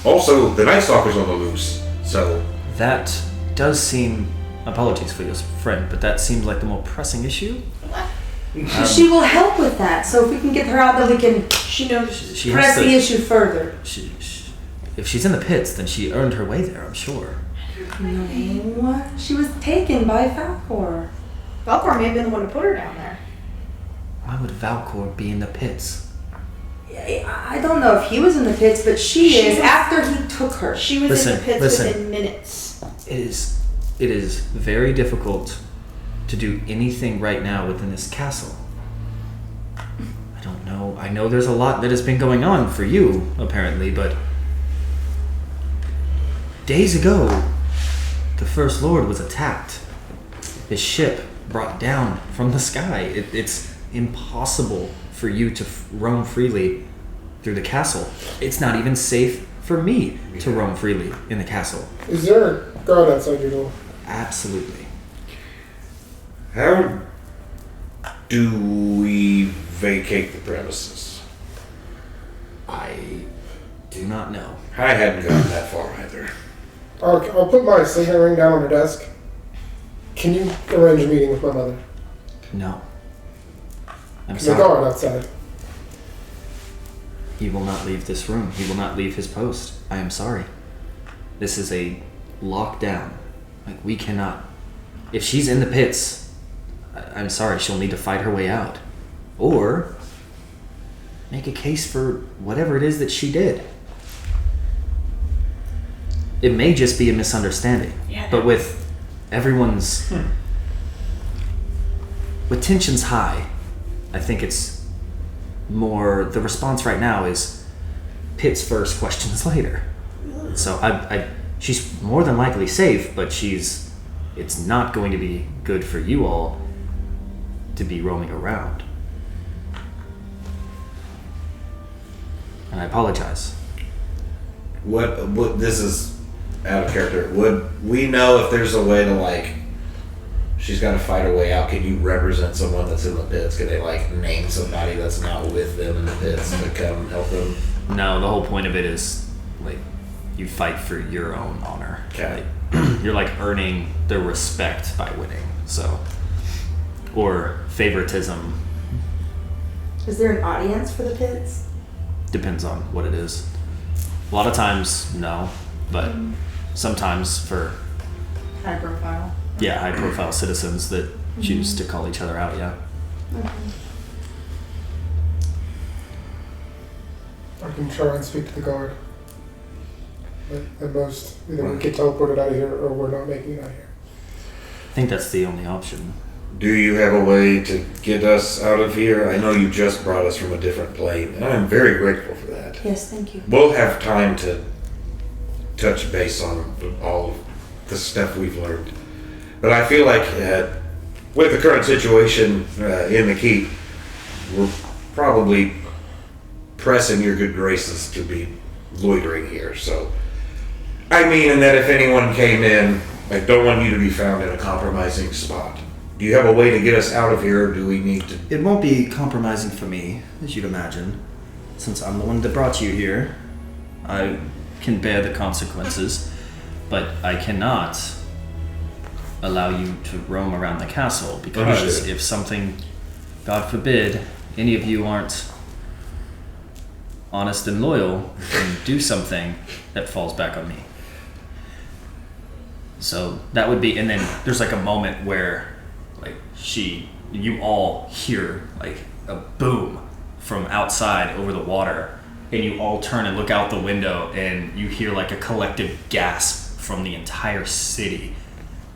Also, the Nightstalker's on the loose, so That does seem. Apologies for your friend, but that seems like the more pressing issue. She will help with that. So if we can get her out, then we can She knows. She press has the to, issue further. if she's in the pits, then she earned her way there, I'm sure. No, she was taken by Falcor. Valcor may have been the one to put her down there. Why would Valcor be in the pits? I don't know if he was in the pits, but she is. After he took her, She was in the pits within minutes. It is very difficult to do anything right now within this castle. I don't know. I know there's a lot that has been going on for you, apparently, but days ago, the First Lord was attacked. His ship brought down from the sky. It's impossible for you to roam freely through the castle. It's not even safe for me to roam freely in the castle. Is there a guard outside your door? Absolutely. How do we vacate the premises? I do not know. I hadn't gotten that far either. I'll put my signet ring down on her desk. Can you arrange a meeting with my mother? No. I'm The sorry. guard outside. He will not leave this room. He will not leave his post. I am sorry. This is a lockdown. Like, we cannot... If she's in the pits, I'm sorry, she'll need to fight her way out. Or make a case for whatever it is that she did. It may just be a misunderstanding. Yeah. But with everyone's... With tensions high, I think it's more... The response right now is pits first, questions later. So she's more than likely safe, but it's not going to be good for you all to be roaming around. And I apologize. What this is out of character. Would we know if there's a way to, like, she's got to fight her way out? Can you represent someone that's in the pits? Can they, like, name somebody that's not with them in the pits to come help them? No, the whole point of it is, like, you fight for your own honor. Okay. Like, you're, like, earning the respect by winning. So, or favoritism, is there an audience for the pits? depends on what it is. A lot of times, no, but sometimes for High profile. high profile citizens that choose to call each other out. Yeah. I can try and speak to the guard. But at most, either we get teleported out of here or we're not making it out of here. I think that's the only option. Do you have a way to get us out of here? I know you just brought us from a different plane, and I'm very grateful for that. Yes, thank you. We'll have time to touch base on all of the stuff we've learned. But I feel like with the current situation in the keep, we're probably pressing your good graces to be loitering here. So, I mean, and that if anyone came in, I don't want you to be found in a compromising spot. Do you have a way to get us out of here, or do we need to... It won't be compromising for me, as you'd imagine. Since I'm the one that brought you here, I can bear the consequences, but I cannot allow you to roam around the castle, because Understood. if something, God forbid, any of you aren't honest and loyal and do something, that falls back on me. So that would be, and then there's like a moment where like you all hear like a boom from outside over the water, and you all turn and look out the window, and you hear like a collective gasp from the entire city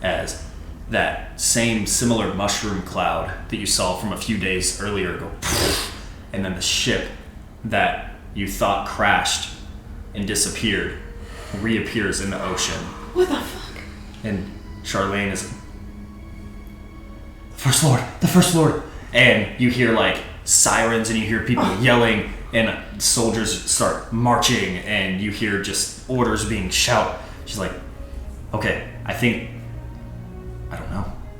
as that same similar mushroom cloud that you saw from a few days earlier go and then the ship that you thought crashed and disappeared reappears in the ocean. What the fuck? And Charlene is the First Lord. And you hear like sirens, and you hear people yelling, and soldiers start marching, and you hear just orders being shouted. She's like, okay, I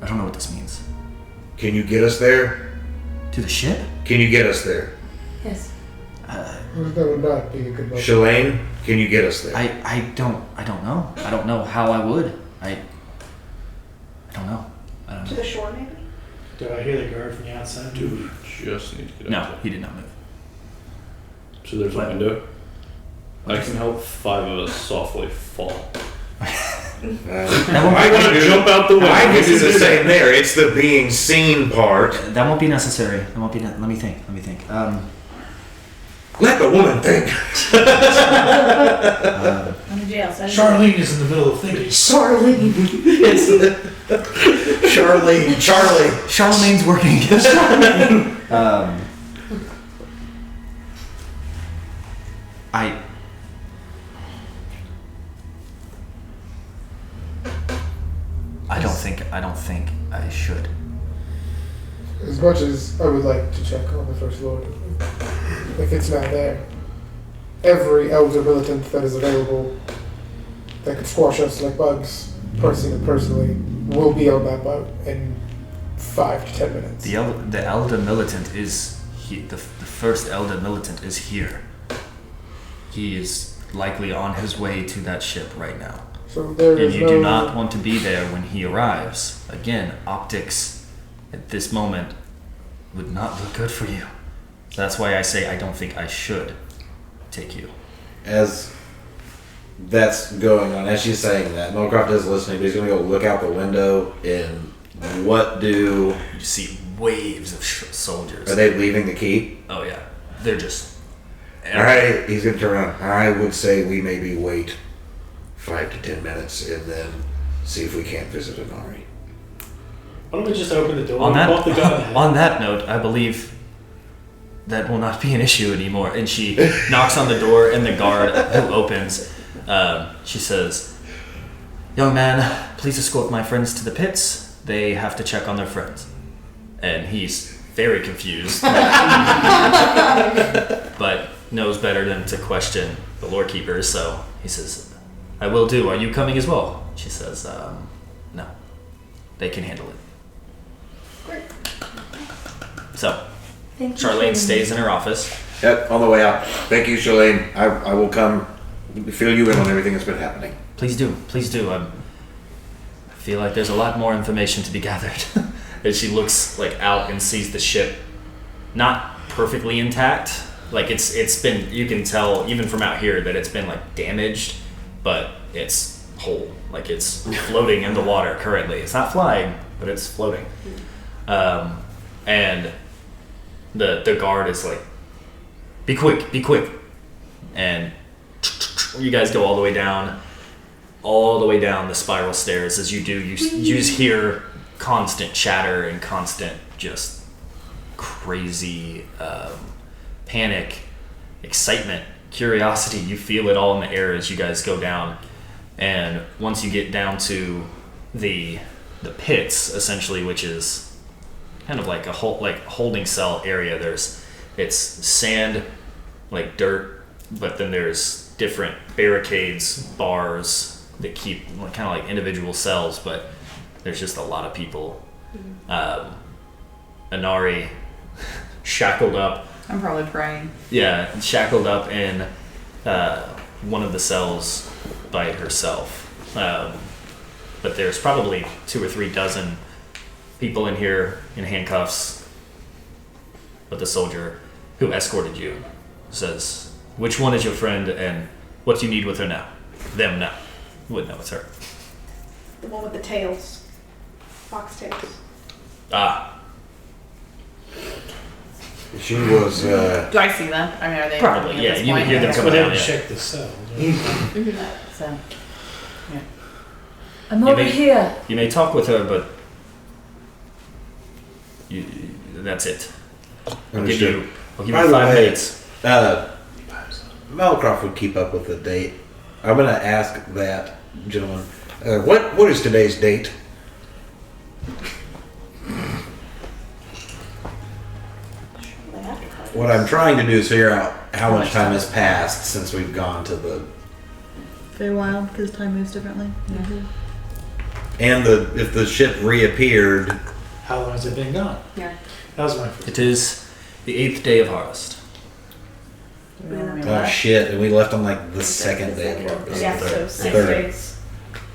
don't know what this means. Can you get us there? To the ship? Can you get us there? Yes. That would not be a good motion. Shalane, can you get us there? I don't know. I don't know how I would. I don't know. To the shore, maybe? Do I hear the guard from the outside? Do we just need to get No, out? he did not move. So there's a What? window. I can help 5 of us softly fall. That won't I be- want to jump out the window. I can do the same there. It's the being seen part. That won't be necessary. That won't be. Let me think. Let the woman think. On the jail side. Charlene is in the middle of thinking. Charlene. It's Charlie. Charlemagne's working. I don't think I should. As much as I would like to check on the First Lord, if it's not there, every elder militant that is available that could squash us like bugs, personally, will be on that boat in 5 to 10 minutes. The elder militant is the first elder militant is here. He is likely on his way to that ship right now. So there And is you no... do not want to be there when he arrives. Again, optics at this moment would not look good for you. That's why I say I don't think I should take you. As that's going on, as she's saying that, Melcroft is listening, but he's going to go look out the window and what do... You see waves of soldiers. Are they leaving the keep? Oh yeah, they're just... Alright, he's going to turn around. I would say we maybe wait 5 to 10 minutes and then see if we can't visit Inari. Why don't we just open the door On and pop the gun? that, on that note, I believe that will not be an issue anymore. And she knocks on the door, and the guard who opens, she says, "Young man, please escort my friends to the pits. They have to check on their friends." And he's very confused, but knows better than to question the lore keepers. So he says, "I will do. Are you coming as well?" She says, "No, they can handle it." So Charlene stays in her office. Yep, on the way out. Thank you, Charlene. I will come fill you in on everything that's been happening. Please do. I feel like there's a lot more information to be gathered. And she looks like out and sees the ship not perfectly intact. Like it's been, you can tell even from out here that it's been like damaged, but it's whole. Like it's floating in the water currently. It's not flying, but it's floating. And the guard is like, be quick. And you guys go all the way down the spiral stairs. As you do, you just hear constant chatter and constant just crazy panic, excitement, curiosity. You feel it all in the air as you guys go down. And once you get down to the pits, essentially, which is kind of like a holding cell area. It's sand, like dirt, but then there's different barricades, bars that keep kind of like individual cells, but there's just a lot of people. Inari shackled up. I'm probably praying. Yeah, shackled up in one of the cells by herself. But there's probably 2 or 3 dozen people in here in handcuffs. But the soldier who escorted you says, "Which one is your friend and what do you need with her now?" Them now. You wouldn't know it's her. The one with the tails. Fox tails. Ah, She was, Do I see them? I mean, are they probably, at yeah. this You would point? hear them Okay. coming But down. then Yeah. check the cell. So, I'm You over may- here. You may talk with her, but that's it. I'll give Understood. you By 5 the way, minutes. Malcroft would keep up with the date. I'm going to ask that gentleman, what is today's date? What I'm trying to do is figure out how much time has passed since we've gone to the... Feywild, because time moves differently. And if the ship reappeared... How long has it been gone? Yeah. That was my first. It is the 8th day of harvest. Oh shit, and we left on like the second day of harvest. Yeah, The so third. 6 Third. days.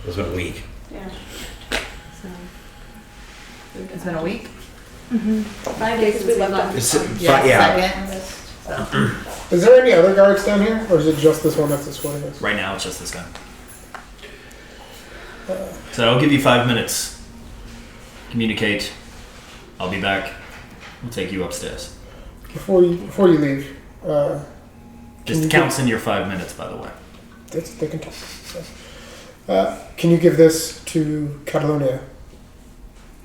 It was been a week. Yeah. So, It's been a week. 5 days since we left. Is there any other guards down here, or is it just this one that's escorting us? Right now, it's just this guy. So I'll give you 5 minutes. Communicate. I'll be back. We'll take you upstairs. Before you leave, Just counts in your 5 minutes, by the way. they can talk. Can you give this to Catalonia?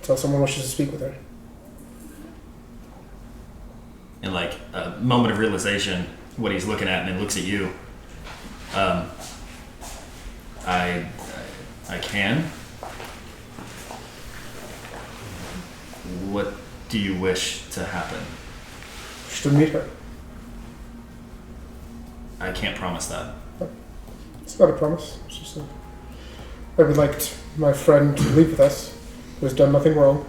Tell someone wishes to speak with her. In like a moment of realization, what he's looking at, and then looks at you. I can. What do you wish to happen? Wish to meet her. I can't promise that. It's not a promise. It's just I would like my friend to leave with us, who has done nothing wrong.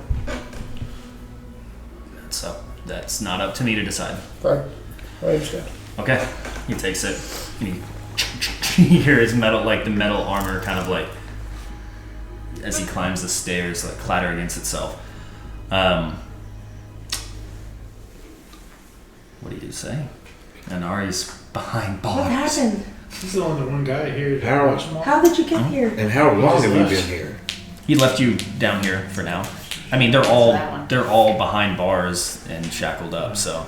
So that's not up to me to decide. I understand. Okay. He takes it, and you hear his metal, like the metal armor, kind of like as he climbs the stairs, like clatter against itself. What do you say? And Ari's behind bars. What happened? He's the only one guy here. How did you get here? And how long have we been here? He left you down here for now. I mean, they're all behind bars and shackled up. So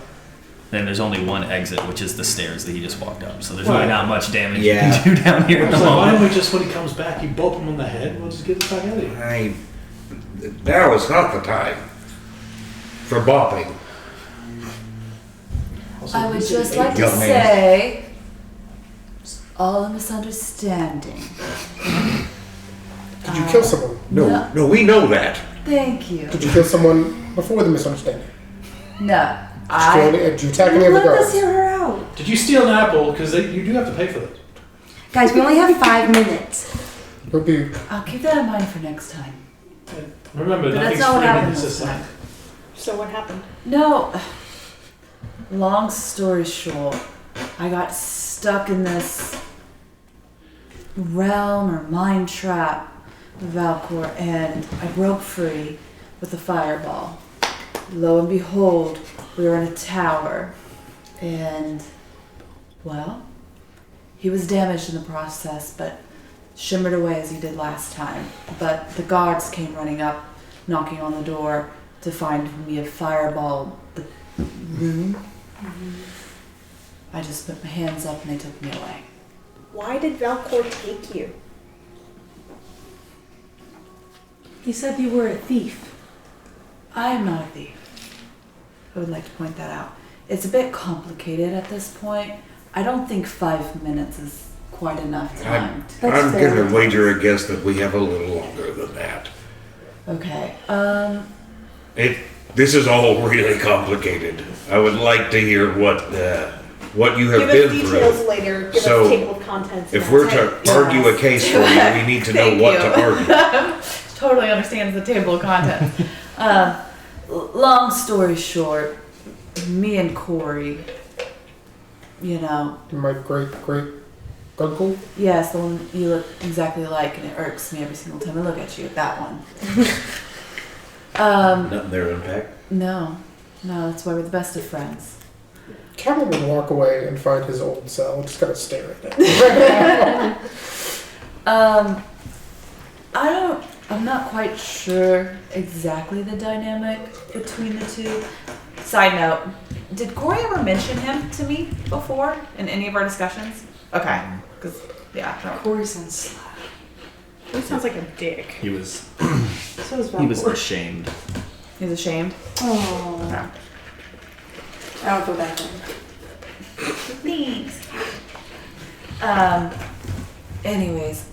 then there's only one exit, which is the stairs that he just walked up. So there's really not much damage you can do down here at the moment. Why don't we just, when he comes back, you bump him on the head? We'll just get the fuck out of here. Now is not the time for bopping. I would just like to say, it's all a misunderstanding. Did you kill someone? No, we know that. Thank you. Did you kill someone before the misunderstanding? No. Did you attack any of the Let us guards? hear her out. Did you steal an apple? Because you do have to pay for that. Guys, we only have 5 minutes. I'll keep that in mind for next time. Remember, But nothing's that's not what free in happened this this society. time. So what happened? No. Long story short, I got stuck in this realm or mind trap of Valcor, and I broke free with a fireball. Lo and behold, we were in a tower, and, well, he was damaged in the process, but shimmered away as he did last time. But the guards came running up, knocking on the door to find me a fireball the room. I just put my hands up and they took me away. Why did Valcor take you? He said you were a thief. I am not a thief. I would like to point that out. It's a bit complicated at this point. I don't think 5 minutes is quite enough time. I'm going to wager a guess that we have a little longer than that. Okay. This is all really complicated. I would like to hear what you have been through. Give us details later. Give us table of contents. If we're to argue a case for you, we need to know what to argue. Totally understands the table of contents. Long story short, me and Corey, My great uncle? Yes, the one you look exactly like, and it irks me every single time I look at you. That one. Nothing there to unpack? No, that's why we're the best of friends. Callan would walk away and find his old cell and just kind of stare at it. I'm not quite sure exactly the dynamic between the two. Side note, did Corey ever mention him to me before in any of our discussions? Okay, because, Corey sounds slack. He sounds like a dick. He was So is he was Valcor. ashamed. He's ashamed. Oh. Okay. I'll go back in. Thanks. Anyways,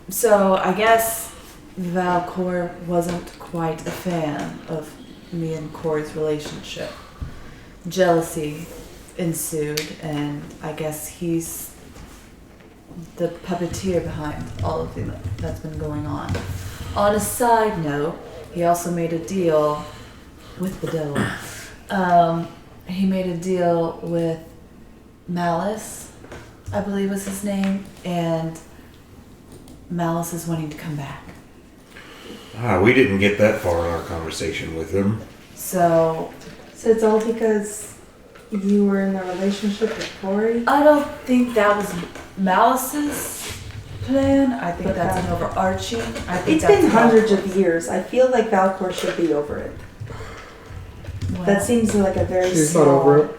so I guess Valcor wasn't quite a fan of me and Corey's relationship. Jealousy ensued, and I guess he's the puppeteer behind all of that's been going on. On a side note, he also made a deal with the devil. He made a deal with Malice, I believe was his name, and Malice is wanting to come back. We didn't get that far in our conversation with him. So it's all because you were in a relationship with Corey? I don't think that was Malice's plan. I think But that's an overarching. I think It's that's been hundreds of Valcor's. years. I feel like Valcor should be over it. Well, That seems like a very She's small... not over it.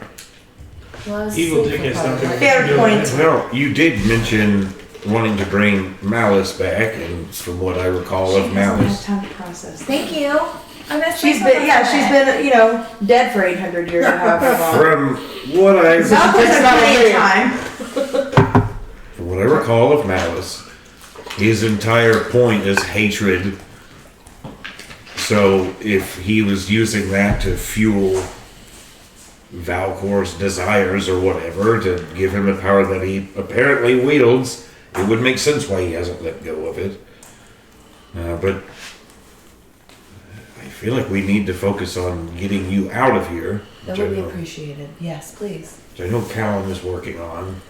well, let's Evil see dick for is part not of gonna it. Fair do point. anything. Well, you did mention wanting to bring Malice back, and from what I recall She of hasn't Malice, had time to process. Thank you. I missed She's been, you know, dead for 800 years or however long. from what I Valcor's had plenty of time. from what I recall of Malice, his entire point is hatred. So if he was using that to fuel Valcor's desires or whatever, to give him a power that he apparently wields, it would make sense why he hasn't let go of it. But I feel like we need to focus on getting you out of here. That which would be I know- appreciated. Yes, please. which I know Callan is working on.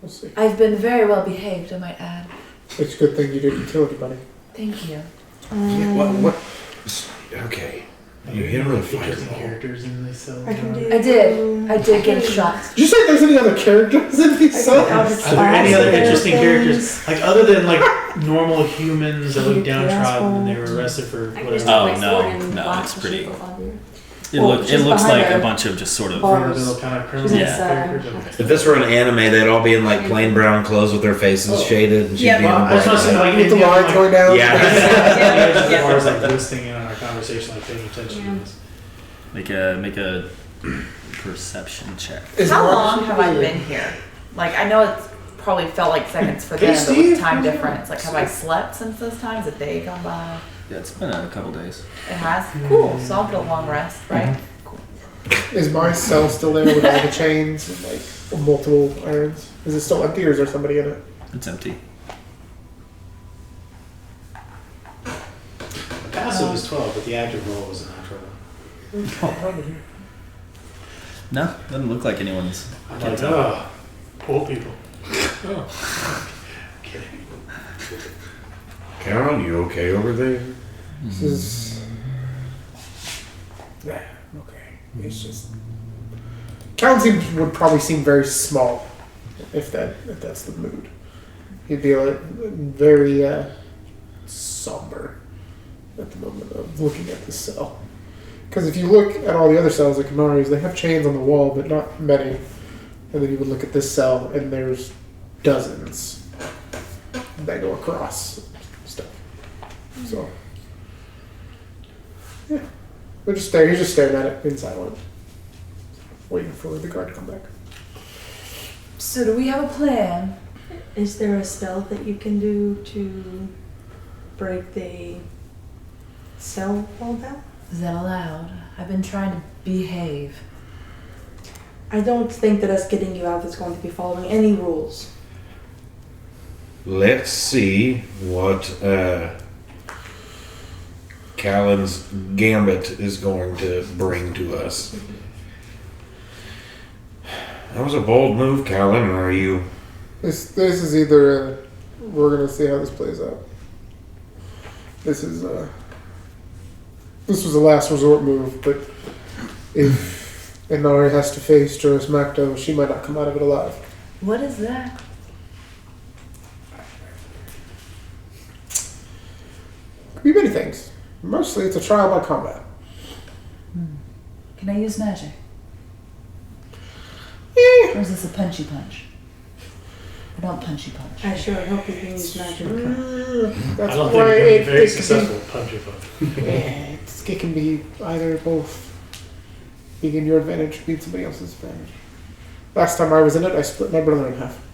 We'll see. I've been very well behaved, I might add. It's a good thing you didn't kill anybody. Thank you. Yeah, what? Okay. You hit him with a Interesting fireball. characters in this cell. I can do... I did get a shot. Did you say there's any other characters in these cells? Are there any other interesting characters, like other than like normal humans that look downtrodden and they were arrested for I can just whatever? take my sword and no, blast it's the pretty- shield on you. It, Well, it she's looks behind like her. a bunch of just sort of. Run-of-the-mill kind of criminal She's characters. If this were an anime, they'd all be in like plain brown clothes with their faces shaded, and she'd Yeah, be in Well, I just want to say, black. like, With the any of lines going down? Yeah. as far as like listening in on our conversation, like paying attention to this. Make a perception check. How long have I been here? Like, I know it's probably felt like seconds for them, but with time difference, like, have I slept since those times? A day gone by? Yeah, it's been a couple days. It has? Cool. So I'll get a long rest, right? Is my cell still there with all the chains and like multiple irons? Is it still empty or is there somebody in it? It's empty. The passive is 12, but the active roll was a natural one. No, doesn't look like anyone's. I'm Can't like, tell. oh, old people. Oh. Kidding. Callan, you okay over there? This is. Yeah, okay. It's just. Callan would probably seem very small, if that's the mood. He'd be like very somber at the moment of looking at this cell. Because if you look at all the other cells like Kamari's, they have chains on the wall, but not many. And then you would look at this cell, and there's dozens that go across stuff. So, yeah. They're just there. He's just staring at it in silence, waiting for the guard to come back. So do we have a plan? Is there a spell that you can do to break the cell wall down? Is that allowed? I've been trying to behave. I don't think that us getting you out is going to be following any rules. Let's see what Callan's gambit is going to bring to us. That was a bold move, Callan. Are you? This is either we're gonna see how this plays out. This was a last resort move, but if Inari has to face Juris Macto, she might not come out of it alive. What is that? Could be many things. Mostly it's a trial by combat. Can I use magic? Or is this a punchy punch? I don't punchy punch. I sure hope you can use magic. That's I don't why think you're very it successful punch your phone. it can be either or both. Being in your advantage, being somebody else's advantage. Last time I was in it, I split my brother in half.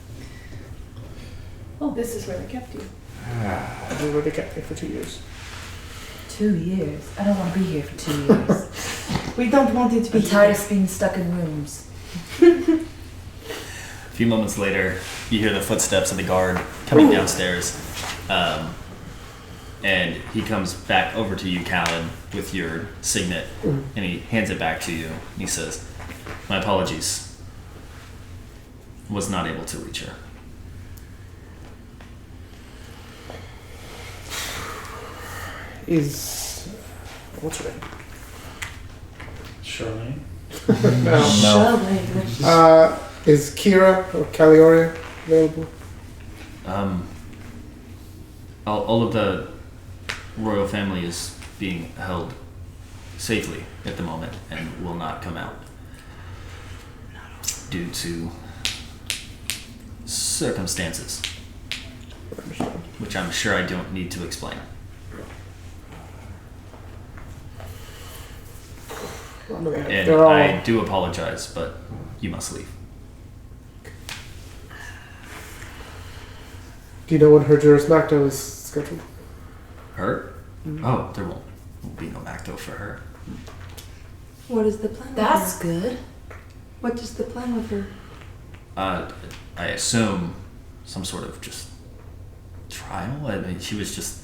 Oh, this is where they kept you. I knew where they kept me for 2 years. 2 years? I don't want to be here for 2 years. We don't want you to be I'm tired of being stuck in rooms. A few moments later, you hear the footsteps of the guard coming downstairs. And he comes back over to you, Callan, with your signet, and he hands it back to you. And he says, "My apologies. Was not able to reach her." What's her name? Charlene. No. Is Kira or Calioria available? All of the royal family is being held safely at the moment and will not come out due to circumstances, which I'm sure I don't need to explain. And They're all. I do apologize, but you must leave. Do you know when her Juris Macto is scheduled? Her? Oh, there won't be no Macto for her. What is the plan? That's with her? good. What is the plan with her? I assume some sort of just trial. I mean, she was just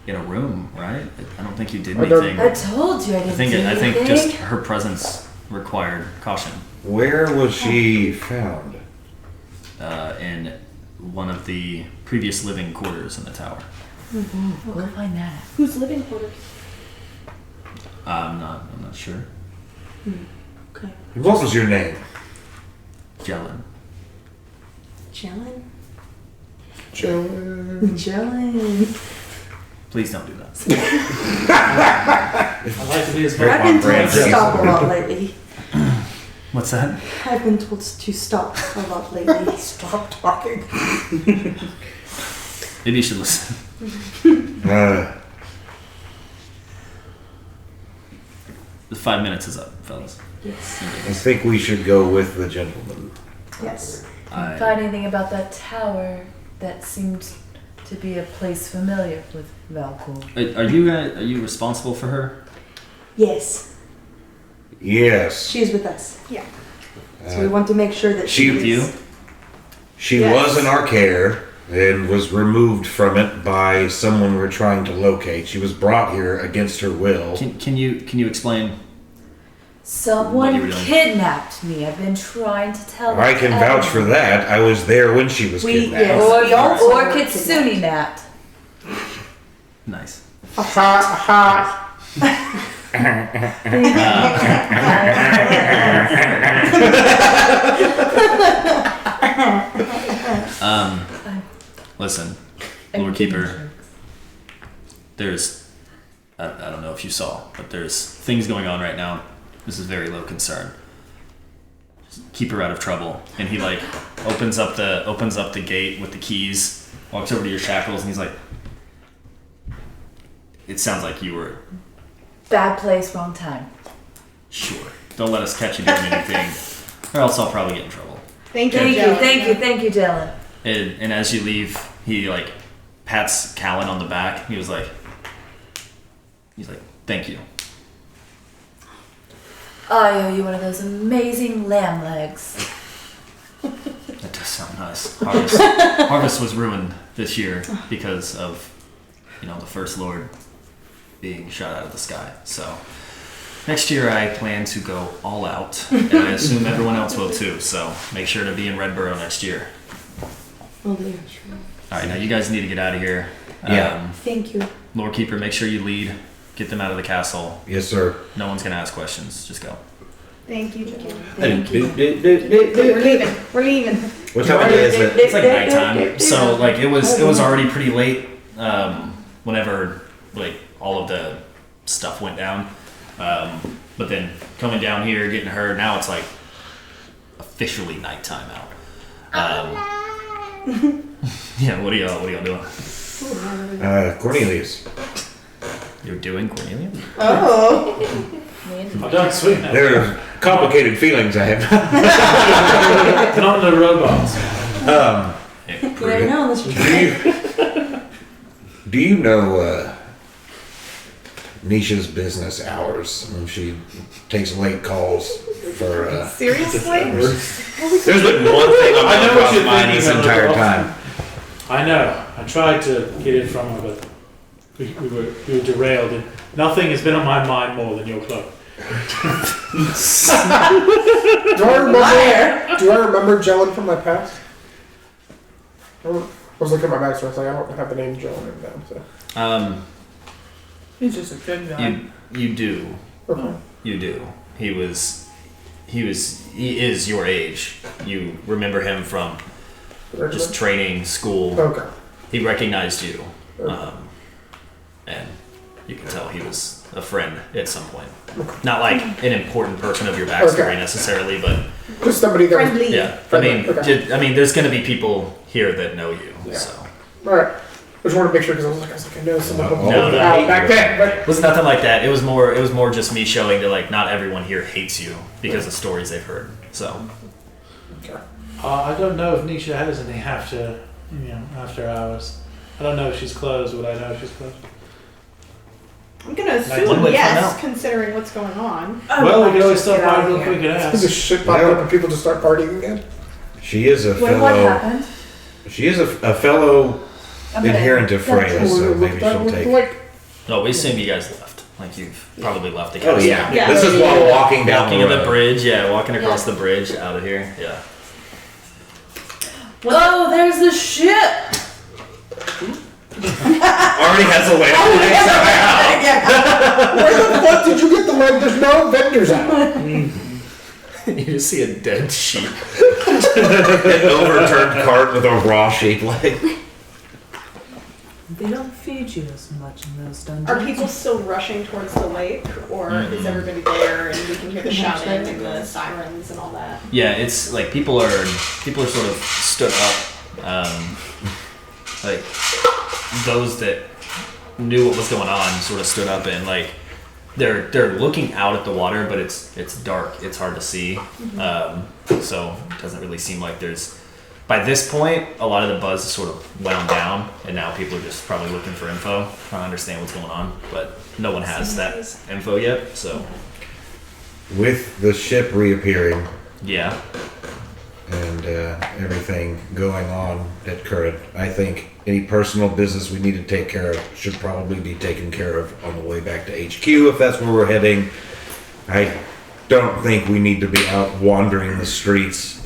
in a room, right? I don't think you did anything. I told you I didn't do I think anything. just her presence required caution. Where was she found? In one of the previous living quarters in the tower. We'll go find that. Who's living quarters? I'm not sure. Okay. What was your name? Jellin. Jellin? Jellin. Jellin. Please don't do that. I like to be as I've very been told to stop a lot lately. What's that? I've been told to stop a lot lately. Stop talking. Maybe you should listen. The 5 minutes is up, fellas. Yes. I think we should go with the gentleman. Yes. I- Find anything about that tower that seemed to be a place familiar with Valcour? Are you responsible for her? Yes. Yes. She is with us. Yeah. So we want to make sure that She she With you? is. She Yes. was in our care and was removed from it by someone we're trying to locate. She was brought here against her will. Can you explain? What Someone you were doing. kidnapped me. I've been trying to tell I can vouch for that. I was there when she was We- kidnapped. yes. Or We also or were Kitsune napped. Nice. Ha ha. Listen, Lord Keeper. There's, I don't know if you saw, but there's things going on right now. This is very low concern. Just keep her out of trouble. And he like opens up the gate with the keys, walks over to your shackles, and he's like, "It sounds like you were Bad place, wrong time. sure. Don't let us catch you doing anything, or else I'll probably get in trouble." Thank you, Thank you, Dylan. And as you leave, he like pats Callan on the back. He's like, "Thank you." I owe you one of those amazing lamb legs. That does sound nice. Harvest was ruined this year because of, the First Lord being shot out of the sky. So next year I plan to go all out, and I assume everyone else will too. So make sure to be in Redborough next year. Well, yeah, All right, now you guys need to get out of here. Yeah. Thank you. Lord Keeper, make sure you lead. Get them out of the castle. Yes, sir. No one's gonna ask questions. Just go. Thank you, Joe. Thank you. We're leaving. We're leaving. What time of day is it? It's like nighttime, so like it was already pretty late whenever like all of the stuff went down. But then coming down here, getting her, now it's like officially nighttime out. Yeah, what are y'all doing? Cornelius. You're doing Cornelia? Oh. I don't swing that. There are complicated feelings I have. Not the robots. You never know unless you try. Do you know Nisha's business hours when she takes late calls for? Seriously? There's been one thing on I know what you're mind thinking this of, entire Rob. time. I know. I tried to get it from her, but we were derailed. And nothing has been on my mind more than your club. Do I remember Jellin from my past? I was looking at my backstory. I was like, I don't have the name Jellin written down. So He's just a good guy. You do. okay. You do. He is your age. You remember him from just training, school. Okay. He recognized you, and you can tell he was a friend at some point. Not like an important person of your backstory necessarily, but just somebody that Friendly. yeah. I mean, there's going to be people here that know you. Yeah. So All right. I just wanted to make sure because I was like, I know some of them No, back then, but it was nothing like that. It was more just me showing that like not everyone here hates you because of stories they've heard. So I don't know if Nisha has any after hours. I don't know if she's closed. Would I know if she's closed? I'm gonna One assume way to find yes, out. considering what's going on. Well, we can always stop by real quick and this ask. shit popped up and people just start partying again. She is a Wait, fellow. what happened? She is a fellow Okay. adherent to Freya, so maybe she'll take. no, we assume you guys left. Like you've probably left the Oh castle. yeah. Yeah. This is while walking down Walking the on the road. bridge, walking across the bridge out of here, yeah. Oh, there's the ship. Already has a lamp. Where the fuck did you get the leg? There's no vendors out. You just see a dead sheep. An overturned cart with a raw sheep leg. They don't feed you as much in those dungeons. Are people still rushing towards the lake, or is everybody there and we can hear the shouting and the sirens and all that? Yeah, it's like people are sort of stood up. Like those that knew what was going on sort of stood up and like they're looking out at the water, but it's dark. It's hard to see, so it doesn't really seem like there's. By this point, a lot of the buzz is sort of wound down, and now people are just probably looking for info, trying to understand what's going on. But no one has that info yet, so With the ship reappearing yeah. and everything going on at current, I think any personal business we need to take care of should probably be taken care of on the way back to HQ if that's where we're heading. I don't think we need to be out wandering the streets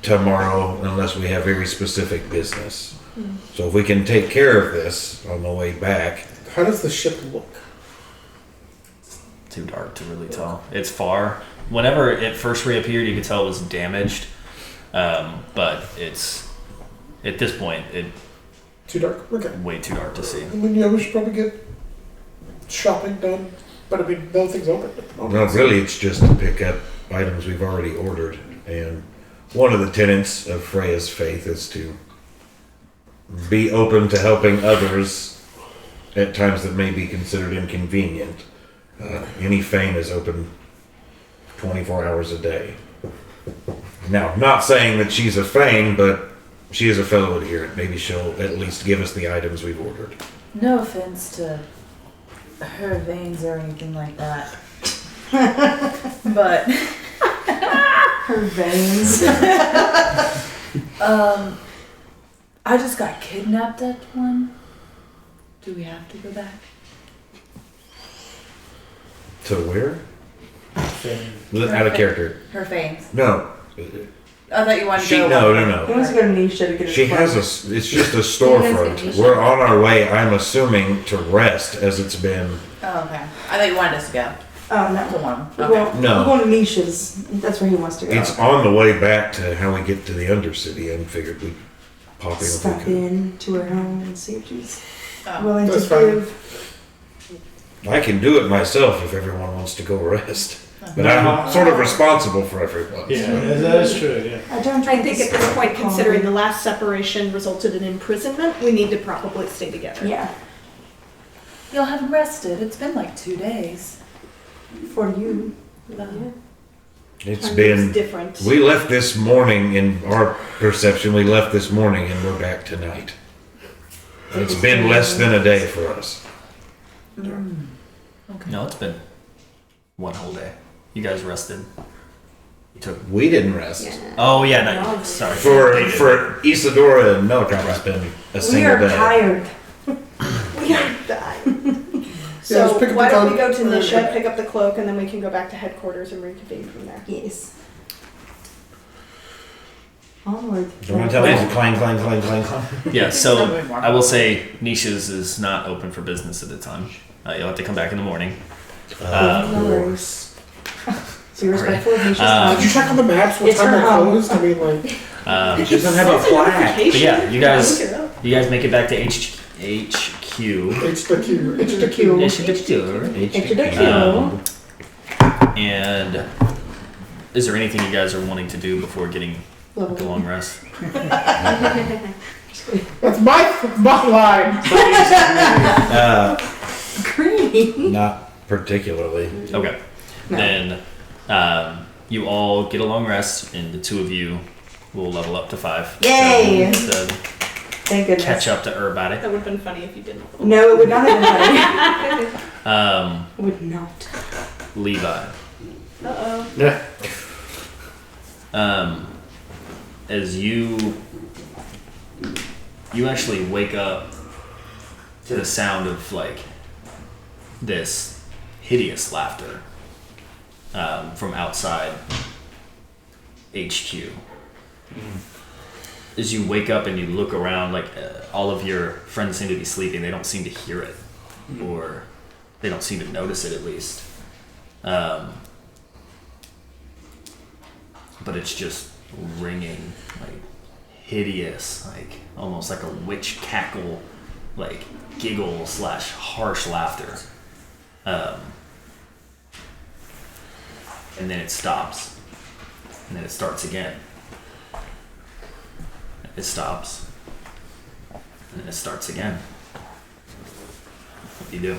tomorrow unless we have very specific business. So if we can take care of this on the way back. How does the ship look? Too dark to really tell. It's far. Whenever it first reappeared, you could tell it was damaged, but it's at this point Too dark? Okay. way too dark to see. I mean, yeah, we should probably get shopping done. But I mean, nothing's open at the moment. No, really, it's just to pick up items we've already ordered. And one of the tenets of Freya's faith is to be open to helping others at times that may be considered inconvenient. Any Fane is open 24 hours a day. Now, not saying that she's a Fane, but she is a fellow adherent. Maybe she'll at least give us the items we've ordered. No offense to her veins or anything like that. But Her veins. I just got kidnapped at one. Do we have to go back? To where? Out of character. Her veins. No. I thought you wanted to She, go. no. He wants to go to Nisha to get his She has it's just a storefront. We're on our way, I'm assuming, to rest as it's been. Oh, okay. I thought you wanted us to go. Oh, no. To one. Well, No. we're going to Nisha's. That's where he wants to go. It's on the way back to how we get to the Undercity and figured we'd pop in if we Stop could. in to her home and see if she's Oh. willing That's to fine. give. I can do it myself if everyone wants to go rest. But I'm sort of responsible for everyone. Yeah, so. that is true. Yeah. I think at this point, considering the last separation resulted in imprisonment, we need to probably stay together. Yeah, Y'all haven't rested. It's been like 2 days. for you. It's Time been. is different. We left this morning in our perception. We left this morning and we're back tonight. It's been less than a day for us. No, it's been one whole day. You guys rested. You took. We didn't rest. Oh yeah, no, sorry. For Isadora and Melkon, it's been a We single are day. tired. We are dying. Yeah, let's So pick up why the don't we cloak. go to Nisha, pick up the cloak, and then we can go back to headquarters and reconvene from there. Yes. Onward. Don't want to tell me it's a clang, clang, clang, clang, clang. Yeah, so I will say Nisha's is not open for business at the time. You'll have to come back in the morning. No worries. Be respectful of Nisha's Did time. you check on the maps what It's time her they're home. closed? I mean, like, She doesn't have a flag. But yeah, you guys Look it up. make it back to HQ. it's the Q. It's the Q. HQ. It's the Q. And is there anything you guys are wanting to do before getting Level the long rest? That's my line. Green. Not particularly. Okay. No. Then you all get a long rest, and the two of you will level up to 5. Yay! To Thank goodness. catch up to everybody. That would have been funny if you didn't. No, it would not have been funny. It would not. Levi. Uh-oh. Yeah. As you actually wake up to the sound of like this hideous laughter from outside HQ. As you wake up and you look around, like all of your friends seem to be sleeping. They don't seem to hear it, or they don't seem to notice it at least. But it's just ringing, like hideous, like almost like a witch cackle, like giggle / harsh laughter. And then it stops, and then it starts again. It stops, and then it starts again. What do you do?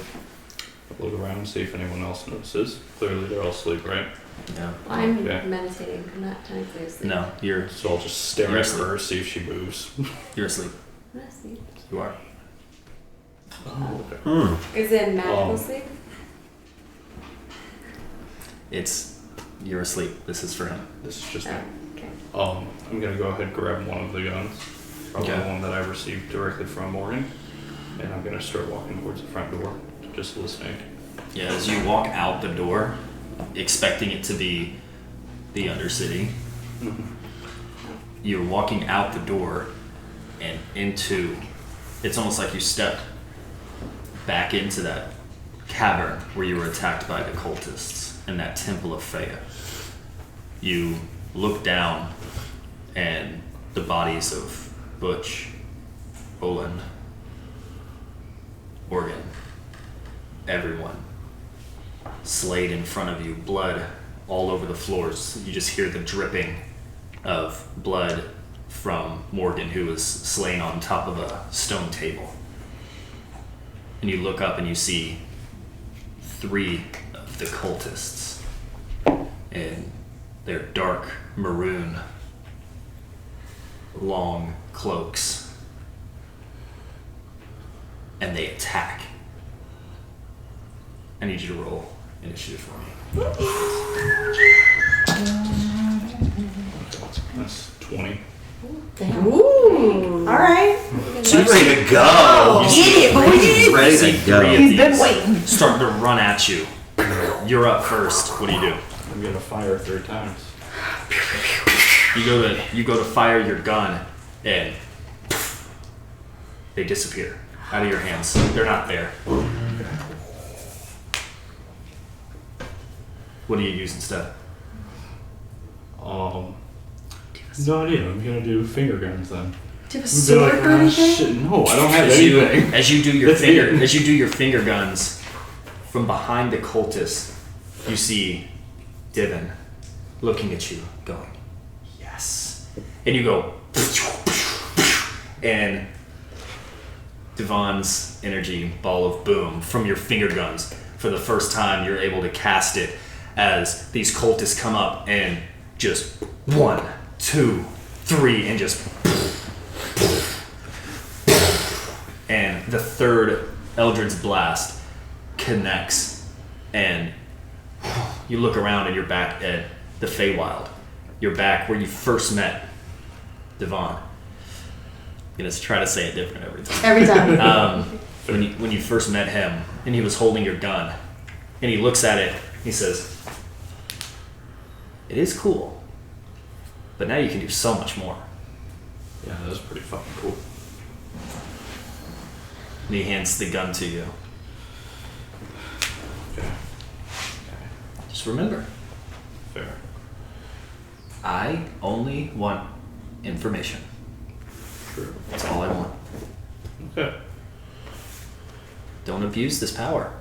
Look around and see if anyone else notices. Clearly they're all asleep, right? Yeah. I'm Okay. meditating. I'm not technically asleep. No, you're So I'll just stare You're at asleep. her, see if she moves. you're asleep. I'm not asleep. You are. Oh, okay. Is it magical sleep? You're asleep. This is for him. This is just me. Okay. I'm gonna go ahead and grab one of the guns. Probably Okay. the one that I received directly from Morgan. And I'm gonna start walking towards the front door, just listening. Yeah, as you walk out the door, expecting it to be the Undercity, you're walking out the door and into. It's almost like you stepped back into that cavern where you were attacked by the cultists in that temple of Feya. You look down, and the bodies of Butch, Oland, Morgan, everyone slayed in front of you, blood all over the floors. You just hear the dripping of blood from Morgan, who was slain on top of a stone table. And you look up and you see 3 of the cultists in their dark maroon long cloaks, and they attack. I need you to roll initiative for me. That's 20. Damn. Ooh. All right. She's ready to go. You Get see it, boy. Ready see to 3 go. of He's been these waiting. starting to run at you. You're up first. What do? I'm gonna fire 3 times. You go to fire your gun, and they disappear out of your hands. They're not there. What do you use instead? No idea. I'm gonna do finger guns then. Do you have a Be sword like, or "Ah, anything? shit, no, I don't have As you, anything. as you do your That's finger, it. as you do your finger guns, from behind the cultists, you see Divin looking at you, going, "Yes," and you go, and Devon's energy ball of boom from your finger guns. For the first time, you're able to cast it as these cultists come up and just 1, 2, 3, and just. And the third Eldritch Blast connects, and you look around and you're back at the Feywild. You're back where you first met Devon. I'm gonna try to say it different every time. Every time. When you first met him, and he was holding your gun, and he looks at it, he says, "It is cool, but now you can do so much more." Yeah, that's pretty fucking cool. And he hands the gun to you. Okay. Just Just remember, Fair. I only want information. True. That's all I want. Okay. Don't abuse this power.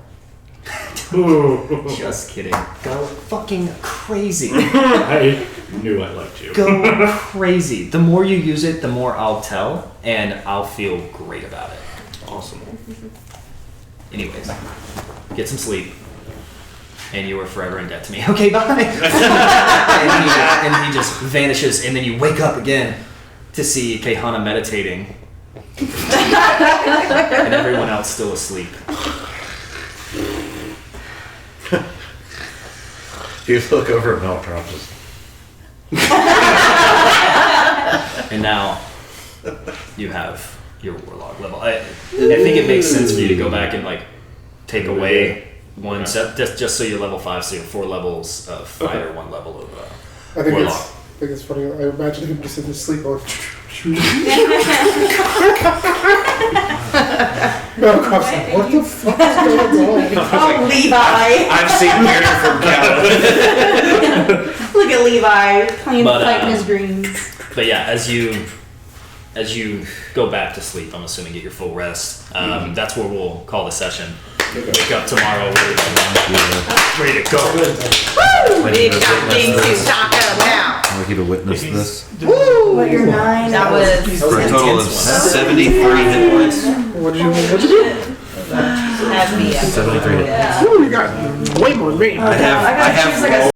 Ooh. Just kidding. Go fucking crazy. I knew I liked you. Go crazy. The more you use it, the more I'll tell, and I'll feel great about it. Awesome. Anyways, get some sleep. And you are forever in debt to me. Okay, bye. and he just vanishes, and then you wake up again to see Caehanna meditating. And everyone else still asleep. You look over at Meltrop. And now you have your warlock level. I think it makes sense for you to go back and like take away one set, just so you're level 5, so you're 4 levels of fighter, 1 level of warlock. I think it's funny. I imagine him just in his sleep on. Melcroft's like, what the fuck is going on? Oh, Levi. I've seen Murder from Callan. Look at Levi playing But, fighting his dreams. But yeah, as you go back to sleep, I'm assuming get your full rest. That's where we'll call the session. Wake up tomorrow ready to go. We've got things to talk about. I want you to witness this. Woo! What, you're 9? That was For a total of 73 hit points. What'd you do? had me. 73 hit points. Ooh, you got way more than me. I have choose like a